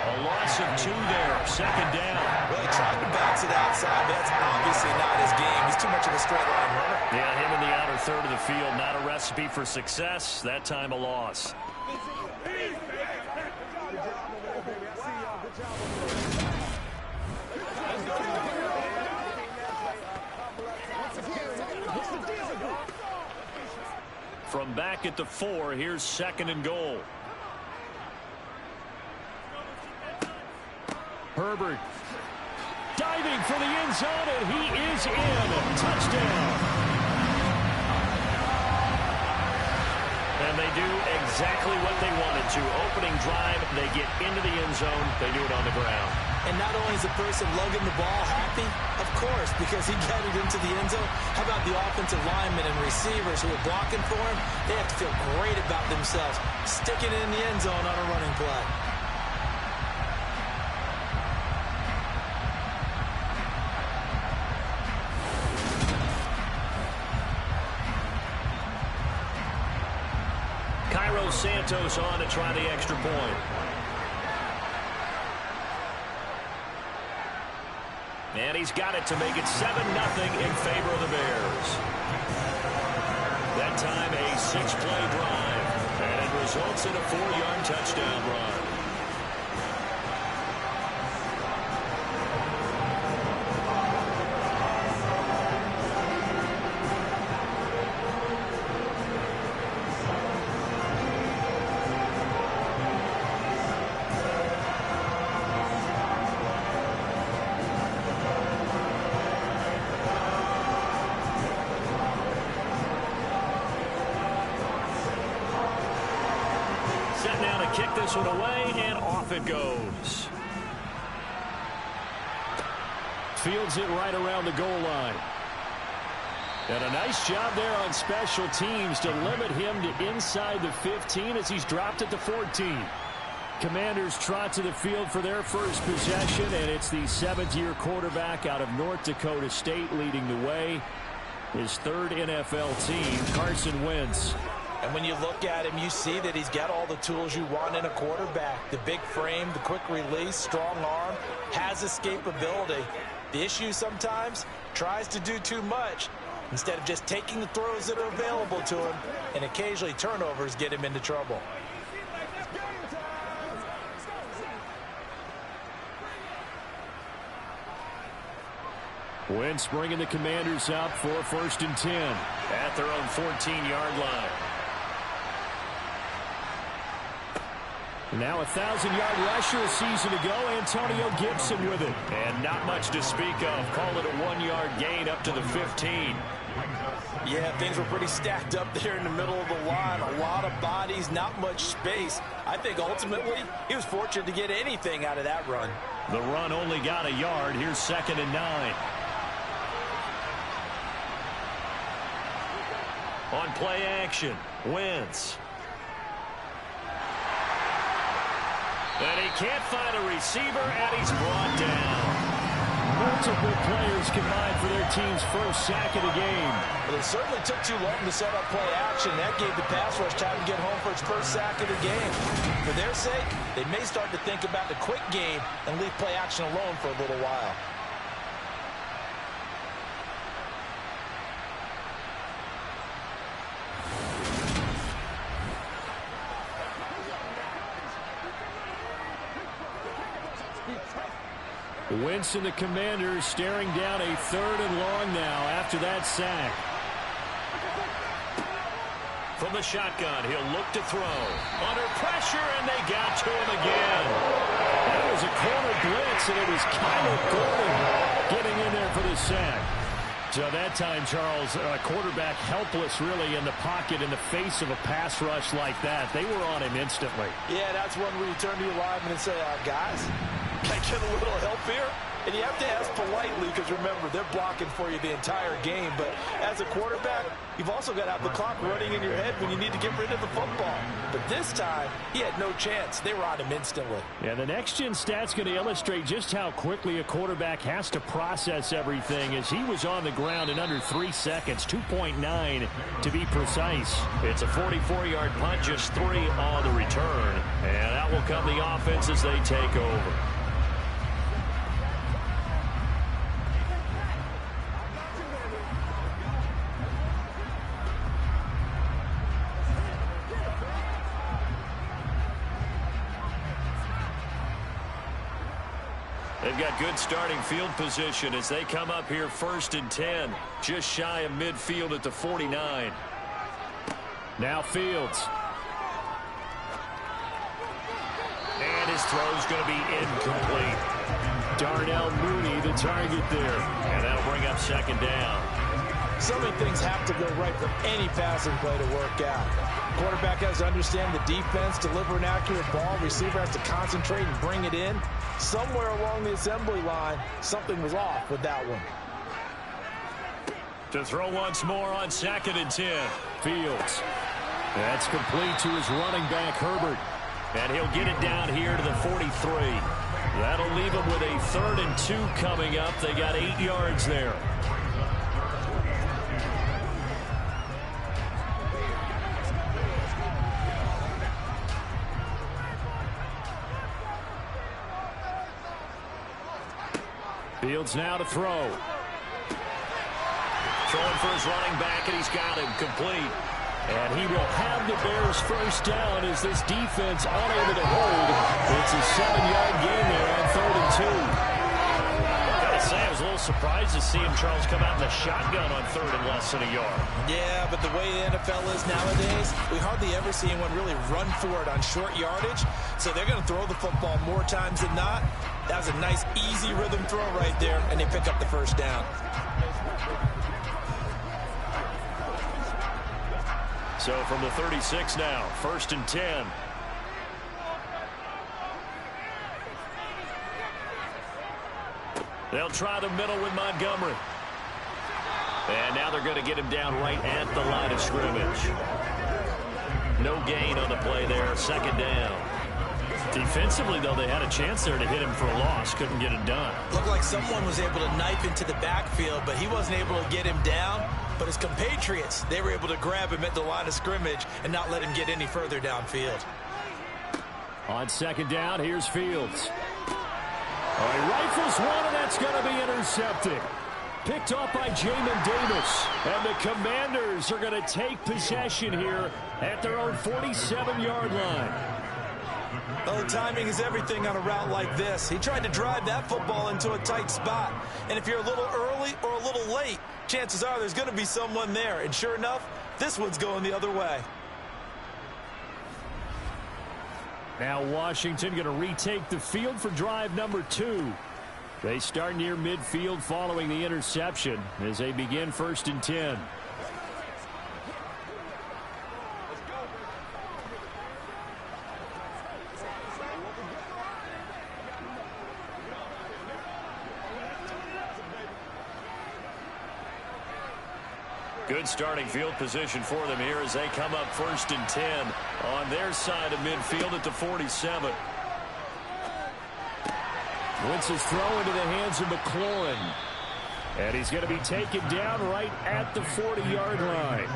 A loss of 2 there, 2nd down. Well, he tried to bounce it outside. That's obviously not his game. He's too much of a straight line runner. Yeah, him in the outer third of the field, not a recipe for success. That time a loss. From back at the 4, here's 2nd and goal. Herbert diving for the end zone, and he is in. Touchdown. And they do exactly what they wanted to. Opening drive, they get into the end zone. They do it on the ground. And not only is the person lugging the ball happy, of course, because he got it into the end zone. How about the offensive linemen and receivers who are blocking for him? They have to feel great about themselves, sticking it in the end zone on a running play. Santos on to try the extra point. And he's got it to make it 7-0 in favor of the Bears. That time a 6-play drive, and it results in a 4-yard touchdown run. Kick this one away, and off it goes. Fields it right around the goal line. And a nice job there on special teams to limit him to inside the 15 as he's dropped at the 14. Commanders trot to the field for their first possession, and it's the 7th-year quarterback out of North Dakota State leading the way. His 3rd NFL team, Carson Wentz. And when you look at him, you see that he's got all the tools you want in a quarterback. The big frame, the quick release, strong arm, has escapability. The issue sometimes, tries to do too much instead of just taking the throws that are available to him, and occasionally turnovers get him into trouble. Wentz bringing the Commanders up for 1st and 10 at their own 14-yard line. Now a 1,000-yard rusher a season ago, Antonio Gibson with it. And not much to speak of. Call it a 1-yard gain up to the 15. Yeah, things were pretty stacked up there in the middle of the line. A lot of bodies, not much space. I think ultimately he was fortunate to get anything out of that run. The run only got a yard. Here's 2nd and 9. On play action, Wentz. And he can't find a receiver, and he's brought down. Multiple players combined for their team's first sack of the game. But it certainly took too long to set up play action. That gave the pass rush time to get home for its first sack of the game. For their sake, they may start to think about the quick game and leave play action alone for a little while. Wentz and the Commanders staring down a 3rd and long now after that sack. From the shotgun, he'll look to throw. Under pressure, and they got to him again. That was a corner blitz, and it was Kyler Gordon getting in there for the sack. So that time, Charles, quarterback helpless really in the pocket in the face of a pass rush like that. They were on him instantly. Yeah, that's one where you turn to your lineman and say, guys, can I get a little help here? And you have to ask politely because, remember, they're blocking for you the entire game. But as a quarterback, you've also got to have the clock running in your head when you need to get rid of the football. But this time, he had no chance. They were on him instantly. Yeah, the next-gen stat's going to illustrate just how quickly a quarterback has to process everything as he was on the ground in under 3 seconds, 2.9 to be precise. It's a 44-yard punt, just 3 on the return. And that will come the offense as they take over. They've got good starting field position as they come up here 1st and 10, just shy of midfield at the 49. Now Fields. And his throw's going to be incomplete. Darnell Mooney, the target there. And that'll bring up 2nd down. So many things have to go right for any passing play to work out. Quarterback has to understand the defense, deliver an accurate ball. Receiver has to concentrate and bring it in. Somewhere along the assembly line, something was off with that one. To throw once more on 2nd and 10. Fields. That's complete to his running back, Herbert. And he'll get it down here to the 43. That'll leave him with a 3rd and 2 coming up. They got 8 yards there. Fields now to throw. Throwing for his running back, and he's got him complete. And he will have the Bears 1st down as this defense unable to hold. It's a 7-yard gain there on 3rd and 2. I gotta say, I was a little surprised to see him, Charles, come out in the shotgun on 3rd and less than a yard. Yeah, but the way the NFL is nowadays, we hardly ever see anyone really run for it on short yardage. So they're going to throw the football more times than not. That was a nice, easy rhythm throw right there, and they pick up the 1st down. So from the 36 now, 1st and 10. They'll try the middle with Montgomery. And now they're going to get him down right at the line of scrimmage. No gain on the play there, 2nd down. Defensively, though, they had a chance there to hit him for a loss. Couldn't get it done. Looked like someone was able to knife into the backfield, but he wasn't able to get him down. But his compatriots, they were able to grab him at the line of scrimmage and not let him get any further downfield. On 2nd down, here's Fields. Oh, he rifles one, and that's going to be intercepted. Picked off by Jamin Davis. And the Commanders are going to take possession here at their own 47-yard line. Well, the timing is everything on a route like this. He tried to drive that football into a tight spot. And if you're a little early or a little late, chances are there's going to be someone there. And sure enough, this one's going the other way. Now Washington going to retake the field for drive number 2. They start near midfield following the interception as they begin 1st and 10. Good starting field position for them here as they come up 1st and 10 on their side of midfield at the 47. Wentz's throw into the hands of McLaurin. And he's going to be taken down right at the 40-yard line.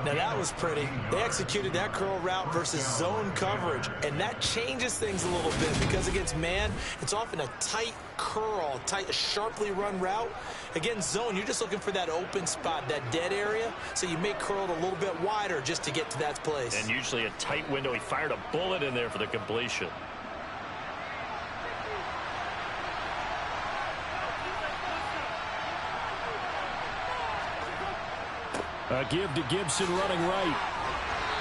Now that was pretty. They executed that curl route versus zone coverage, and that changes things a little bit because against man, it's often a tight curl, a sharply run route. Against zone, you're just looking for that open spot, that dead area, so you may curl it a little bit wider just to get to that place. And usually a tight window. He fired a bullet in there for the completion. A give to Gibson running right.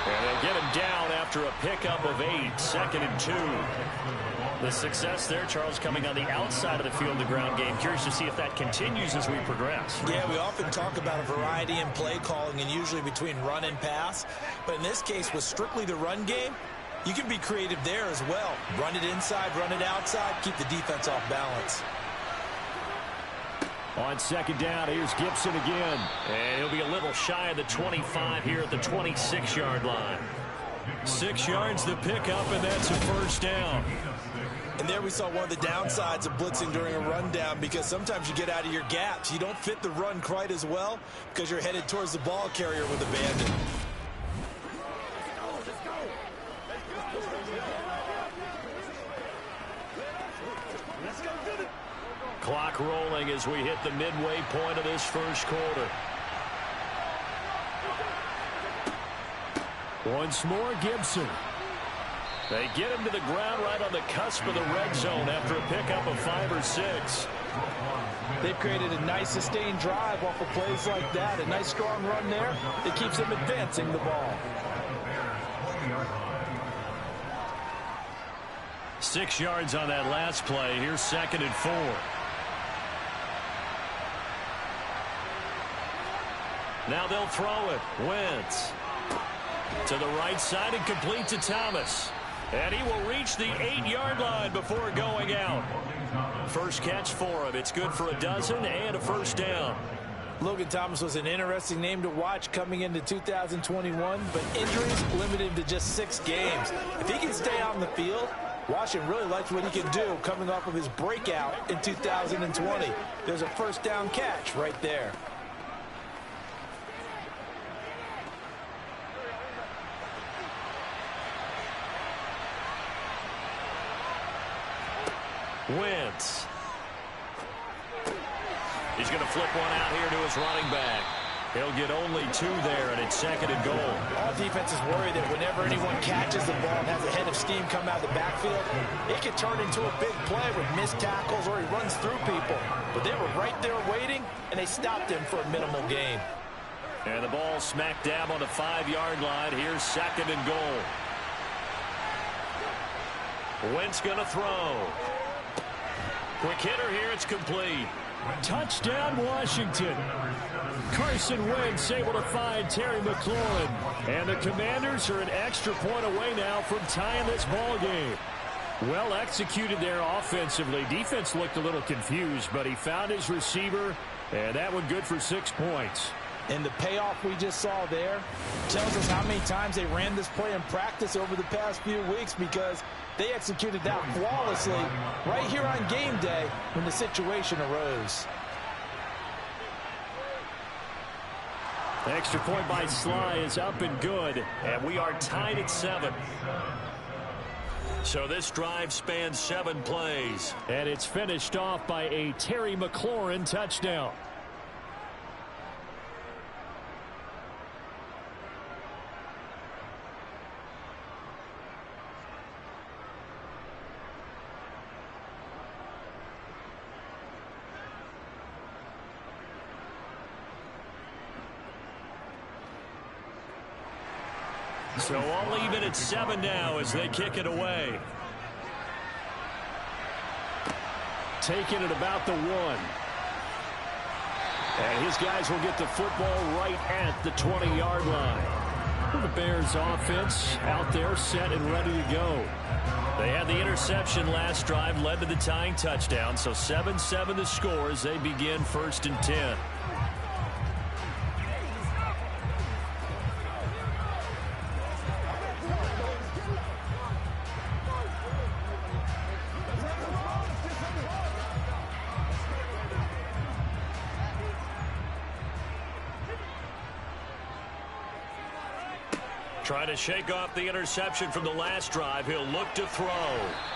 And they'll get him down after a pickup of 8, 2nd and 2. The success there, Charles, coming on the outside of the field, the ground game. Curious to see if that continues as we progress. Yeah, we often talk about a variety in play calling and usually between run and pass. But in this case, with strictly the run game, you can be creative there as well. Run it inside, run it outside, keep the defense off balance. On 2nd down, here's Gibson again. And he'll be a little shy of the 25 here at the 26-yard line. 6 yards the pickup, and that's a first down. And there we saw one of the downsides of blitzing during a rundown, because sometimes you get out of your gaps. You don't fit the run quite as well because you're headed towards the ball carrier with abandon. Clock rolling as we hit the midway point of this first quarter. Once more, Gibson. They get him to the ground right on the cusp of the red zone after a pickup of 5 or 6. They've created a nice sustained drive off of plays like that. A nice strong run there that keeps them advancing the ball. 6 yards on that last play. Here's 2nd and 4. Now they'll throw it. Wentz to the right side and complete to Thomas. And he will reach the 8-yard line before going out. First catch for him. It's good for a dozen and a first down. Logan Thomas was an interesting name to watch coming into 2021, but injuries limited him to just 6 games. If he can stay out in the field, Washington really likes what he can do coming off of his breakout in 2020. There's a first down catch right there. Wentz. He's going to flip one out here to his running back. He'll get only 2 there, and it's 2nd and goal. All defenses worry that whenever anyone catches the ball and has a head of steam come out of the backfield, it can turn into a big play with missed tackles or he runs through people. But they were right there waiting, and they stopped him for a minimal gain. And the ball smack dab on the 5-yard line. Here's 2nd and goal. Wentz going to throw. Quick hitter here. It's complete. Touchdown, Washington. Carson Wentz able to find Terry McLaurin. And the Commanders are an extra point away now from tying this ball game. Well executed there offensively. Defense looked a little confused, but he found his receiver, and that one good for 6 points. And the payoff we just saw there tells us how many times they ran this play in practice over the past few weeks, because they executed that flawlessly right here on game day when the situation arose. Extra point by Sly is up and good, and we are tied at 7. So this drive spans 7 plays. And it's finished off by a Terry McLaurin touchdown. So all even at 7 now as they kick it away. Taking it about the 1. And his guys will get the football right at the 20-yard line. The Bears offense out there set and ready to go. They had the interception last drive, led to the tying touchdown. So 7-7 the score as they begin 1st and 10. Trying to shake off the interception from the last drive. He'll look to throw.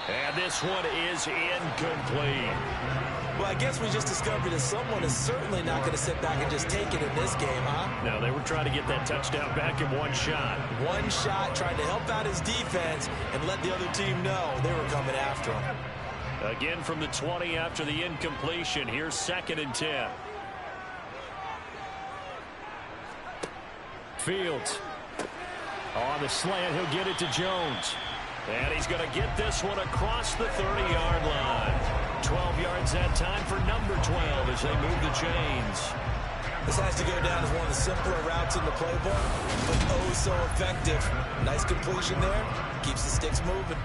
And this one is incomplete. Well, I guess we just discovered that someone is certainly not going to sit back and just take it in this game, huh? No, they were trying to get that touchdown back in one shot. One shot, trying to help out his defense and let the other team know they were coming after him. Again from the 20 after the incompletion. Here's 2nd and 10. Fields. On the slant, he'll get it to Jones. And he's going to get this one across the 30-yard line. 12 yards that time for number 12 as they move the chains. This has to go down as one of the simpler routes in the playbook, but oh so effective. Nice completion there. Keeps the sticks moving.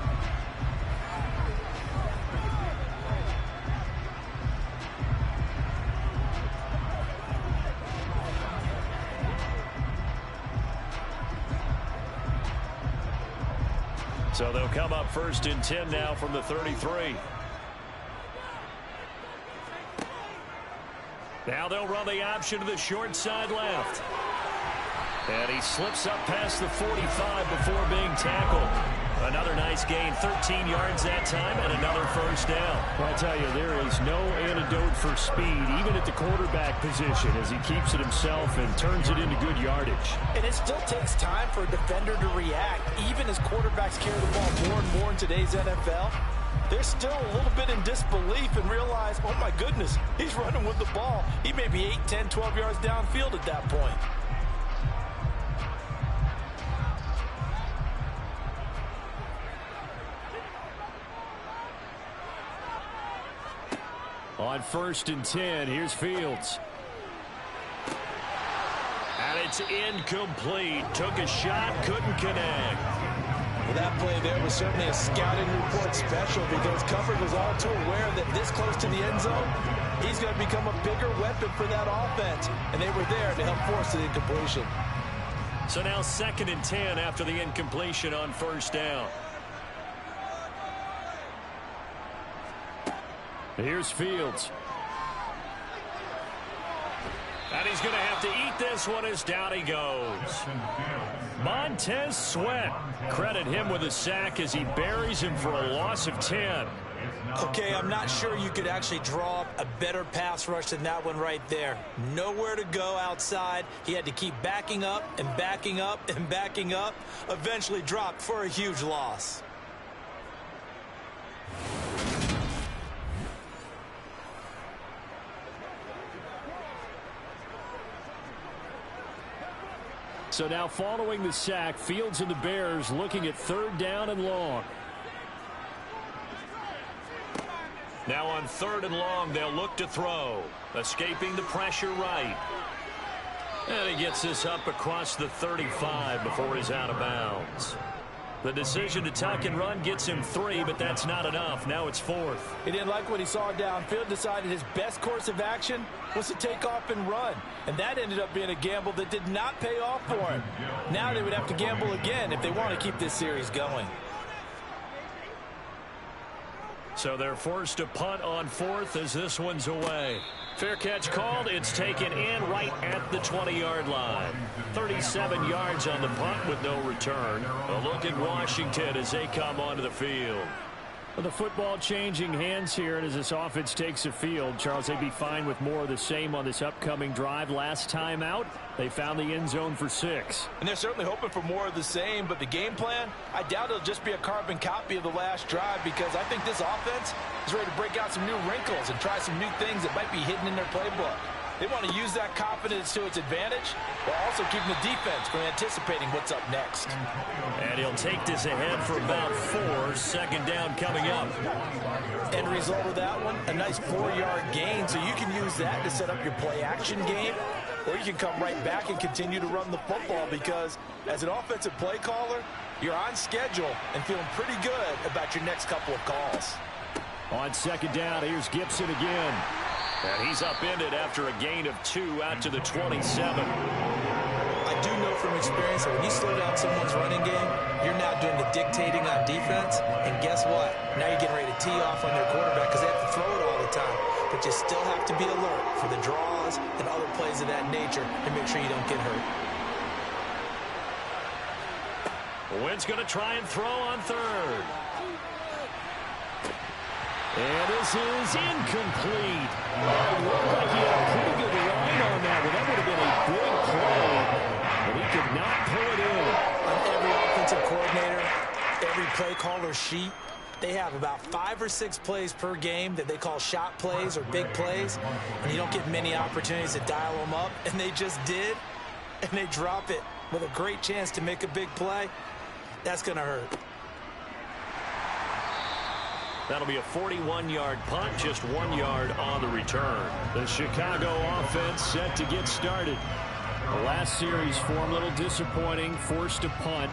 So they'll come up 1st and 10 now from the 33. Now they'll run the option to the short side left. And he slips up past the 45 before being tackled. Another nice gain, 13 yards that time, and another first down. Well, I tell you, there is no antidote for speed, even at the quarterback position, as he keeps it himself and turns it into good yardage. And it still takes time for a defender to react, even as quarterbacks carry the ball more and more in today's NFL. They're still a little bit in disbelief and realize, oh my goodness, he's running with the ball. He may be 8, 10, 12 yards downfield at that point. On 1st and 10, here's Fields. And it's incomplete. Took a shot, couldn't connect. Well, that play there was certainly a scouting report special because coverage was all too aware that this close to the end zone, he's going to become a bigger weapon for that offense. And they were there to help force the incompletion. So now 2nd and 10 after the incompletion on 1st down. Here's Fields. And he's going to have to eat this one as down he goes. Montez Sweat. Credit him with a sack as he buries him for a loss of 10. Okay, I'm not sure you could actually draw up a better pass rush than that one right there. Nowhere to go outside. He had to keep backing up and backing up and backing up. Eventually dropped for a huge loss. So now following the sack, Fields and the Bears looking at 3rd down and long. Now on 3rd and long, they'll look to throw. Escaping the pressure right. And he gets this up across the 35 before he's out of bounds. The decision to tuck and run gets him 3, but that's not enough. Now it's 4th. He didn't like what he saw downfield, decided his best course of action was to take off and run. And that ended up being a gamble that did not pay off for him. Now they would have to gamble again if they want to keep this series going. So they're forced to punt on 4th as this one's away. Fair catch called. It's taken in right at the 20-yard line. 37 yards on the punt with no return. A look at Washington as they come onto the field. Well, the football changing hands here, and as this offense takes the field, Charles, they'd be fine with more of the same on this upcoming drive. Last time out, they found the end zone for 6. And they're certainly hoping for more of the same, but the game plan, I doubt it'll just be a carbon copy of the last drive because I think this offense is ready to break out some new wrinkles and try some new things that might be hidden in their playbook. They want to use that confidence to its advantage while also keeping the defense from anticipating what's up next. And he'll take this ahead for about 4. 2nd down coming up. End result of that one, a nice 4-yard gain, so you can use that to set up your play-action game, or you can come right back and continue to run the football because as an offensive play caller, you're on schedule and feeling pretty good about your next couple of calls. On 2nd down, here's Gibson again. And he's upended after a gain of 2 out to the 27. I do know from experience that when you slow down someone's running game, you're now doing the dictating on defense. And guess what? Now you're getting ready to tee off on their quarterback because they have to throw it all the time. But you still have to be alert for the draws and other plays of that nature to make sure you don't get hurt. Wynn's going to try and throw on 3rd. And this is incomplete. It looked like he had a pretty good line on that one. That would have been a big play, but he could not pull it in. On every offensive coordinator, every play caller sheet, they have about 5 or 6 plays per game that they call shot plays or big plays, and you don't get many opportunities to dial them up, and they just did, and they drop it with a great chance to make a big play, that's going to hurt. That'll be a 41-yard punt, just 1 yard on the return. The Chicago offense set to get started. The last series form a little disappointing, forced to punt.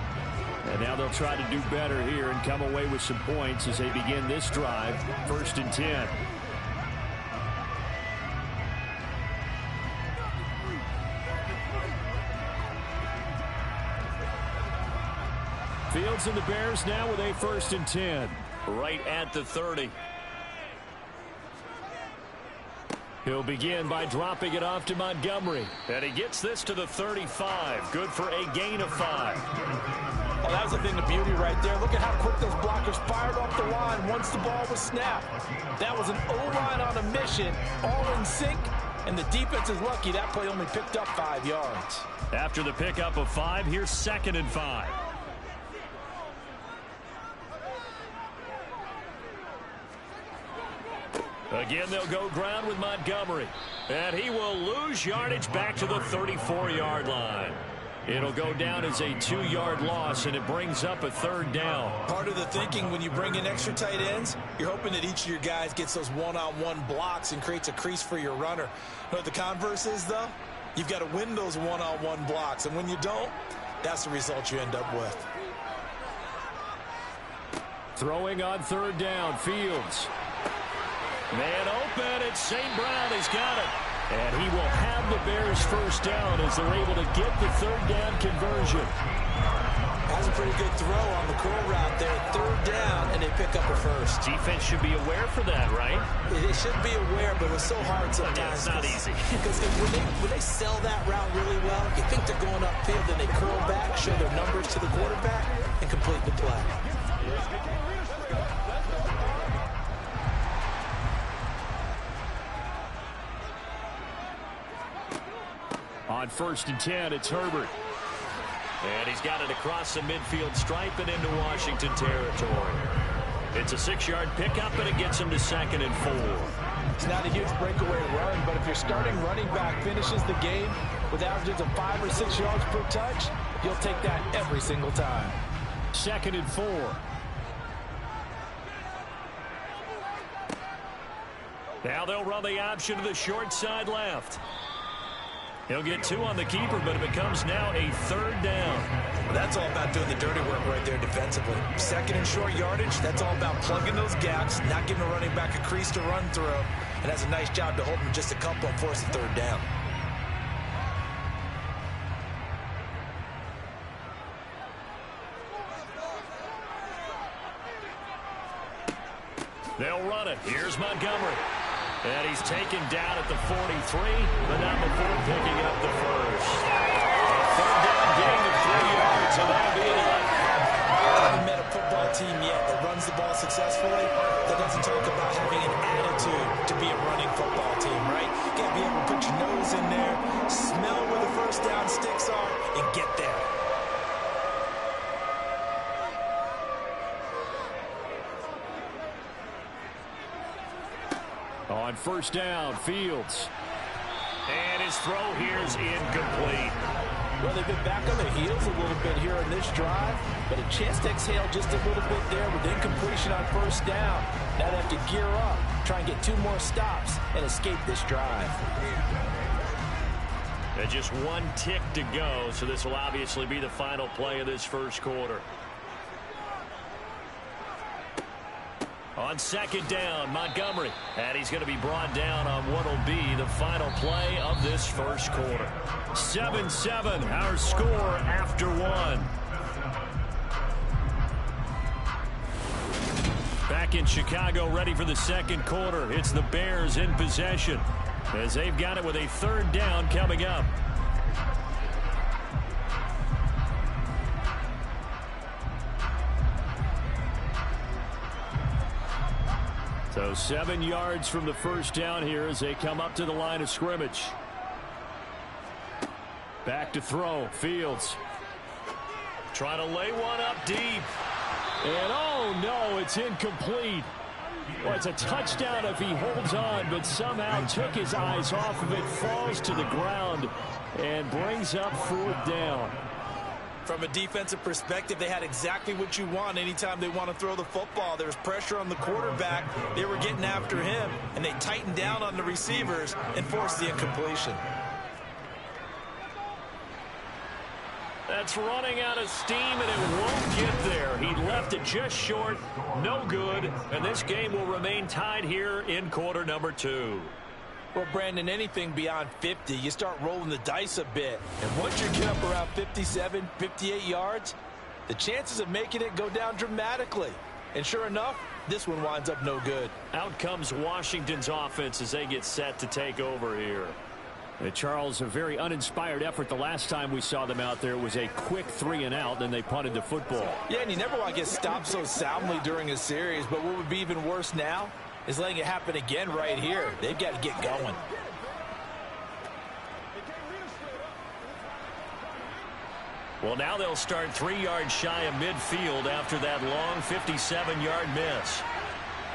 And now they'll try to do better here and come away with some points as they begin this drive, 1st and 10. Fields and the Bears now with a 1st and 10. Right at the 30. He'll begin by dropping it off to Montgomery. And he gets this to the 35. Good for a gain of 5. Well, that was a thing of beauty right there. Look at how quick those blockers fired off the line once the ball was snapped. That was an O-line on a mission, all in sync, and the defense is lucky that play only picked up 5 yards. After the pickup of 5, here's 2nd and 5. Again, they'll go ground with Montgomery. And he will lose yardage back to the 34-yard line. It'll go down as a 2-yard loss, and it brings up a 3rd down. Part of the thinking when you bring in extra tight ends, you're hoping that each of your guys gets those one-on-one blocks and creates a crease for your runner. You know what the converse is, though? You've got to win those one-on-one blocks, and when you don't, that's the result you end up with. Throwing on 3rd down, Fields. Man open, it's St. Brown. He's got it. And he will have the Bears 1st down as they're able to get the 3rd down conversion. That's a pretty good throw on the curl route there. 3rd down, and they pick up a 1st. Defense should be aware for that, right? They should be aware, but it's so hard sometimes. Yeah, it's not easy. Because when they sell that route really well, you think they're going upfield, then they curl back, show their numbers to the quarterback, and complete the play. On 1st and 10, it's Herbert. And he's got it across the midfield stripe and into Washington territory. It's a 6-yard pickup, and it gets him to 2nd and 4. It's not a huge breakaway run, but if your starting running back finishes the game with averages of 5 or 6 yards per touch, you'll take that every single time. 2nd and 4. Now they'll run the option to the short side left. He'll get 2 on the keeper, but it becomes now a 3rd down. Well, that's all about doing the dirty work right there defensively. 2nd and short yardage, that's all about plugging those gaps, not giving a running back a crease to run through, and that's a nice job to hold him just a couple and force a 3rd down. They'll run it. Here's Montgomery. And he's taken down at the 43, but not before picking up the 1st. A 3rd down gain of 3 yards, and that'll be enough. I haven't met a football team yet that runs the ball successfully that doesn't talk about having an attitude to be a running football team, right? You got to be able to put your nose in there, smell where the 1st down sticks are, and get there. On 1st down, Fields. And his throw here is incomplete. Well, they've been back on their heels a little bit here in this drive, but a chance to exhale just a little bit there with incompletion on 1st down. Now they have to gear up, try and get 2 more stops, and escape this drive. And just 1 tick to go, so this will obviously be the final play of this 1st quarter. On 2nd down, Montgomery. And he's going to be brought down on what will be the final play of this 1st quarter. 7-7, our score after 1. Back in Chicago, ready for the 2nd quarter. It's the Bears in possession as they've got it with a 3rd down coming up. So 7 yards from the 1st down here as they come up to the line of scrimmage. Back to throw. Fields. Trying to lay one up deep. And oh no, it's incomplete. Well, it's a touchdown if he holds on, but somehow took his eyes off of it, falls to the ground, and brings up 4th down. From a defensive perspective, they had exactly what you want anytime they want to throw the football. There was pressure on the quarterback. They were getting after him, and they tightened down on the receivers and forced the incompletion. That's running out of steam, and it won't get there. He left it just short. No good. And this game will remain tied here in quarter number 2. Well, Brandon, anything beyond 50, you start rolling the dice a bit. And once you get up around 57, 58 yards, the chances of making it go down dramatically. And sure enough, this one winds up no good. Out comes Washington's offense as they get set to take over here. Charles, a very uninspired effort. The last time we saw them out there was a quick 3-and-out, then they punted the football. Yeah, and you never want to get stopped so soundly during a series, but what would be even worse now is letting it happen again right here. They've got to get going. Well, now they'll start 3 yards shy of midfield after that long 57-yard miss.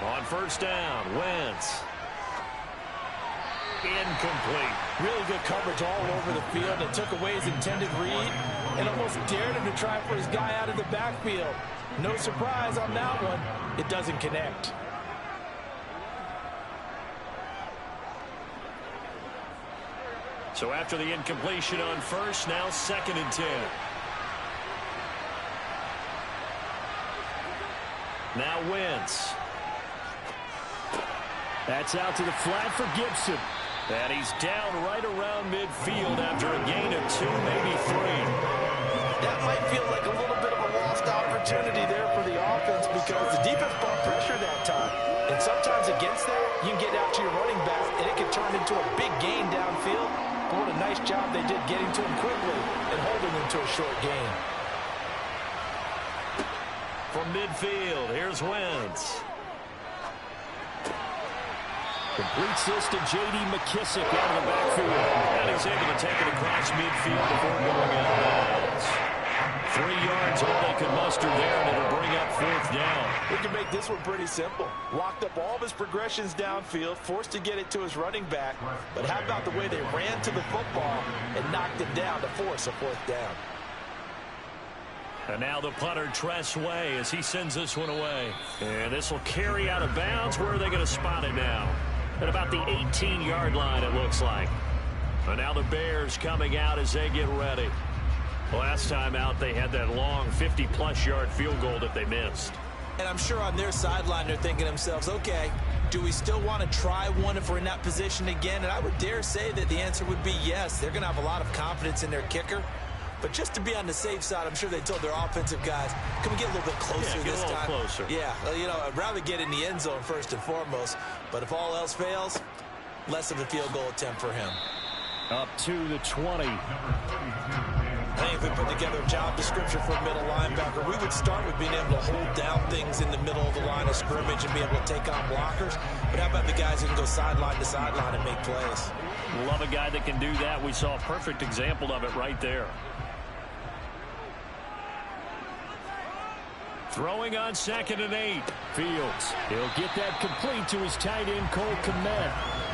On first down, Wentz. Incomplete. Really good coverage all over the field. It took away his intended read and almost dared him to try for his guy out of the backfield. No surprise on that one. It doesn't connect. So after the incompletion on first, now 2nd and 10. Now Wentz. That's out to the flat for Gibson. And he's down right around midfield after a gain of 2, maybe 3. That might feel like a little bit of a lost opportunity there for the offense because the defense brought pressure that time. And sometimes against that, you can get out to your running back, and it can turn into a big gain downfield. But what a nice job they did getting to him quickly and holding him to a short gain. From midfield, here's Wentz. Completes this to J.D. McKissick out of the backfield. And he's able to take it across midfield before going out of bounds. 3 yards, all they could muster there, and it'll bring up 4th down. We can make this one pretty simple. Locked up all of his progressions downfield, forced to get it to his running back. But how about the way they ran to the football and knocked him down to force a 4th down? And now the punter Tress Way as he sends this one away. And this will carry out of bounds. Where are they going to spot it now? At about the 18-yard line, it looks like. And now the Bears coming out as they get ready. Last time out, they had that long 50-plus yard field goal that they missed. And I'm sure on their sideline, they're thinking to themselves, okay, do we still want to try one if we're in that position again? And I would dare say that the answer would be yes. They're going to have a lot of confidence in their kicker. But just to be on the safe side, I'm sure they told their offensive guys, can we get a little bit closer this time? Closer. Yeah, you know, I'd rather get in the end zone first and foremost. But if all else fails, less of a field goal attempt for him. Up to the 20. I think if we put together a job description for a middle linebacker, we would start with being able to hold down things in the middle of the line of scrimmage and be able to take on blockers. But how about the guys who can go sideline to sideline and make plays? Love a guy that can do that. We saw a perfect example of it right there. Throwing on 2nd and 8. Fields. He'll get that complete to his tight end, Cole Kmet.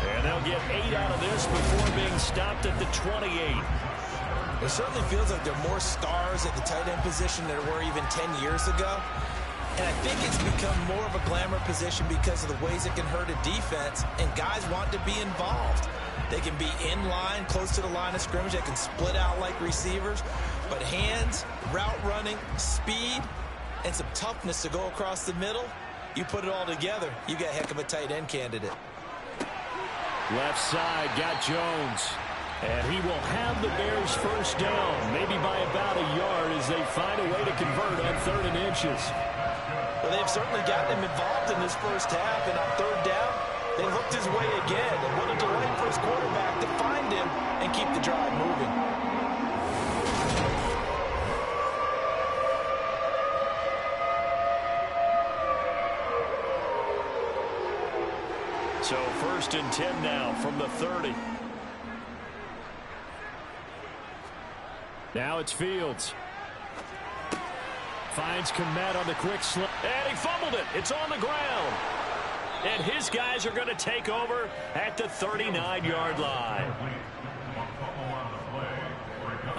And they'll get 8 out of this before being stopped at the 28. It certainly feels like there are more stars at the tight end position than there were even 10 years ago. And I think it's become more of a glamour position because of the ways it can hurt a defense, and guys want to be involved. They can be in line, close to the line of scrimmage. They can split out like receivers. But hands, route running, speed, and some toughness to go across the middle, you put it all together, you got a heck of a tight end candidate. Left side, got Jones. And he will have the Bears first down, maybe by about a yard as they find a way to convert on 3rd and inches. Well, they've certainly gotten him involved in this first half, and on 3rd down, they looked his way again. And what a delight for his quarterback to find him and keep the drive moving. So 1st and 10 now from the 30. Now it's Fields. Finds Kmet on the quick slip. And he fumbled it. It's on the ground. And his guys are going to take over at the 39-yard line.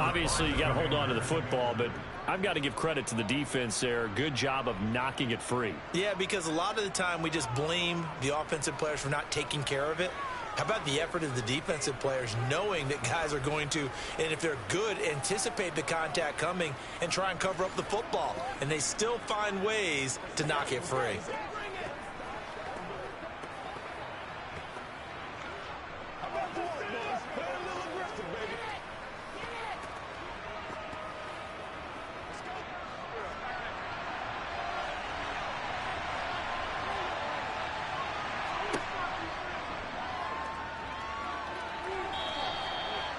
Obviously, you got to hold on to the football, but I've got to give credit to the defense there. Good job of knocking it free. Yeah, because a lot of the time we just blame the offensive players for not taking care of it. How about the effort of the defensive players knowing that guys are going to, and if they're good, anticipate the contact coming and try and cover up the football. And they still find ways to knock it free.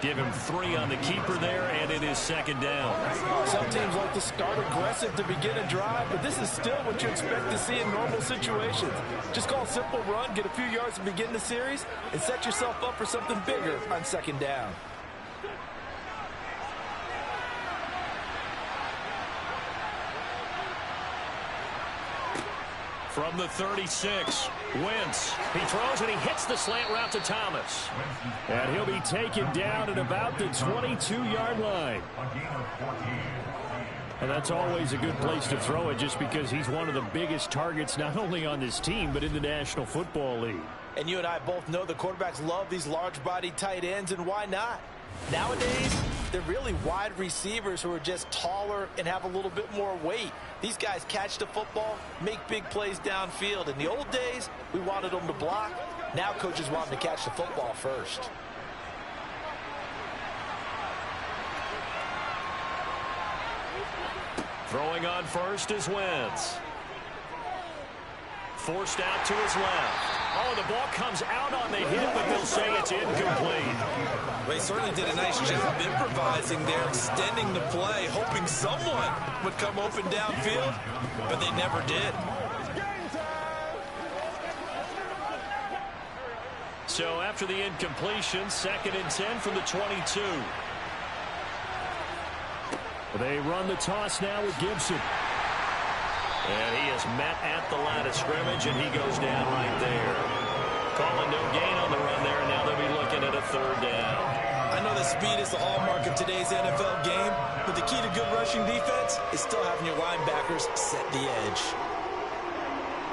Give him 3 on the keeper there, and it is second down. Some teams like to start aggressive to begin a drive, but this is still what you expect to see in normal situations. Just call a simple run, get a few yards to begin the series, and set yourself up for something bigger on second down. From the 36, Wentz. He throws and he hits the slant route to Thomas. And he'll be taken down at about the 22-yard line. And that's always a good place to throw it just because he's one of the biggest targets not only on this team but in the National Football League. And you and I both know the quarterbacks love these large-bodied tight ends, and why not? Nowadays, they're really wide receivers who are just taller and have a little bit more weight. These guys catch the football, make big plays downfield. In the old days, we wanted them to block. Now coaches want them to catch the football first. Throwing on first is Wentz. Forced out to his left. Oh, the ball comes out on the hit, but they'll say it's incomplete. They certainly did a nice job improvising there, extending the play, hoping someone would come open downfield, but they never did. So after the incompletion, 2nd and 10 from the 22. They run the toss now with Gibson. And he is met at the line of scrimmage, and he goes down right there. Calling no gain on the run there, and now they'll be looking at a 3rd down. I know that speed is the hallmark of today's NFL game, but the key to good rushing defense is still having your linebackers set the edge.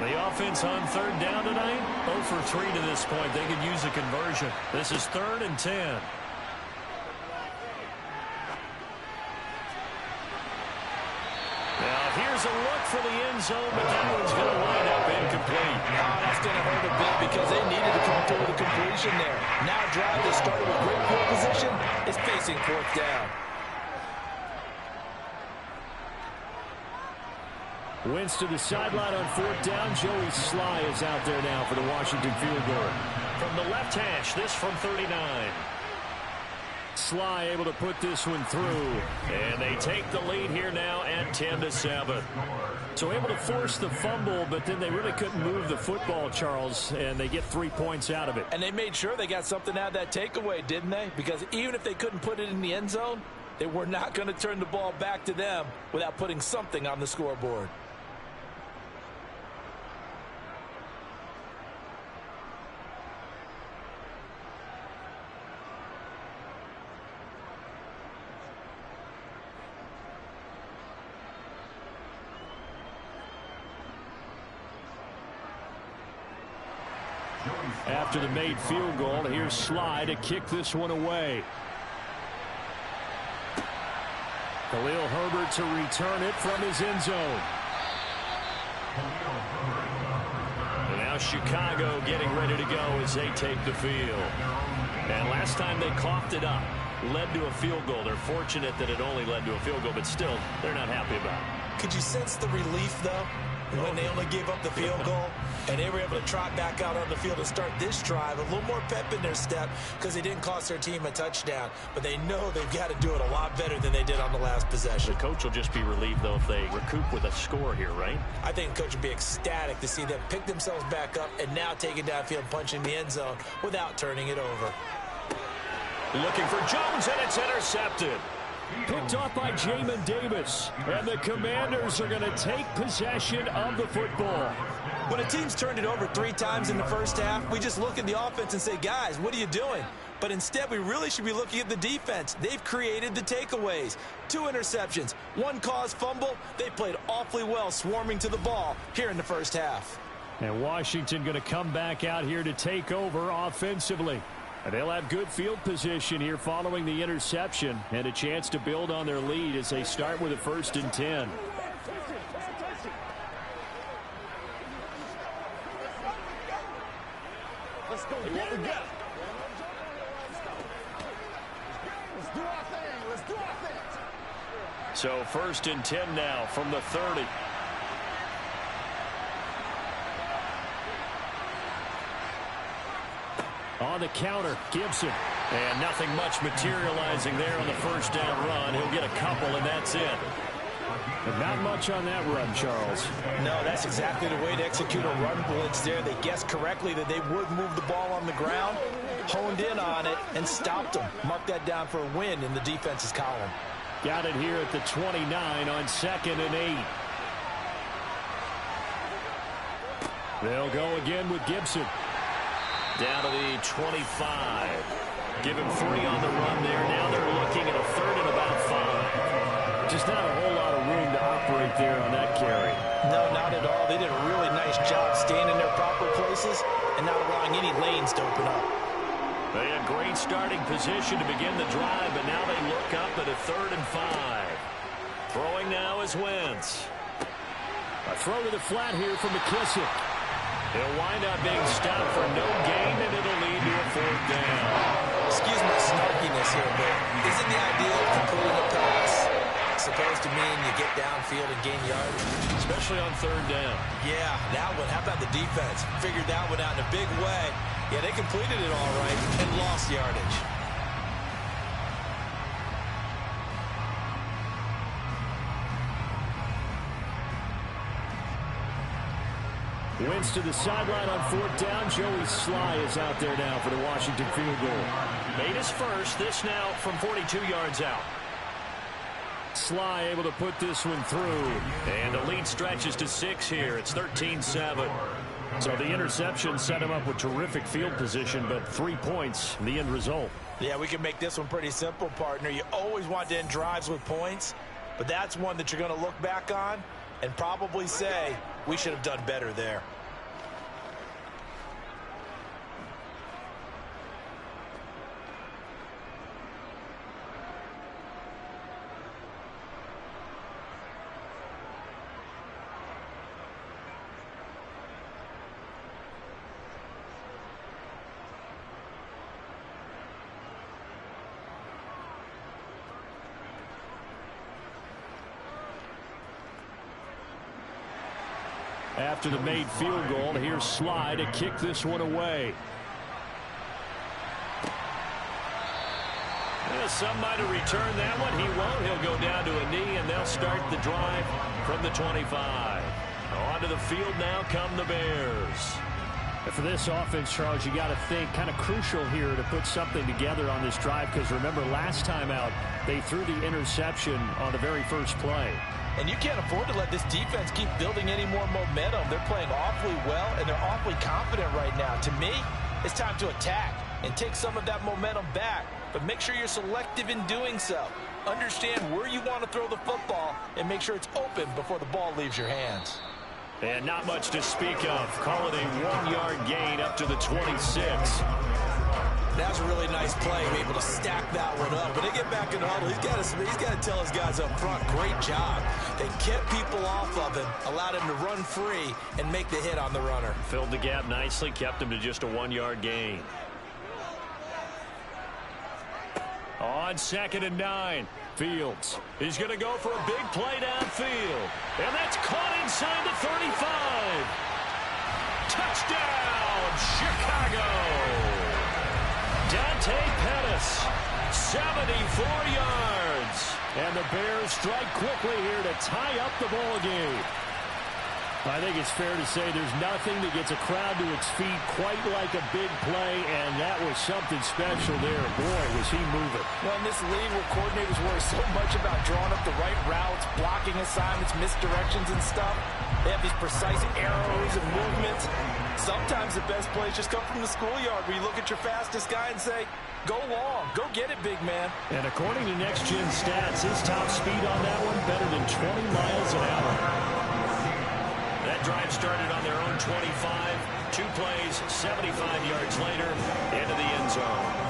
The offense on 3rd down tonight, 0 for 3 to this point. They could use a conversion. This is 3rd and 10. Now here's a look for the end zone, but that one's going to wind up incomplete. That's going to hurt a bit because they needed to come through with a completion there. Now a drive that started with great field position is facing 4th down. Wentz to the sideline on 4th down. Joey Sly is out there now for the Washington field goal. From the left hash, this from 39. Sly able to put this one through. And they take the lead here now at 10-7. So able to force the fumble, but then they really couldn't move the football, Charles, and they get 3 points out of it. And they made sure they got something out of that takeaway, didn't they? Because even if they couldn't put it in the end zone, they were not going to turn the ball back to them without putting something on the scoreboard. After the made field goal, here's Sly to kick this one away. Khalil Herbert to return it from his end zone. And now Chicago getting ready to go as they take the field. And last time they coughed it up, led to a field goal. They're fortunate that it only led to a field goal, but still, they're not happy about it. Could you sense the relief, though, when they only gave up the field goal and they were able to trot back out on the field and start this drive? A little more pep in their step because they didn't cost their team a touchdown, but they know they've got to do it a lot better than they did on the last possession. The coach will just be relieved, though, if they recoup with a score here, right? I think the coach would be ecstatic to see them pick themselves back up and now take it downfield, punching the end zone without turning it over. Looking for Jones, and it's intercepted. Picked off by Jamin Davis. And the Commanders are going to take possession of the football. When a team's turned it over 3 times in the first half, we just look at the offense and say, guys, what are you doing? But instead, we really should be looking at the defense. They've created the takeaways. 2 interceptions, 1 caused fumble. They played awfully well swarming to the ball here in the first half. And Washington going to come back out here to take over offensively. And they'll have good field position here following the interception and a chance to build on their lead as they start with a 1st and 10. Let's go. What we got? Let's do our thing. Let's do our thing. So 1st and 10 now from the 30. On the counter, Gibson. And nothing much materializing there on the 1st down run. He'll get a couple, and that's it. But not much on that run, Charles. No, that's exactly the way to execute a run blitz there. They guessed correctly that they would move the ball on the ground, honed in on it, and stopped them. Mark that down for a win in the defense's column. Got it here at the 29 on 2nd and 8. They'll go again with Gibson. Down to the 25. Give him 3 on the run there. Now they're looking at a 3rd and about 5. Just not a whole lot of room to operate there on that carry. No, not at all. They did a really nice job staying in their proper places and not allowing any lanes to open up. They had great starting position to begin the drive, but now they look up at a 3rd and 5. Throwing now is Wentz. A throw to the flat here from McKissick. He'll wind up being stopped for no gain, and it'll lead to a 4th down. Excuse my snarkiness here, but isn't the idea of completing a pass supposed to mean you get downfield and gain yardage? Especially on 3rd down. Yeah, that one. How about the defense? Figured that one out in a big way. Yeah, they completed it all right and lost yardage. Wentz to the sideline on 4th down. Joey Sly is out there now for the Washington field goal. Made his first. This now from 42 yards out. Sly able to put this one through. And the lead stretches to 6 here. It's 13-7. So the interception set him up with terrific field position, but 3 points, the end result. Yeah, we can make this one pretty simple, partner. You always want to end drives with points, but that's one that you're going to look back on and probably say, we should have done better there. After the made field goal, here's Sly to kick this one away. Yeah, some might have returned that one. He won't. He'll go down to a knee, and they'll start the drive from the 25. Onto the field now come the Bears. And for this offense, Charles, you got to think kind of crucial here to put something together on this drive, because remember last time out, they threw the interception on the very first play. And you can't afford to let this defense keep building any more momentum. They're playing awfully well, and they're awfully confident right now. To me, it's time to attack and take some of that momentum back. But make sure you're selective in doing so. Understand where you want to throw the football and make sure it's open before the ball leaves your hands. And not much to speak of. Call it a 1-yard gain up to the 26. That was a really nice play, able to stack that one up. But they get back in the huddle. He's got to tell his guys up front, great job. They kept people off of him, allowed him to run free and make the hit on the runner. Filled the gap nicely, kept him to just a 1-yard gain. On 2nd and 9, Fields. He's going to go for a big play downfield. And that's caught inside the 35. Touchdown, Chicago. Dante Pettis, 74 yards. And the Bears strike quickly here to tie up the ball game. I think it's fair to say there's nothing that gets a crowd to its feet quite like a big play, and that was something special there. Boy, was he moving. Well, in this league where coordinators worry so much about drawing up the right routes, blocking assignments, misdirections and stuff, they have these precise arrows and movements. Sometimes the best plays just come from the schoolyard where you look at your fastest guy and say, go long, go get it, big man. And according to Next Gen Stats, his top speed on that one better than 20 miles an hour. That drive started on their own 25. 2 plays, 75 yards later, into the end zone.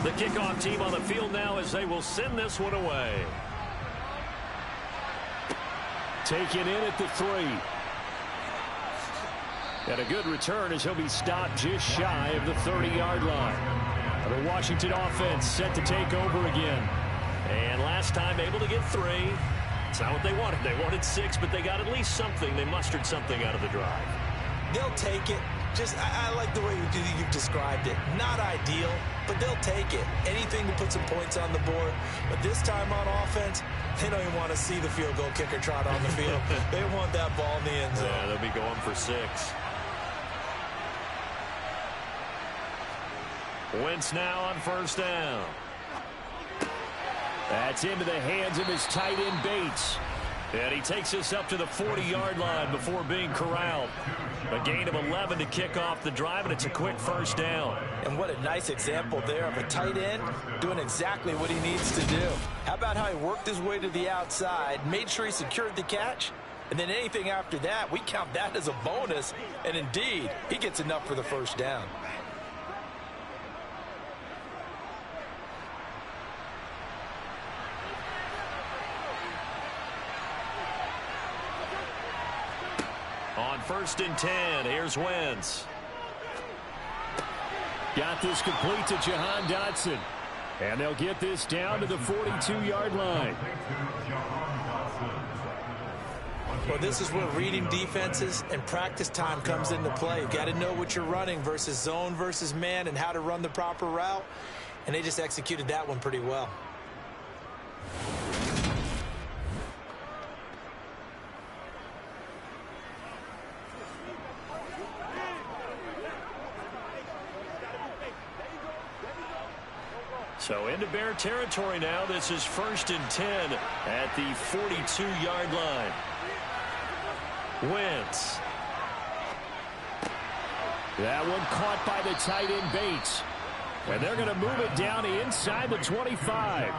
The kickoff team on the field now as they will send this one away. Taken in at the 3. And a good return as he'll be stopped just shy of the 30-yard line. The Washington offense set to take over again. And last time able to get 3. It's not what they wanted. They wanted 6, but they got at least something. They mustered something out of the drive. They'll take it. I like the way you've described it. Not ideal, but they'll take it. Anything to put some points on the board. But this time on offense, they don't even want to see the field goal kicker trot on the field. They want that ball in the end zone. Yeah, they'll be going for 6. Wentz now on first down. That's into the hands of his tight end Bates. And he takes us up to the 40-yard line before being corralled. A gain of 11 to kick off the drive, and it's a quick first down. And what a nice example there of a tight end doing exactly what he needs to do. How about how he worked his way to the outside, made sure he secured the catch, and then anything after that, we count that as a bonus. And indeed, he gets enough for the first down. On first and 10, here's Wentz. Got this complete to Jahan Dotson. And they'll get this down to the 42-yard line. Well, this is where reading defenses and practice time comes into play. You've got to know what you're running versus zone versus man and how to run the proper route. And they just executed that one pretty well. So into Bear territory now. This is first and 10 at the 42-yard line. Wentz. That one caught by the tight end Bates. And they're going to move it down inside the 25.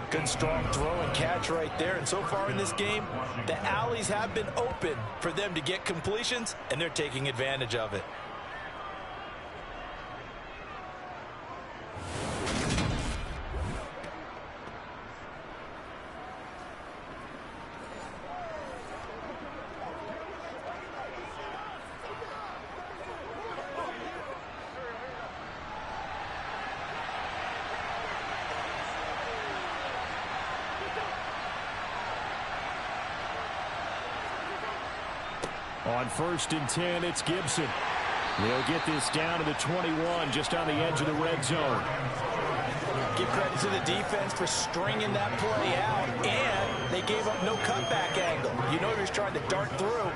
Good strong throw and catch right there. And so far in this game, the alleys have been open for them to get completions, and they're taking advantage of it. On first and 10, it's Gibson. They'll get this down to the 21, just on the edge of the red zone. Give credit to the defense for stringing that play out, and they gave up no cutback angle. You know he was trying to dart through.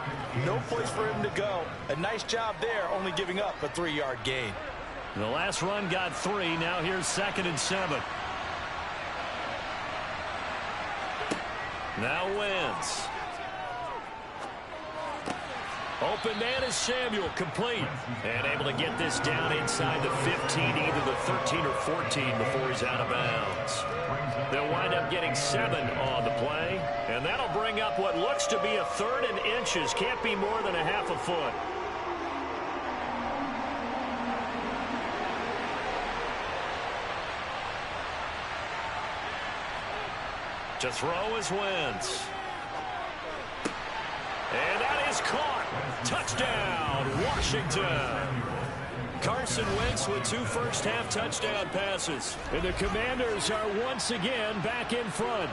No place for him to go. A nice job there, only giving up a 3-yard gain. The last run got 3. Now here's second and 7. Now Wentz. Open man is Samuel, complete. And able to get this down inside the 15, either the 13 or 14 before he's out of bounds. They'll wind up getting 7 on the play. And that'll bring up what looks to be a 3rd and inches. Can't be more than a half a foot. To throw is Wentz. And that is caught. Touchdown, Washington. Carson Wentz with 2 first-half touchdown passes. And the Commanders are once again back in front.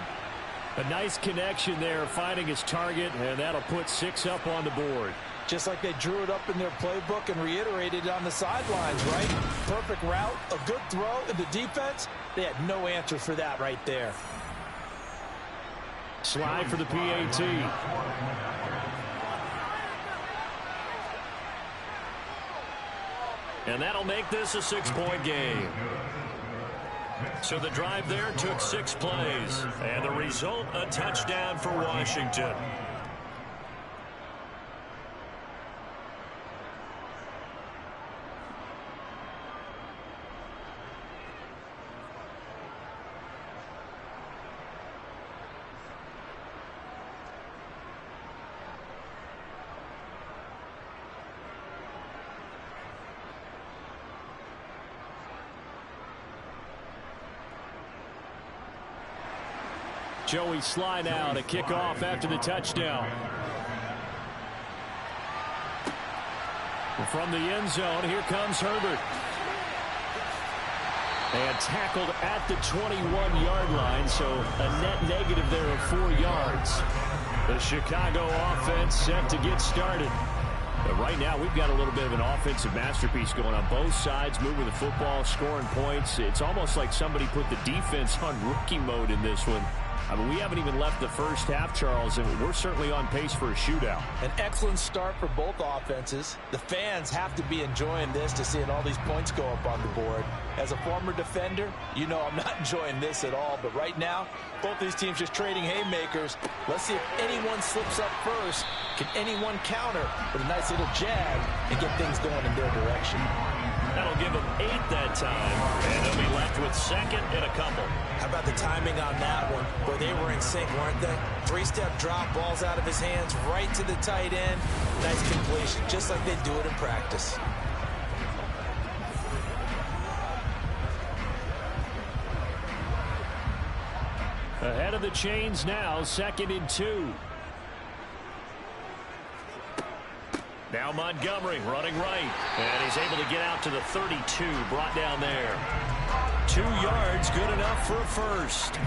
A nice connection there, finding his target, and that'll put 6 up on the board. Just like they drew it up in their playbook and reiterated it on the sidelines, right? Perfect route, a good throw, and the defense, they had no answer for that right there. Slide for the PAT. And that'll make this a 6-point game. So the drive there took 6 plays. And the result, a touchdown for Washington. Joey slide out, a kickoff after the touchdown. From the end zone, here comes Herbert. And tackled at the 21-yard line, so a net negative there of 4 yards. The Chicago offense set to get started. But right now, we've got a little bit of an offensive masterpiece going on both sides, moving the football, scoring points. It's almost like somebody put the defense on rookie mode in this one. I mean, we haven't even left the first half, Charles, and we're certainly on pace for a shootout. An excellent start for both offenses. The fans have to be enjoying this to seeing all these points go up on the board. As a former defender, you know I'm not enjoying this at all. But right now, both these teams just trading haymakers. Let's see if anyone slips up first. Can anyone counter with a nice little jab and get things going in their direction? That'll give them 8 that time, and they'll be left with second and a couple. How about the timing on that one? Boy, they were in sync, weren't they? 3-step drop, balls out of his hands, right to the tight end. Nice completion, just like they do it in practice. Ahead of the chains now, 2nd and 2. Now Montgomery running right. And he's able to get out to the 32, brought down there. 2 yards, good enough for a first.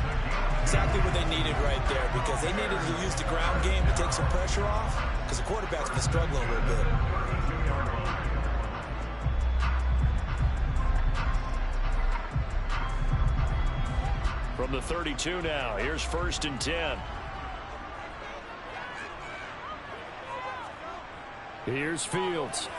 Exactly what they needed right there, because they needed to use the ground game to take some pressure off, because the quarterback's been struggling a little bit. From the 32 now, here's 1st and 10. Here's Fields.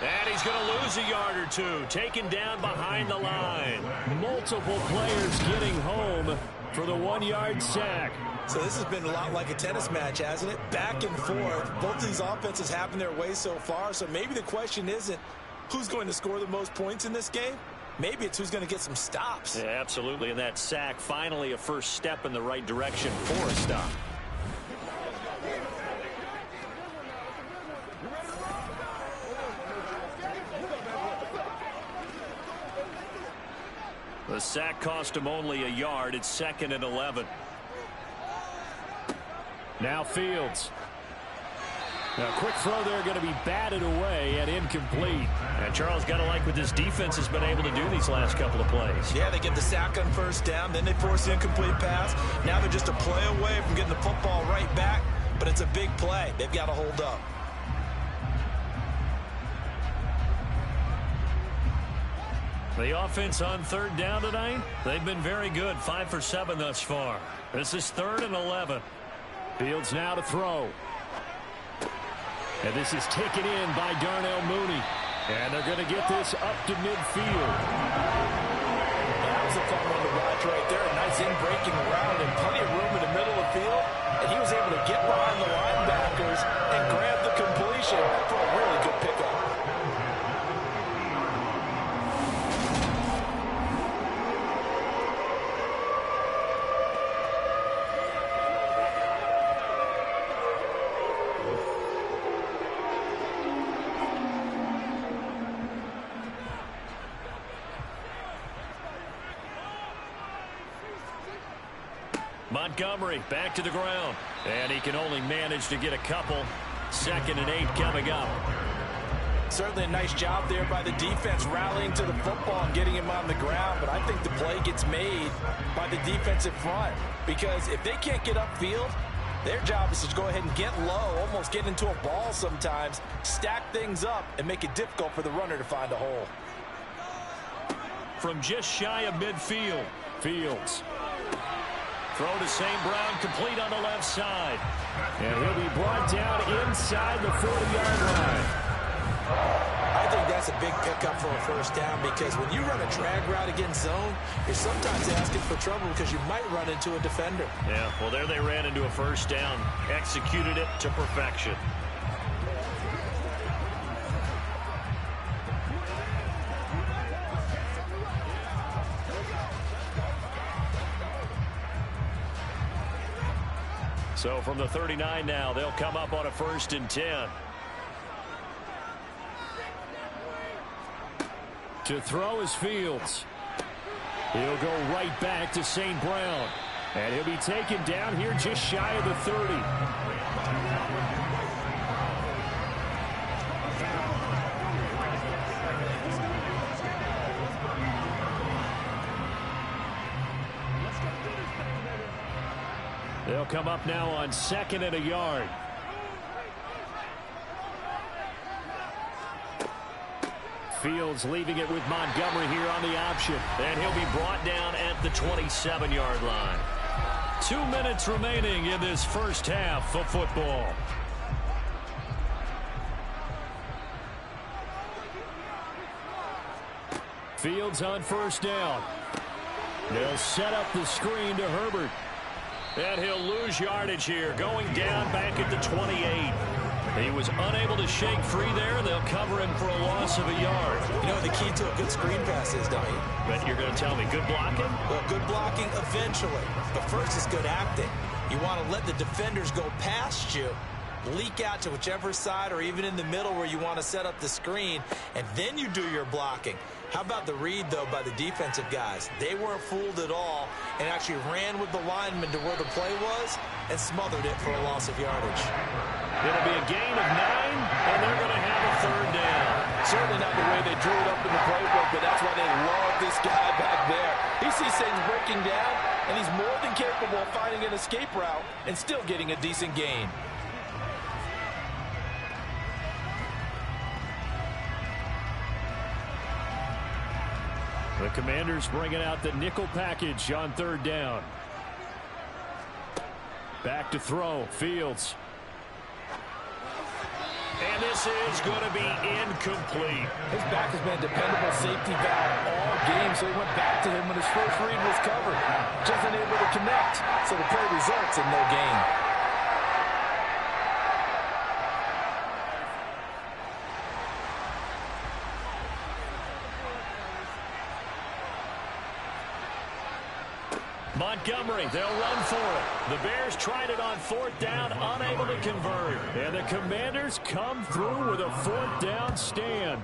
And he's going to lose a yard or 2, taken down behind the line. Multiple players getting home for the 1-yard sack. So this has been a lot like a tennis match, hasn't it? Back and forth. Both these offenses having their way so far. So maybe the question isn't who's going to score the most points in this game. Maybe it's who's going to get some stops. Yeah, absolutely. And that sack, finally a first step in the right direction for a stop. The sack cost him only a yard. It's 2nd and 11. Now Fields. A quick throw there going to be batted away and incomplete. And Charles, got to like what this defense has been able to do these last couple of plays. Yeah, they get the sack on first down, then they force the incomplete pass. Now they're just a play away from getting the football right back, but it's a big play. They've got to hold up. The offense on 3rd down tonight, they've been very good, 5 for 7 thus far. This is 3rd and 11. Fields now to throw. And this is taken in by Darnell Mooney. And they're going to get this up to midfield. That was a fun one to watch right there. A nice in-breaking route and plenty of room in the middle of the field. And he was able to get behind the linebackers and grab the completion for a really good pickup. Montgomery back to the ground. And he can only manage to get a couple. 2nd and 8 coming up. Certainly a nice job there by the defense rallying to the football and getting him on the ground, but I think the play gets made by the defensive front because if they can't get upfield, their job is to go ahead and get low, almost get into a ball sometimes, stack things up, and make it difficult for the runner to find a hole. From just shy of midfield, Fields. Throw to St. Brown, complete on the left side. And he'll be brought down inside the 40-yard line. I think that's a big pickup for a first down because when you run a drag route against zone, you're sometimes asking for trouble because you might run into a defender. Yeah, well, there they ran into a first down. Executed it to perfection. So from the 39 now, they'll come up on a 1st and 10. To throw is Fields. He'll go right back to St. Brown. And he'll be taken down here just shy of the 30. They'll come up now on 2nd and a yard. Fields leaving it with Montgomery here on the option. And he'll be brought down at the 27-yard line. 2 minutes remaining in this first half of football. Fields on 1st down. They'll set up the screen to Herbert. And he'll lose yardage here, going down back at the 28. He was unable to shake free there. They'll cover him for a loss of a yard. You know the key to a good screen pass is, don't you? But you're going to tell me, good blocking? Well, good blocking eventually. But first is good acting. You want to let the defenders go past you, leak out to whichever side or even in the middle where you want to set up the screen, and then you do your blocking. How about the read, though, by the defensive guys? They weren't fooled at all and actually ran with the lineman to where the play was and smothered it for a loss of yardage. It'll be a gain of 9, and they're going to have a 3rd down. Certainly not the way they drew it up in the playbook, but that's why they love this guy back there. He sees things breaking down, and he's more than capable of finding an escape route and still getting a decent gain. The Commanders bringing out the nickel package on 3rd down. Back to throw, Fields. And this is going to be incomplete. His back has been a dependable safety valve all game, so he went back to him when his first read was covered. Just unable to connect, so the play results in no gain. Montgomery, they'll run for it. The Bears tried it on 4th down, unable to convert. And the Commanders come through with a 4th down stand.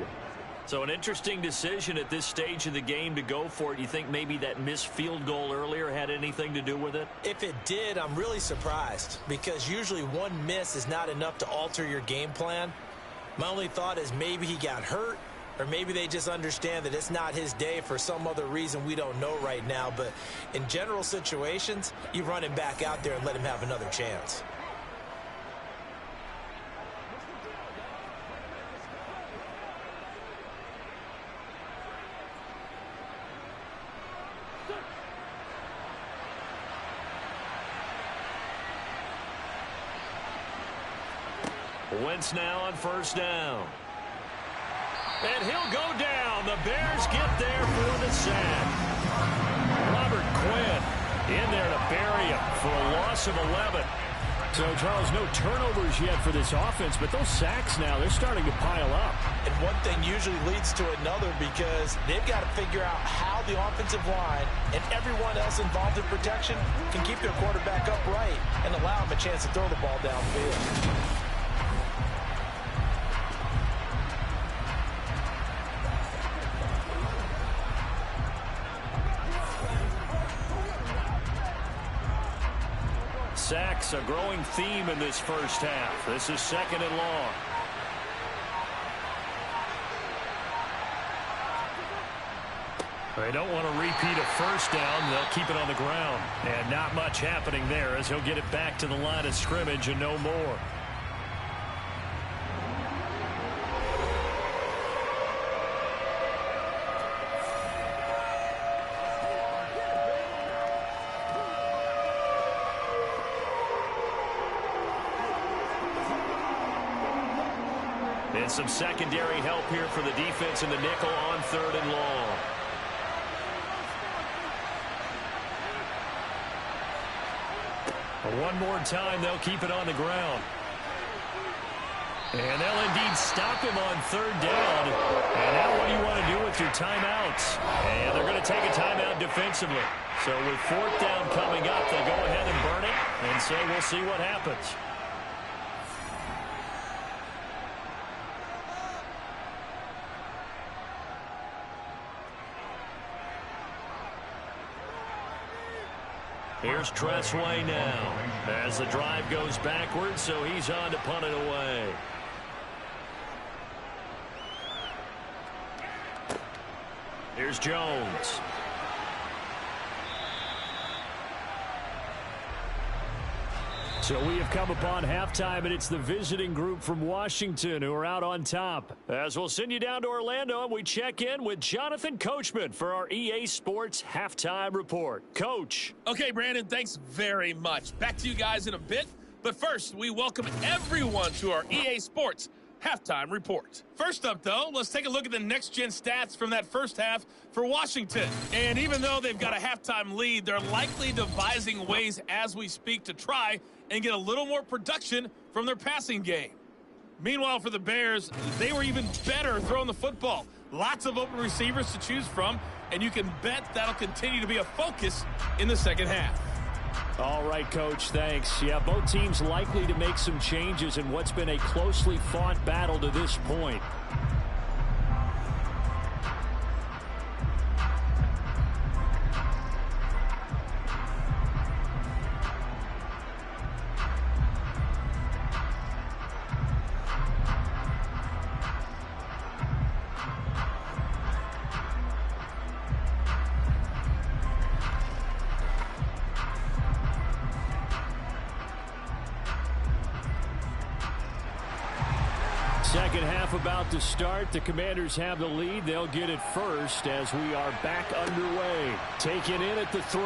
So an interesting decision at this stage of the game to go for it. You think maybe that missed field goal earlier had anything to do with it? If it did, I'm really surprised because usually one miss is not enough to alter your game plan. My only thought is maybe he got hurt. Or maybe they just understand that it's not his day for some other reason we don't know right now. But in general situations, you run him back out there and let him have another chance. Wentz now on 1st down. And he'll go down. The Bears get there for the sack. Robert Quinn in there to bury him for a loss of 11. So, Charles, no turnovers yet for this offense, but those sacks now, they're starting to pile up. And one thing usually leads to another because they've got to figure out how the offensive line and everyone else involved in protection can keep their quarterback upright and allow him a chance to throw the ball downfield. Sacks, a growing theme in this first half. This is 2nd and long. They don't want to repeat a first down. They'll keep it on the ground. And not much happening there as he'll get it back to the line of scrimmage and no more. And some secondary help here for the defense in the nickel on 3rd and long. One more time, they'll keep it on the ground. And they'll indeed stop him on 3rd down. And now what do you want to do with your timeouts? And they're going to take a timeout defensively. So with 4th down coming up, they'll go ahead and burn it and say we'll see what happens. Here's Tressway now as the drive goes backwards, so he's on to punt it away. Here's Jones. So we have come upon halftime, and it's the visiting group from Washington who are out on top. As we'll send you down to Orlando, and we check in with Jonathan Coachman for our EA Sports Halftime Report. Coach. Okay, Brandon, thanks very much. Back to you guys in a bit. But first, we welcome everyone to our EA Sports Halftime Report. First up, though, let's take a look at the next-gen stats from that first half for Washington. And even though they've got a halftime lead, they're likely devising ways as we speak to try and get a little more production from their passing game. Meanwhile, for the Bears, they were even better throwing the football. Lots of open receivers to choose from, and you can bet that'll continue to be a focus in the second half. All right, Coach, thanks. Yeah, both teams likely to make some changes in what's been a closely fought battle to this point. Second half about to start. The Commanders have the lead. They'll get it first as we are back underway. Taken in at the 3.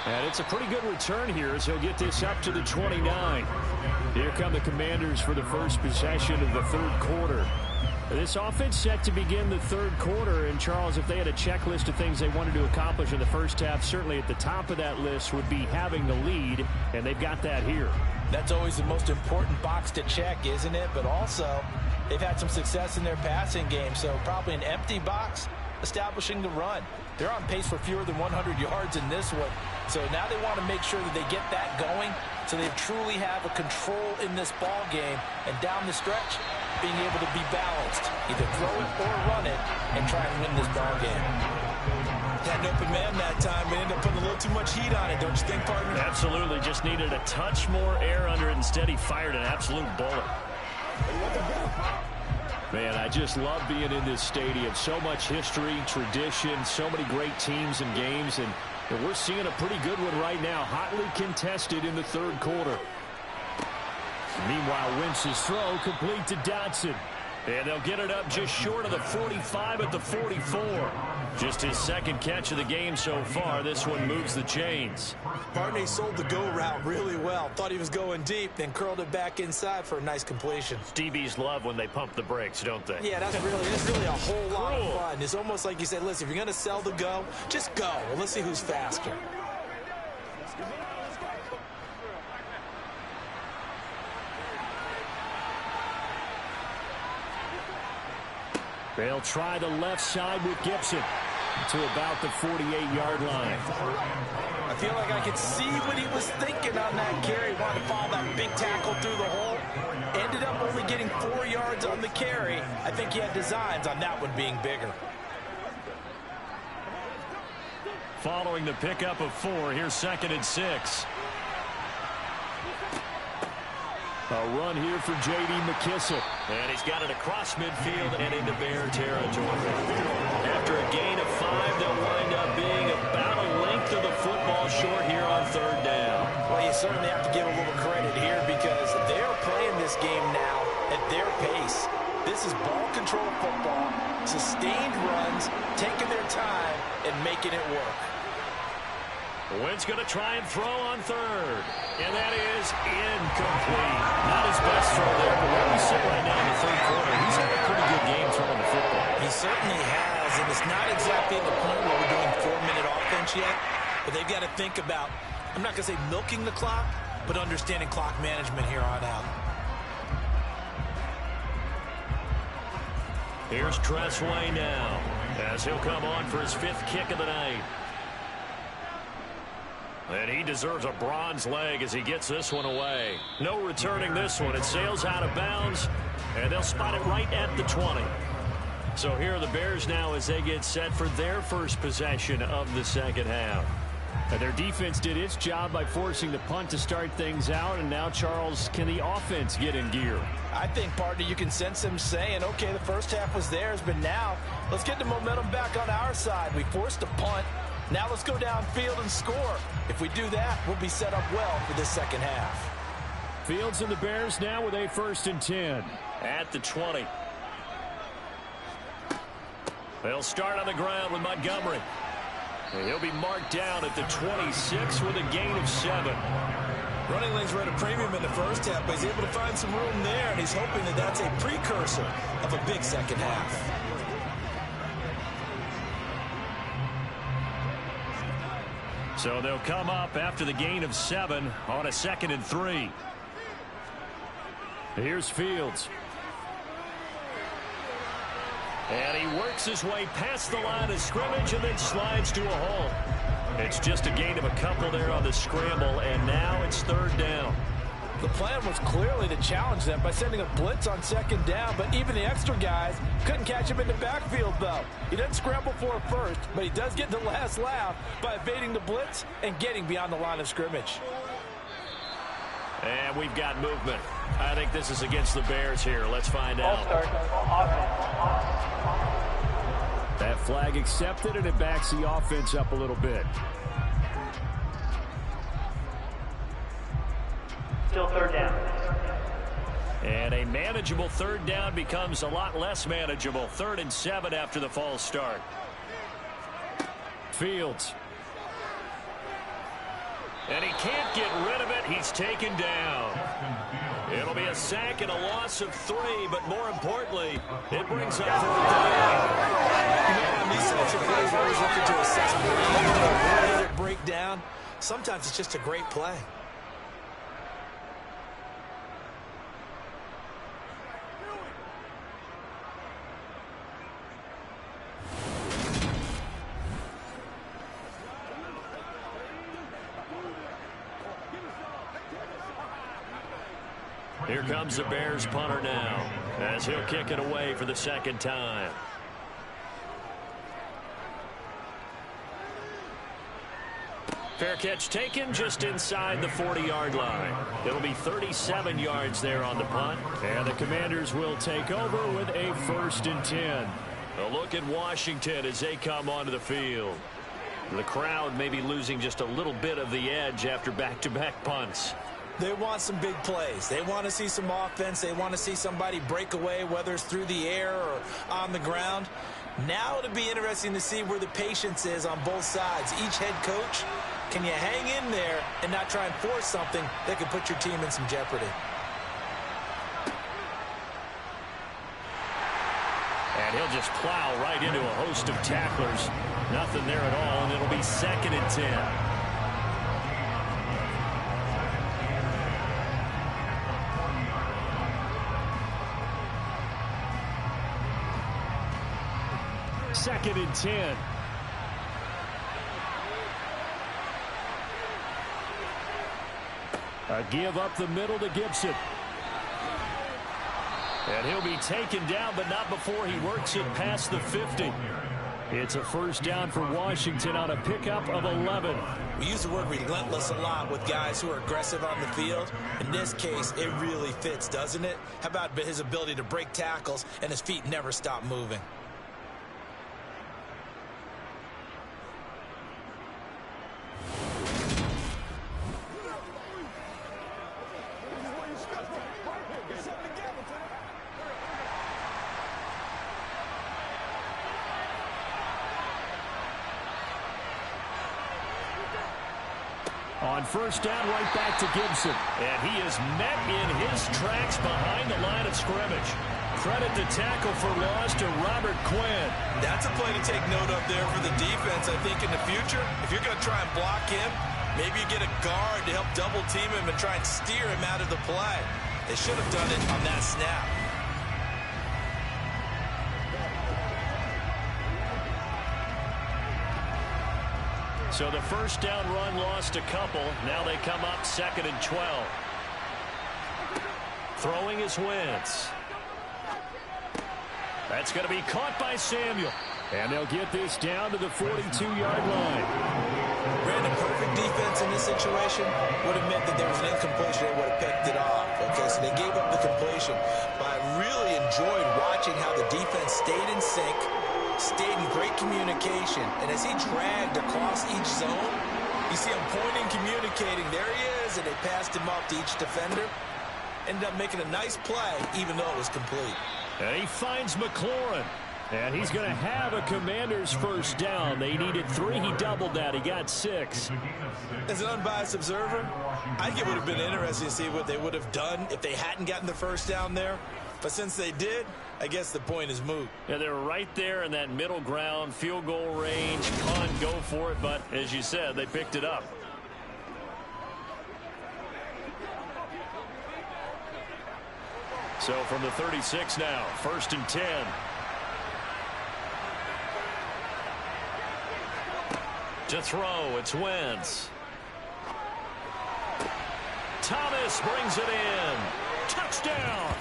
And it's a pretty good return here as he'll get this up to the 29. Here come the Commanders for the first possession of the third quarter. This offense set to begin the third quarter. And, Charles, if they had a checklist of things they wanted to accomplish in the first half, certainly at the top of that list would be having the lead, and they've got that here. That's always the most important box to check, isn't it? But also, they've had some success in their passing game, so probably an empty box establishing the run. They're on pace for fewer than 100 yards in this one. So now they want to make sure that they get that going so they truly have a control in this ball game. And down the stretch, being able to be balanced, either throw it or run it, and try and win this ball game. Had an open man that time, but ended up putting a little too much heat on it, don't you think, partner? Absolutely. Just needed a touch more air under it. Instead, he fired an absolute bullet. Man, I just love being in this stadium. So much history, tradition, so many great teams and games, and we're seeing a pretty good one right now. Hotly contested in the third quarter. Meanwhile, Wentz's throw complete to Dotson. And they'll get it up just short of the 45 at the 44. Just his second catch of the game so far. This one moves the chains. Barney sold the go route really well. Thought he was going deep, then curled it back inside for a nice completion. DBs love when they pump the brakes, don't they? Yeah, that's really a whole lot of fun. It's almost like you said, listen, if you're going to sell the go, just go. Well, let's see who's faster. They'll try the left side with Gibson to about the 48-yard line. I feel like I could see what he was thinking on that carry. Wanted to follow that big tackle through the hole. Ended up only getting 4 yards on the carry. I think he had designs on that one being bigger. Following the pickup of 4, here's 2nd and 6. A run here for J.D. McKissick. And he's got it across midfield and into Bear territory. After a gain of 5, they'll wind up being about a length of the football short here on third down. Well, you certainly have to give a little credit here because they're playing this game now at their pace. This is ball control football, sustained runs, taking their time, and making it work. Wynn's going to try and throw on third. And that is incomplete. Not his best throw there, but where we sit right now in the third quarter, he's had a pretty good game throwing the football. He certainly has, and it's not exactly at the point where we're doing 4-minute offense yet, but they've got to think about, I'm not going to say milking the clock, but understanding clock management here on out. Here's Tressway now, as he'll come on for his 5th kick of the night. And he deserves a bronze leg as he gets this one away. No returning this one. It sails out of bounds, and they'll spot it right at the 20. So here are the Bears now as they get set for their first possession of the second half. And their defense did its job by forcing the punt to start things out. And now, Charles, can the offense get in gear? I think, partner, you can sense them saying, okay, the first half was theirs, but now let's get the momentum back on our side. We forced a punt. Now let's go downfield and score. If we do that, we'll be set up well for this second half. Fields and the Bears now with a 1st and 10. At the 20. They'll start on the ground with Montgomery. And he'll be marked down at the 26 with a gain of 7. Running lanes were at a premium in the first half, but he's able to find some room there, and he's hoping that that's a precursor of a big second half. So they'll come up after the gain of 7 on a 2nd and 3. Here's Fields. And he works his way past the line of scrimmage and then slides to a hole. It's just a gain of a couple there on the scramble, and now it's 3rd down. The plan was clearly to challenge them by sending a blitz on 2nd down, but even the extra guys couldn't catch him in the backfield, though. He doesn't scramble for it first, but he does get the last laugh by evading the blitz and getting beyond the line of scrimmage. And we've got movement. I think this is against the Bears here. Let's find out. That flag accepted, and it backs the offense up a little bit. Still 3rd down. And a manageable 3rd down becomes a lot less manageable. 3rd and 7 after the false start. Fields. And he can't get rid of it. He's taken down. It'll be a sack and a loss of 3, but more importantly, it brings up 4th down. You know, on these types of plays, we're always looking to assess where it break down. Sometimes it's just a great play. Here comes the Bears punter now, as he'll kick it away for the 2nd time. Fair catch taken just inside the 40-yard line. It'll be 37 yards there on the punt. And the Commanders will take over with a 1st and 10. A look at Washington as they come onto the field. The crowd may be losing just a little bit of the edge after back-to-back punts. They want some big plays. They want to see some offense. They want to see somebody break away, whether it's through the air or on the ground. Now it'll be interesting to see where the patience is on both sides. Each head coach, can you hang in there and not try and force something that could put your team in some jeopardy? And he'll just plow right into a host of tacklers. Nothing there at all, and it'll be 2nd and 10. Second and 10. A give up the middle to Gibson. And he'll be taken down, but not before he works it past the 50. It's a first down for Washington on a pickup of 11. We use the word relentless a lot with guys who are aggressive on the field. In this case, it really fits, doesn't it? How about his ability to break tackles and his feet never stop moving? On first down, right back to Gibson. And he is met in his tracks behind the line of scrimmage. Credit the tackle for loss to Robert Quinn. That's a play to take note of there for the defense. I think in the future, if you're going to try and block him, maybe you get a guard to help double team him and try and steer him out of the play. They should have done it on that snap. So the first down run lost a couple. Now they come up 2nd and 12. Throwing is Wentz. That's going to be caught by Samuel. And they'll get this down to the 42-yard line. Brandon, perfect defense in this situation would have meant that there was an incompletion. They would have picked it off. Okay, so they gave up the completion. But I really enjoyed watching how the defense stayed in sync, stayed in great communication, and as he dragged across each zone, you see him pointing, communicating. There he is, and they passed him off to each defender. Ended up making a nice play, even though it was complete. And he finds McLaurin. And he's going to have a Commanders first down. They needed 3. He doubled that. He got 6. As an unbiased observer, I think it would have been interesting to see what they would have done if they hadn't gotten the first down there. But since they did, I guess the point is moot. Yeah, they're right there in that middle ground, field goal range, punt, go for it. But as you said, they picked it up. So from the 36 now, 1st and 10. To throw, it's Wentz. Thomas brings it in. Touchdown!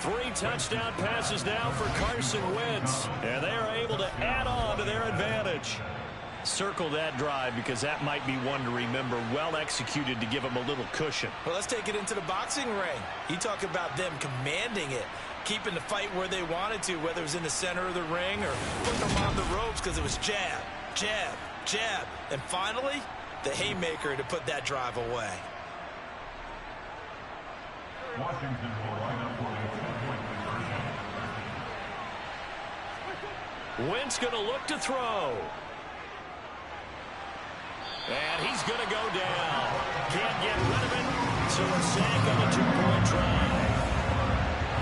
3 touchdown passes now for Carson Wentz. And they are able to add on to their advantage. Circle that drive because that might be one to remember. Well executed to give them a little cushion. Well, let's take it into the boxing ring. You talk about them commanding it, keeping the fight where they wanted to, whether it was in the center of the ring or putting them on the ropes because it was jab, jab, jab. And finally, the haymaker to put that drive away. Washington will line up for the 2-point conversion. Wentz going to look to throw. And he's going to go down. Can't get rid of it. So a sack on the 2-point try.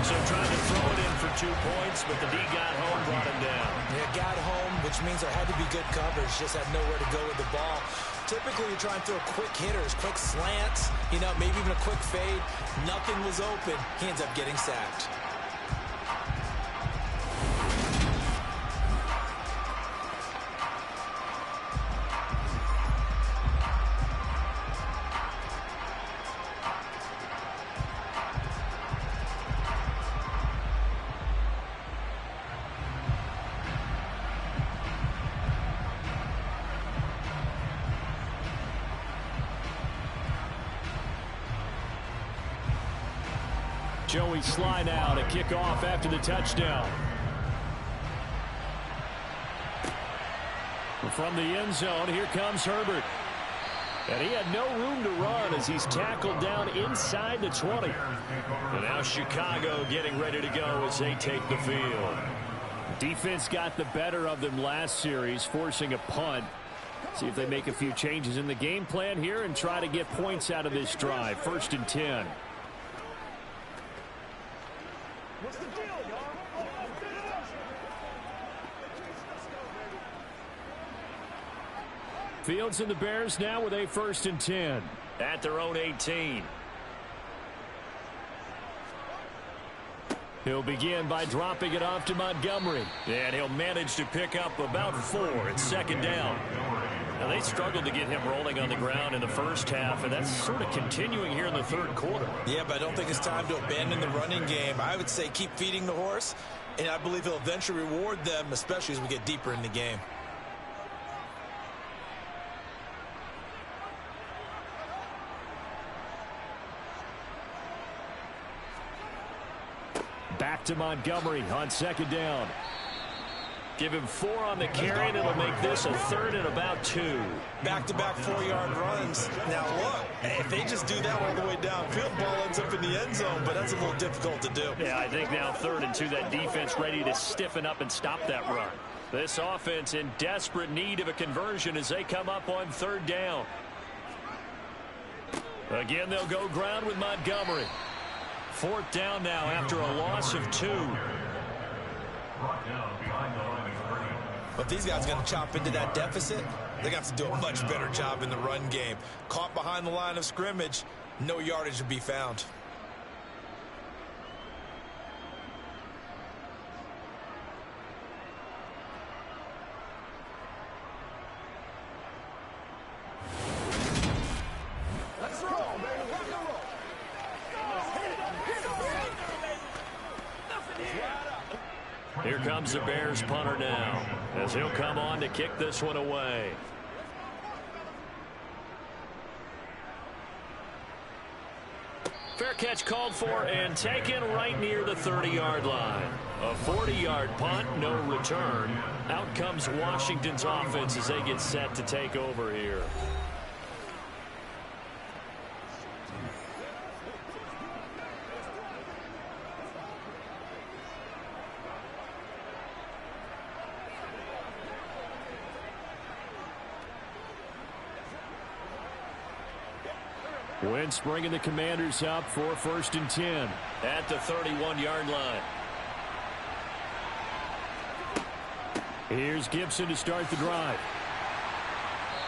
So trying to throw it in for 2 points, but the D got home, brought him down. Yeah, got home, which means there had to be good coverage. Just had nowhere to go with the ball. Typically, you're trying to throw quick hitters, quick slants, maybe even a quick fade. Nothing was open. He ends up getting sacked. Joey Sly now to kick off after the touchdown. From the end zone, here comes Herbert. And he had no room to run as he's tackled down inside the 20. And now Chicago getting ready to go as they take the field. Defense got the better of them last series, forcing a punt. See if they make a few changes in the game plan here and try to get points out of this drive. 1st and 10. What's the deal, y'all? Fields and the Bears now with a 1st and 10 at their own 18. He'll begin by dropping it off to Montgomery. And he'll manage to pick up about 4. It's 2nd down. Now, they struggled to get him rolling on the ground in the first half, and that's sort of continuing here in the 3rd quarter. Yeah, but I don't think it's time to abandon the running game. I would say keep feeding the horse and I believe he'll eventually reward them, especially as we get deeper in the game. Back to Montgomery on second down. Give him 4 on the carry, and it'll make this a 3rd and about 2. Back-to-back 4-yard runs. Now, look, if they just do that all the way downfield, ball ends up in the end zone, but that's a little difficult to do. Yeah, I think now 3rd and 2, that defense ready to stiffen up and stop that run. This offense in desperate need of a conversion as they come up on 3rd down. Again, they'll go ground with Montgomery. 4th down now after a loss of 2. But these guys are going to chop into that deficit. They got to do a much better job in the run game. Caught behind the line of scrimmage, no yardage to be found. Let's roll, baby. Rock and roll. Here comes the Bears punter now, as he'll come on to kick this one away. Fair catch called for and taken right near the 30-yard line. A 40-yard punt, no return. Out comes Washington's offense as they get set to take over here. Wentz bringing the Commanders up for 1st and 10 at the 31-yard line. Here's Gibson to start the drive.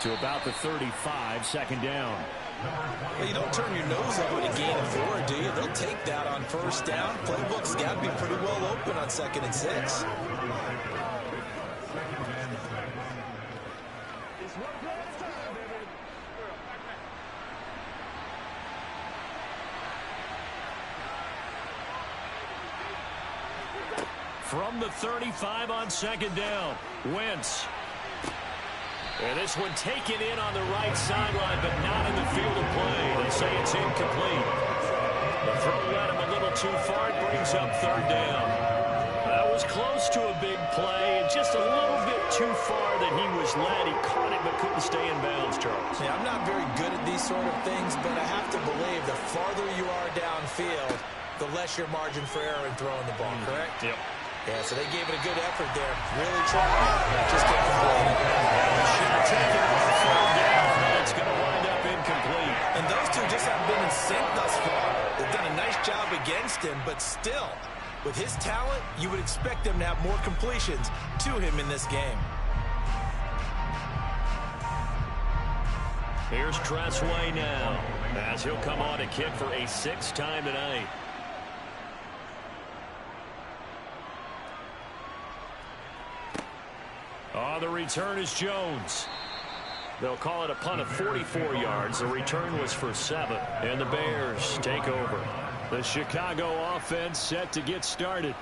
To about the 35, 2nd down. Well, you don't turn your nose up on a gain of 4, do you? They'll take that on 1st down. Playbook's got to be pretty well open on 2nd and 6. From the 35 on 2nd down, Wentz. And this one taken in on the right sideline, but not in the field of play. They say it's incomplete. The throw led him a little too far. It brings up 3rd down. That was close to a big play, and just a little bit too far that he was led. He caught it, but couldn't stay in bounds, Charles. Yeah, I'm not very good at these sort of things, but I have to believe the farther you are downfield, the less your margin for error in throwing the ball, correct? Yep. Yeah, so they gave it a good effort there. Really tried. Just kept complete it. Should have taken it on 3rd down, but it's going to wind up incomplete. And those two just haven't been in sync thus far. They've done a nice job against him, but still, with his talent, you would expect them to have more completions to him in this game. Here's Tressway now, as he'll come on to kick for a 6th time tonight. The return is Jones. They'll call it a punt of 44 yards. The return was for 7. And the Bears take over. The Chicago offense set to get started.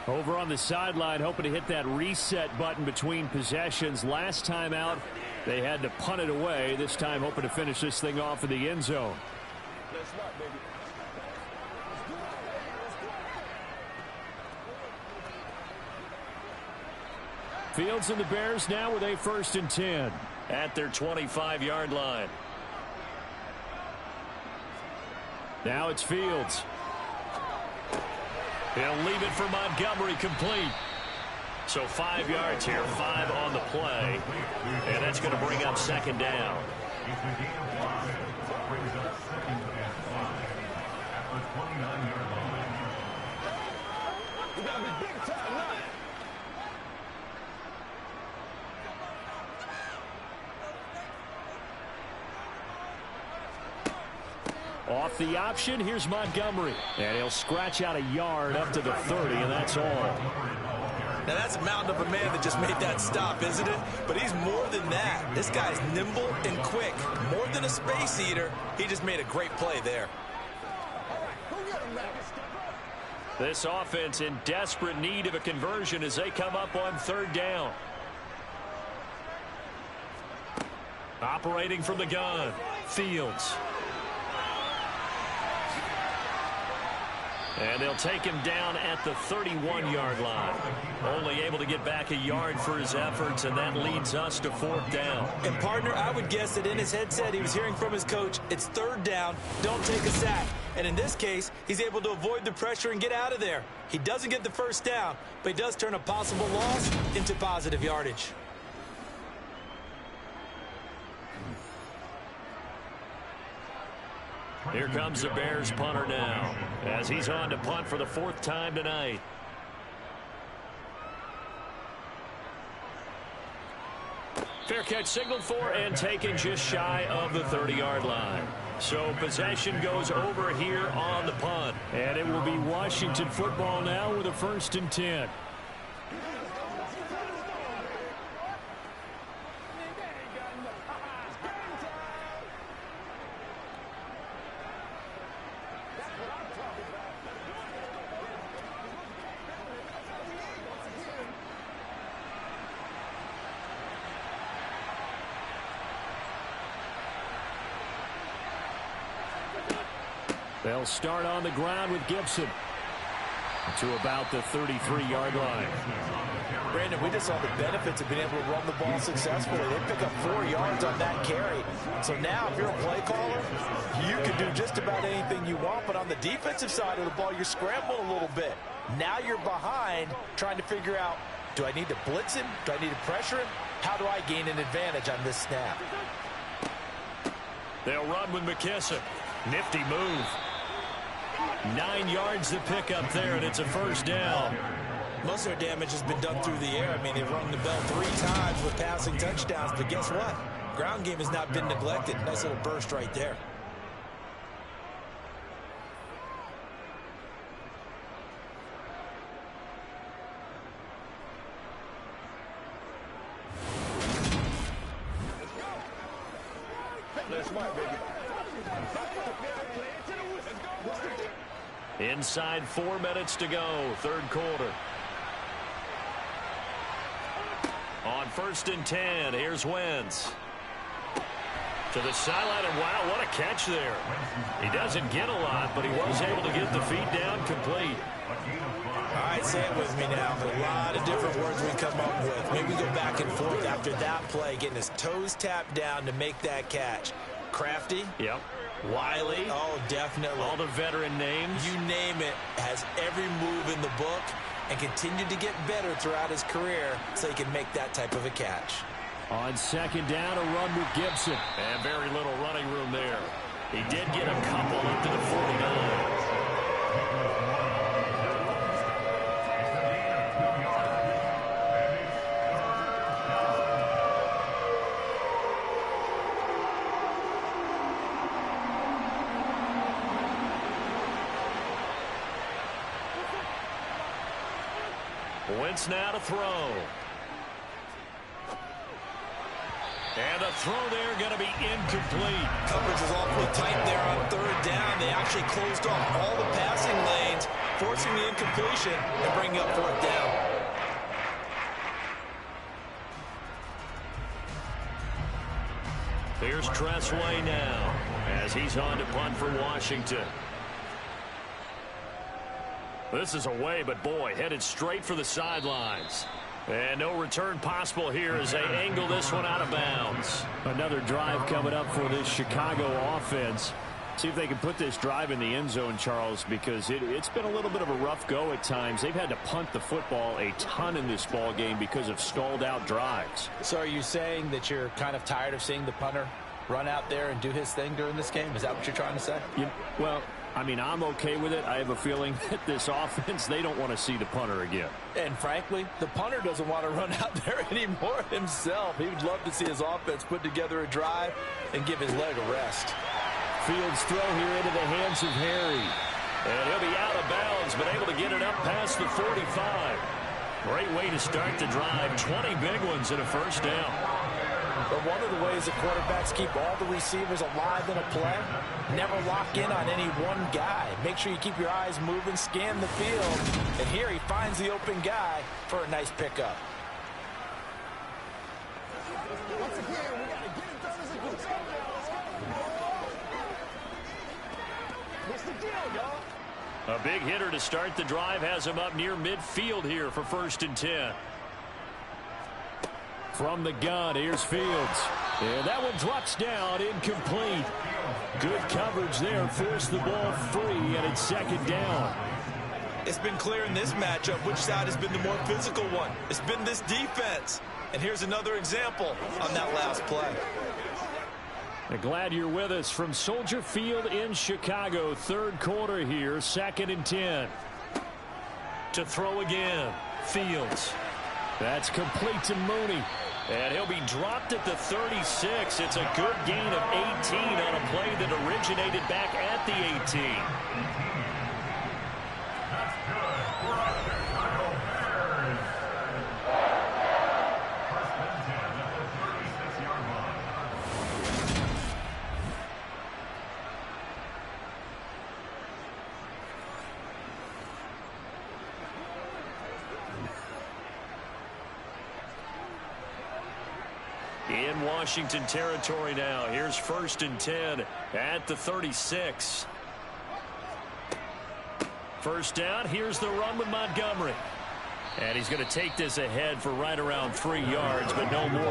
Over on the sideline, hoping to hit that reset button between possessions. Last time out, they had to punt it away. This time, hoping to finish this thing off in the end zone. Let's rock, baby. Fields and the Bears now with a 1st and 10 at their 25-yard line. Now it's Fields. He'll leave it for Montgomery, complete. So 5 yards here, 5 on the play. And that's going to bring up 2nd down. You got to be big time now. Off the option, here's Montgomery. And he'll scratch out a yard up to the 30, and that's all. Now, that's a mountain of a man that just made that stop, isn't it? But he's more than that. This guy's nimble and quick. More than a space eater, he just made a great play there. All right, who get him now? This offense in desperate need of a conversion as they come up on 3rd down. Operating from the gun, Fields. And they'll take him down at the 31-yard line. Only able to get back a yard for his efforts, and that leads us to 4th down. And, partner, I would guess that in his headset he was hearing from his coach, it's 3rd down, don't take a sack. And in this case, he's able to avoid the pressure and get out of there. He doesn't get the 1st down, but he does turn a possible loss into positive yardage. Here comes the Bears punter now as he's on to punt for the 4th time tonight. Fair catch signaled for and taken just shy of the 30-yard line. So possession goes over here on the punt. And it will be Washington football now with a 1st and 10. They'll start on the ground with Gibson to about the 33-yard line. Brandon, we just saw the benefits of being able to run the ball successfully. They pick up 4 yards on that carry. So now, if you're a play caller, you can do just about anything you want. But on the defensive side of the ball, you're scrambling a little bit. Now you're behind trying to figure out, do I need to blitz him? Do I need to pressure him? How do I gain an advantage on this snap? They'll run with McKissick. Nifty move. 9 yards to pick up there, and it's a 1st down. Most of their damage has been done through the air. I mean, they've rung the bell 3 times with passing touchdowns, but guess what? Ground game has not been neglected. Nice little burst right there. Inside 4 minutes to go, 3rd quarter. On 1st and 10, here's Wentz. To the sideline, and wow, what a catch there. He doesn't get a lot, but he was able to get the feet down complete. All right, say it with me now. A lot of different words we come up with. Maybe go back and forth after that play, getting his toes tapped down to make that catch. Crafty. Yep. Wiley. Oh, definitely. All the veteran names. You name it. Has every move in the book and continued to get better throughout his career so he can make that type of a catch. On 2nd down, a run with Gibson. And very little running room there. He did get a couple up to the 49. Wentz now to throw. And the throw there going to be incomplete. Coverage is awfully tight there on 3rd down. They actually closed off all the passing lanes, forcing the incompletion and bringing up 4th down. Here's Tressway now as he's on to punt for Washington. This is away, but boy, headed straight for the sidelines. And no return possible here as they angle this one out of bounds. Another drive coming up for this Chicago offense. See if they can put this drive in the end zone, Charles, because it's been a little bit of a rough go at times. They've had to punt the football a ton in this ball game because of stalled out drives. So are you saying that you're kind of tired of seeing the punter run out there and do his thing during this game? Is that what you're trying to say? Well, I mean, I'm okay with it. I have a feeling that this offense, they don't want to see the punter again. And frankly, the punter doesn't want to run out there anymore himself. He would love to see his offense put together a drive and give his leg a rest. Fields throw here into the hands of Harry. And he'll be out of bounds, but able to get it up past the 45. Great way to start the drive. 20 big ones and a 1st down. But one of the ways that quarterbacks keep all the receivers alive in a play, never lock in on any one guy. Make sure you keep your eyes moving, scan the field. And here he finds the open guy for a nice pickup. Once again, we got to get it done as a group. What's the deal, y'all? A big hitter to start the drive has him up near midfield here for 1st and 10. From the gun, here's Fields. And that one drops down, incomplete. Good coverage there, forced the ball free, and it's 2nd down. It's been clear in this matchup which side has been the more physical one. It's been this defense. And here's another example on that last play. Glad you're with us from Soldier Field in Chicago. 3rd quarter here, 2nd and 10. To throw again, Fields. That's complete to Mooney. And he'll be dropped at the 36. It's a good gain of 18 on a play that originated back at the 18. In Washington territory now. Here's 1st and 10 at the 36. 1st down. Here's the run with Montgomery. And he's going to take this ahead for right around 3 yards, but no more.